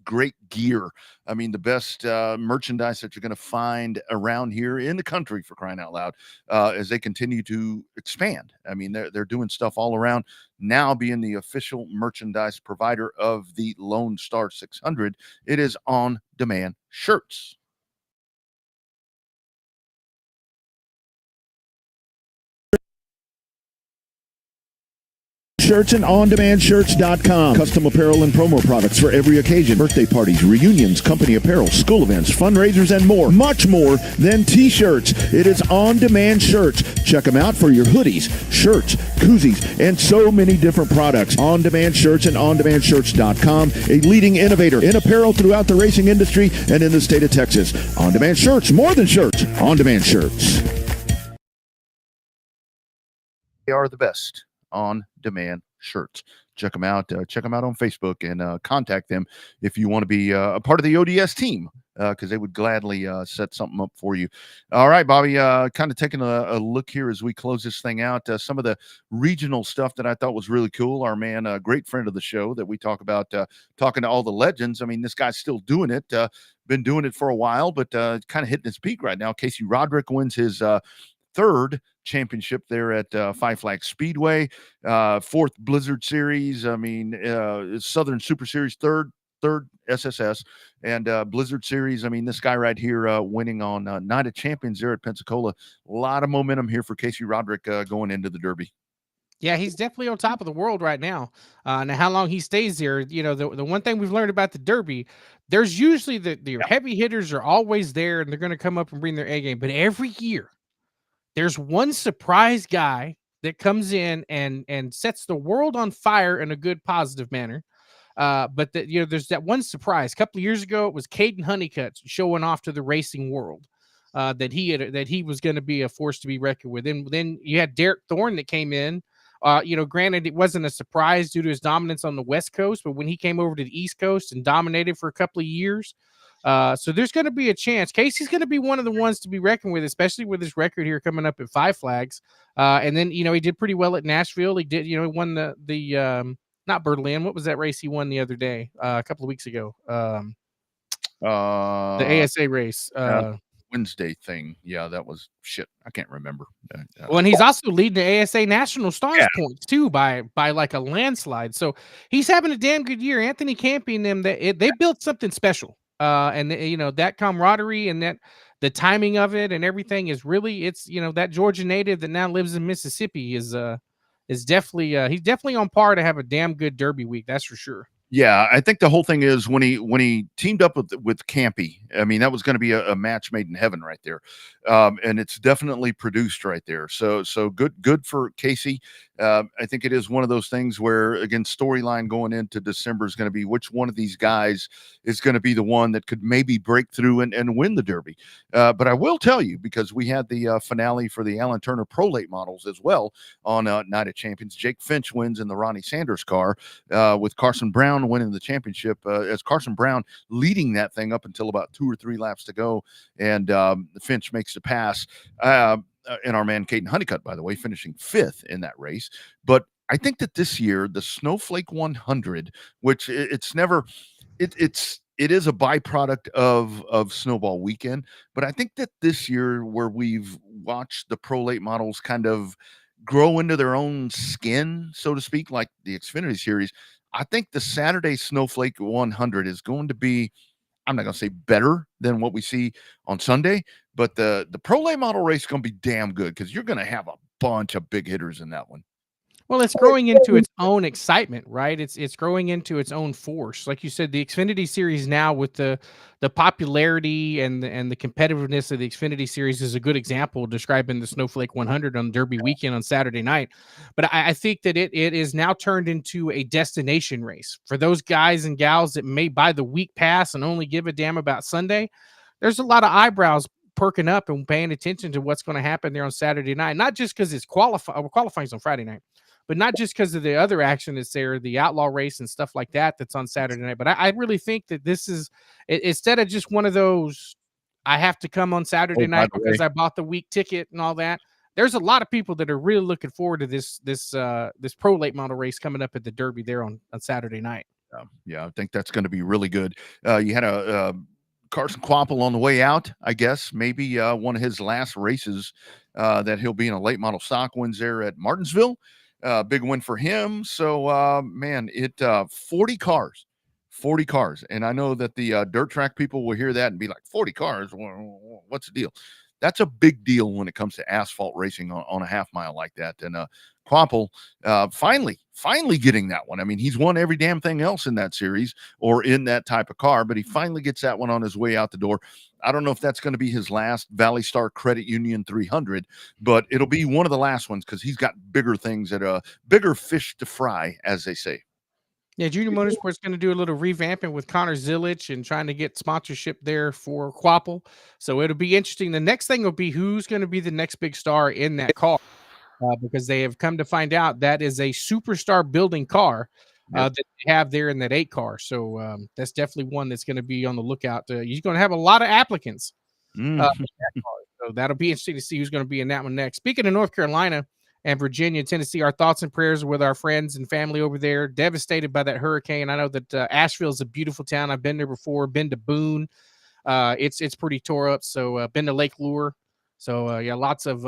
Great gear. I mean, the best merchandise that you're going to find around here in the country, for crying out loud, as they continue to expand. I mean, they're doing stuff all around, now being the official merchandise provider of the Lone Star 600. It is on-demand shirts. Shirts and OnDemandShirts.com. Custom apparel and promo products for every occasion. Birthday parties, reunions, company apparel, school events, fundraisers, and more. Much more than T-shirts. It is On-Demand Shirts. Check them out for your hoodies, shirts, koozies, and so many different products. On-Demand Shirts and OnDemandShirts.com. A leading innovator in apparel throughout the racing industry and in the state of Texas. On-Demand Shirts. More than shirts. On-Demand Shirts. They are the best on-demand shirts. Check them out. Check them out on Facebook, and contact them if you want to be a part of the ODS team, because they would gladly set something up for you. All right, Bobby, kind of taking a look here as we close this thing out. Some of the regional stuff that I thought was really cool. Our man, a great friend of the show that we talk about, talking to all the legends. I mean, this guy's still doing it. Been doing it for a while, but kind of hitting his peak right now. Casey Roderick wins his third championship there at Five Flags Speedway, fourth Blizzard Series. I mean, Southern Super Series, third SSS, and Blizzard Series. I mean, this guy right here winning on Night of Champions there at Pensacola. A lot of momentum here for Casey Roderick going into the Derby. Yeah, he's definitely on top of the world right now. Now, how long he stays there, the one thing we've learned about the Derby, there's usually the heavy hitters are always there, and they're going to come up and bring their A game. But every year, there's one surprise guy that comes in and sets the world on fire in a good, positive manner. But there's that one surprise. A couple of years ago, it was Caden Honeycutt showing off to the racing world that he was going to be a force to be reckoned with. And then you had Derek Thorne that came in. Granted, it wasn't a surprise due to his dominance on the West Coast, but when he came over to the East Coast and dominated for a couple of years. So there's going to be a chance. Casey's going to be one of the ones to be reckoned with, especially with his record here coming up at Five Flags. And then, he did pretty well at Nashville. He did, he won the not Berlin. What was that race he won the other day, a couple of weeks ago? The ASA race. Wednesday thing. Yeah, that was shit. I can't remember. Well, and he's also leading the ASA National Stars points too by like a landslide. So he's having a damn good year. Anthony Campy and them, they built something special. And that camaraderie and that the timing of it and everything is really, it's, that Georgia native that now lives in Mississippi is definitely, he's definitely on par to have a damn good Derby week. That's for sure. Yeah, I think the whole thing is when he teamed up with Campy. I mean, that was going to be a match made in heaven right there, and it's definitely produced right there. So good for Casey. I think it is one of those things where, again, storyline going into December is going to be which one of these guys is going to be the one that could maybe break through and win the Derby. But I will tell you, because we had the finale for the Alan Turner Pro Late Models as well on Night of Champions. Jake Finch wins in the Ronnie Sanders car with Carson Brown winning the championship, as Carson Brown leading that thing up until about 2 or 3 laps to go, and Finch makes the pass. And our man Caden Honeycutt, by the way, finishing 5th in that race. But I think that this year the Snowflake 100, which it is a byproduct of Snowball Weekend, but I think that this year, where we've watched the Pro Late Models kind of grow into their own skin, so to speak, like the Xfinity Series, I think the Saturday Snowflake 100 is going to be, I'm not going to say better than what we see on Sunday, but the Pro Late Model race is going to be damn good, because you're going to have a bunch of big hitters in that one. Well, it's growing into its own excitement, right? It's growing into its own force. Like you said, the Xfinity Series now, with the popularity and the competitiveness of the Xfinity Series, is a good example describing the Snowflake 100 on Derby weekend on Saturday night. But I think that it is now turned into a destination race for those guys and gals that may buy the week pass and only give a damn about Sunday. There's a lot of eyebrows perking up and paying attention to what's going to happen there on Saturday night, not just because it's qualifying's on Friday night, but not just because of the other action that's there, the outlaw race and stuff like that's on Saturday night. But I really think that this is, instead of just one of those, I have to come on Saturday night because I bought the week ticket and all that. There's a lot of people that are really looking forward to this Pro Late Model race coming up at the Derby there on Saturday night. Yeah, I think that's going to be really good. You had a Carson Quapple on the way out, I guess, maybe one of his last races that he'll be in a late model stock, wins there at Martinsville. Big win for him. So, man, 40 cars. And I know that the dirt track people will hear that and be like, 40 cars? What's the deal? That's a big deal when it comes to asphalt racing on a half mile like that. And Quapple finally getting that one. I mean, he's won every damn thing else in that series or in that type of car, but he finally gets that one on his way out the door. I don't know if that's going to be his last Valley Star Credit Union 300, but it'll be one of the last ones, because he's got bigger things bigger fish to fry, as they say. Yeah, Junior Motorsport's going to do a little revamping with Connor Zillich and trying to get sponsorship there for Quapple. So it'll be interesting. The next thing will be who's going to be the next big star in that car, because they have come to find out that is a superstar building car that they have there in that 8 car. So that's definitely one that's going to be on the lookout. You're going to have a lot of applicants. For that car. So that'll be interesting to see who's going to be in that one next. Speaking of North Carolina and Virginia, Tennessee, our thoughts and prayers with our friends and family over there, devastated by that hurricane. I know that Asheville is a beautiful town. I've been there before, been to Boone. It's pretty tore up. So been to Lake Lure. So yeah, lots of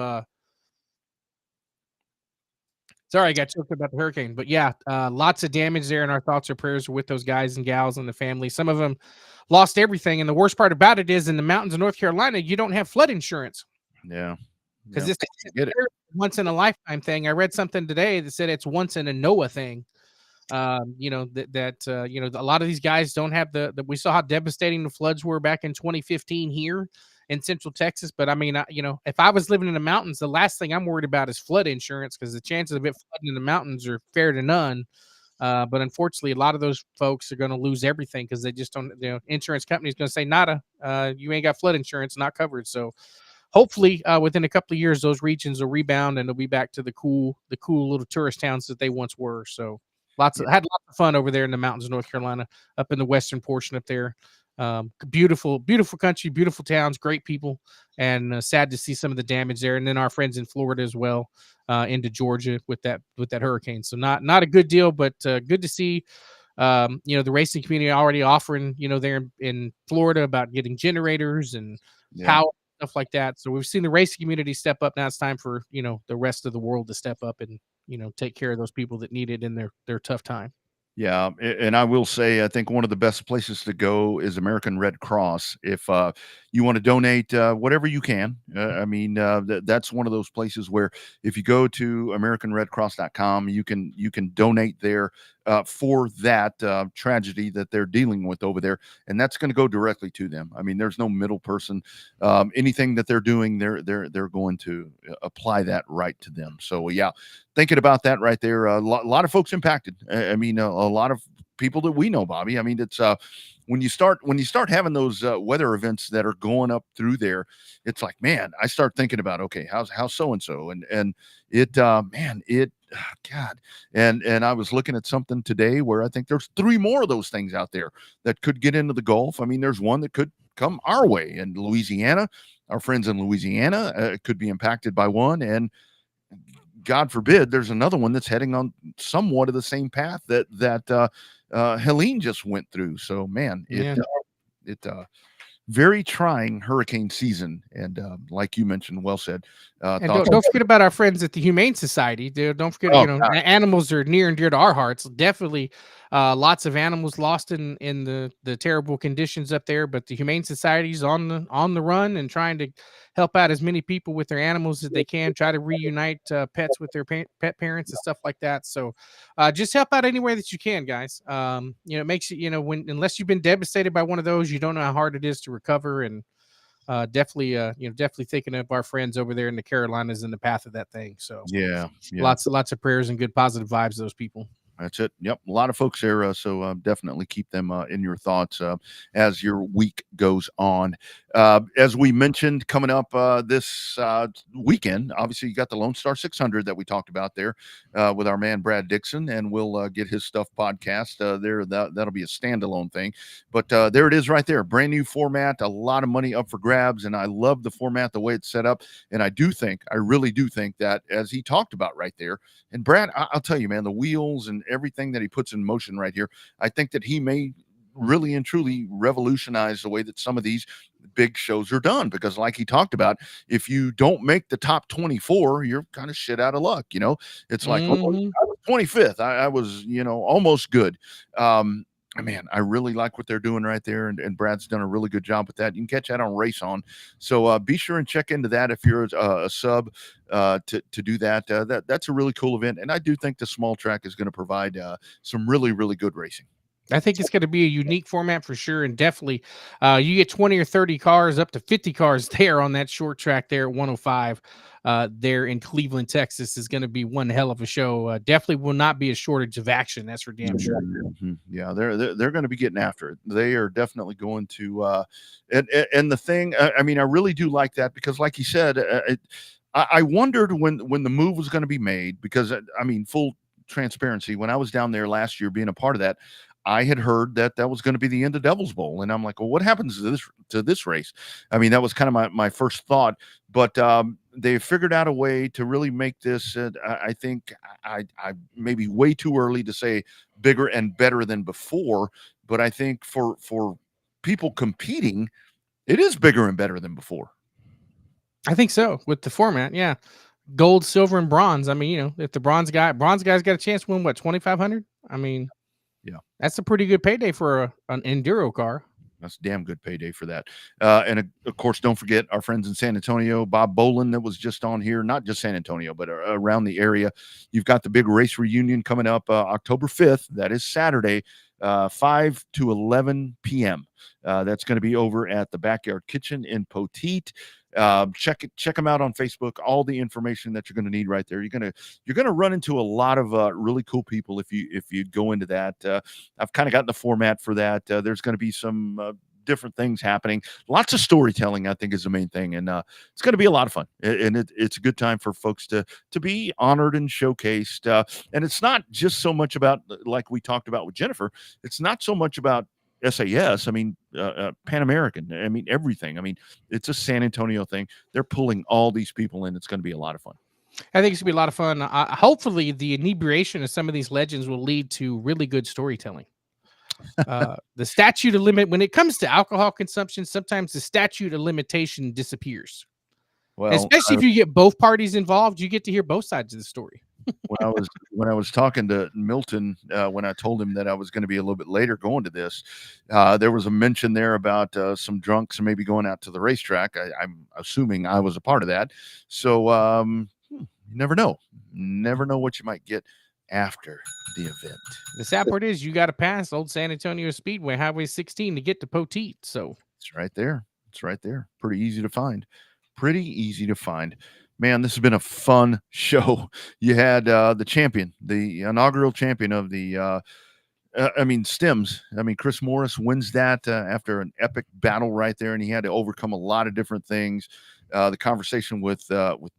sorry, I got choked about the hurricane, but yeah, lots of damage there, and our thoughts or prayers are with those guys and gals and the family. Some of them lost everything, and the worst part about it is in the mountains of North Carolina, you don't have flood insurance. Yeah. Because this is once in a lifetime thing. I read something today that said it's once in a Noah thing. You know, you know, a lot of these guys don't have we saw how devastating the floods were back in 2015 here in Central Texas. But I mean, you know, if I was living in the mountains, the last thing I'm worried about is flood insurance, because the chances of it flooding in the mountains are fair to none. But unfortunately, a lot of those folks are going to lose everything because they just don't, you know, insurance company's going to say, nada, you ain't got flood insurance, not covered. So hopefully within a couple of years, those regions will rebound and they'll be back to the cool little tourist towns that they once were. So had lots of fun over there in the mountains of North Carolina, up in the western portion up there. Beautiful country, beautiful towns, great people, and sad to see some of the damage there. And then our friends in Florida as well, into Georgia with that hurricane. So not a good deal, but good to see. You know, the racing community already offering, you know, there in Florida about getting generators and power, stuff like that. So we've seen the racing community step up. Now it's time for, you know, the rest of the world to step up and, you know, take care of those people that need it in their tough time. Yeah, and I will say, I think one of the best places to go is American Red Cross. If you want to donate whatever you can, I mean, that's one of those places where if you go to AmericanRedCross.com, you can donate there. for that tragedy that they're dealing with over there, and that's going to go directly to them. I mean, there's no middle person. Anything that they're doing, they're going to apply that right to them. So yeah, thinking about that right there, a lot of folks impacted. I mean, a lot of people that we know, Bobby. I mean, it's when you start having those weather events that are going up through there, it's like, man, I start thinking about, okay, how's so and so, and it man, it God. And I was looking at something today where I think there's 3 more of those things out there that could get into the Gulf. I mean, there's one that could come our way in Louisiana. Our friends in Louisiana could be impacted by one, and God forbid, there's another one that's heading on somewhat of the same path that Helene just went through. So, man, it very trying hurricane season, and like you mentioned, well said. And don't forget about our friends at the Humane Society. Don't forget, animals are near and dear to our hearts. Definitely, lots of animals lost in the terrible conditions up there. But the Humane Society's on the run and trying to help out as many people with their animals as they can. Try to reunite pets with their pet parents and stuff like that. So, just help out any way that you can, guys. It makes it, unless you've been devastated by one of those, you don't know how hard it is to recover. And definitely thinking of our friends over there in the Carolinas in the path of that thing. So yeah. lots of prayers and good positive vibes to those people. That's it. Yep. A lot of folks there. So definitely keep them in your thoughts as your week goes on. As we mentioned, coming up this weekend, obviously you got the Lone Star 600 that we talked about there with our man Brad Dixon, and we'll get his stuff podcast there. That'll be a standalone thing. But there it is right there. Brand new format, a lot of money up for grabs. And I love the format, the way it's set up. And I really do think that, as he talked about right there, and Brad, I'll tell you, man, the wheels and everything that he puts in motion right here, I think that he may really and truly revolutionize the way that some of these big shows are done. Because like he talked about, if you don't make the top 24, you're kind of shit out of luck. It's like, I was 25th. I was, almost good. Man, I really like what they're doing right there, and Brad's done a really good job with that. You can catch that on Race On, so be sure and check into that if you're a sub to do that. That's a really cool event, and I do think the small track is going to provide some really, really good racing. I think it's going to be a unique format for sure, and definitely you get 20 or 30 cars, up to 50 cars there on that short track there at 105 there in Cleveland, Texas is going to be one hell of a show. Definitely will not be a shortage of action. That's for damn sure. Mm-hmm. Yeah, they're going to be getting after it. They are definitely going to. And the thing, I mean, I really do like that because, like you said, I wondered when the move was going to be made because, I mean, full transparency, when I was down there last year being a part of that, I had heard that was going to be the end of Devil's Bowl. And I'm like, well, what happens to this race? I mean, that was kind of my first thought, but they figured out a way to really make this, I think I maybe way too early to say bigger and better than before, but I think for people competing, it is bigger and better than before. I think so with the format. Yeah. Gold, silver, and bronze. I mean, if the bronze guy's got a chance to win, what, 2,500? I mean, yeah, that's a pretty good payday for an enduro car. That's a damn good payday for that. And of course, don't forget our friends in San Antonio, Bob Bolin, that was just on here, not just San Antonio, but around the area. You've got the big race reunion coming up October 5th. That is Saturday, 5 to 11 p.m. That's going to be over at the Backyard Kitchen in Poteet. Check them out on Facebook. All the information that you're going to need right there. You're going to run into a lot of really cool people if you go into that. I've kind of gotten the format for that. There's going to be some different things happening. Lots of storytelling, I think, is the main thing, and it's going to be a lot of fun. And it's a good time for folks to be honored and showcased. And it's not just so much about, like we talked about with Jennifer. It's not so much about SAS. I mean, Pan American. I mean, everything. I mean, it's a San Antonio thing. They're pulling all these people in. It's going to be a lot of fun. I think it's going to be a lot of fun. Hopefully, the inebriation of some of these legends will lead to really good storytelling. The statute of limit, when it comes to alcohol consumption, sometimes the statute of limitation disappears. Well, especially if you get both parties involved, you get to hear both sides of the story. when I was talking to Milton, when I told him that I was going to be a little bit later going to this, there was a mention there about some drunks maybe going out to the racetrack. I'm assuming I was a part of that. So you never know what you might get after the event. The sad part is you got to pass Old San Antonio Speedway, Highway 16 to get to Poteet. So it's right there. It's right there. Pretty easy to find. Pretty easy to find. Man, this has been a fun show. You had the champion, the inaugural champion of the Stims. Chris Morris wins that after an epic battle right there, and he had to overcome a lot of different things. The conversation with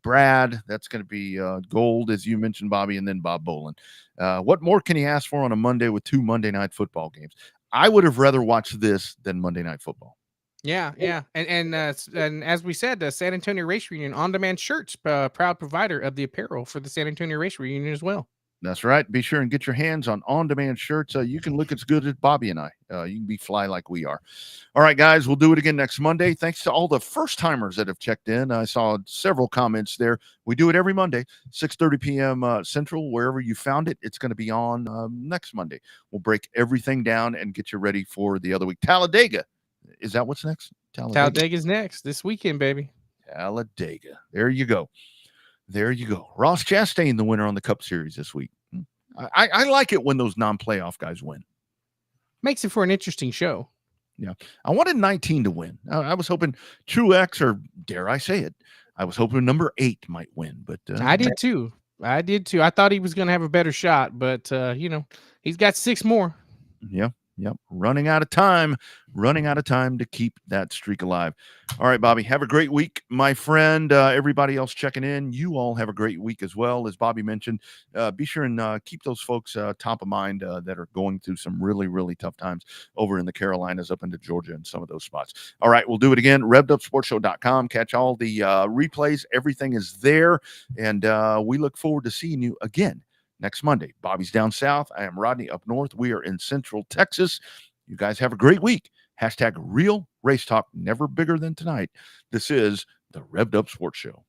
Brad, that's going to be gold, as you mentioned, Bobby, and then Bob Bolin. What more can he ask for on a Monday with 2 Monday night football games? I would have rather watched this than Monday Night Football. Yeah. And as we said, the San Antonio Race Reunion on-demand shirts, proud provider of the apparel for the San Antonio Race Reunion as well. That's right. Be sure and get your hands on on-demand shirts. You can look as good as Bobby and I. You can be fly like we are. All right, guys, we'll do it again next Monday. Thanks to all the first-timers that have checked in. I saw several comments there. We do it every Monday, 6:30 p.m. Central. Wherever you found it, it's going to be on next Monday. We'll break everything down and get you ready for the other week. Talladega. Is that what's next? Talladega's next this weekend, baby. Talladega. There you go. There you go. Ross Chastain, the winner on the Cup Series this week. I like it when those non-playoff guys win. Makes it for an interesting show. Yeah. I wanted 19 to win. I was hoping Truex, or dare I say it, I was hoping number 8 might win. But I did too. I thought he was going to have a better shot, but he's got 6 more. Yeah. Yep. Running out of time to keep that streak alive. All right, Bobby, have a great week, my friend. Everybody else checking in, you all have a great week as well. As Bobby mentioned, be sure and keep those folks top of mind that are going through some really, really tough times over in the Carolinas, up into Georgia and some of those spots. All right, we'll do it again. RevvedUpSportsShow.com. Catch all the replays. Everything is there. And we look forward to seeing you again next Monday. Bobby's down south. I am Rodney up north. We are in Central Texas. You guys have a great week. #Real Race Talk, never bigger than tonight. This is the Revved Up Sports Show.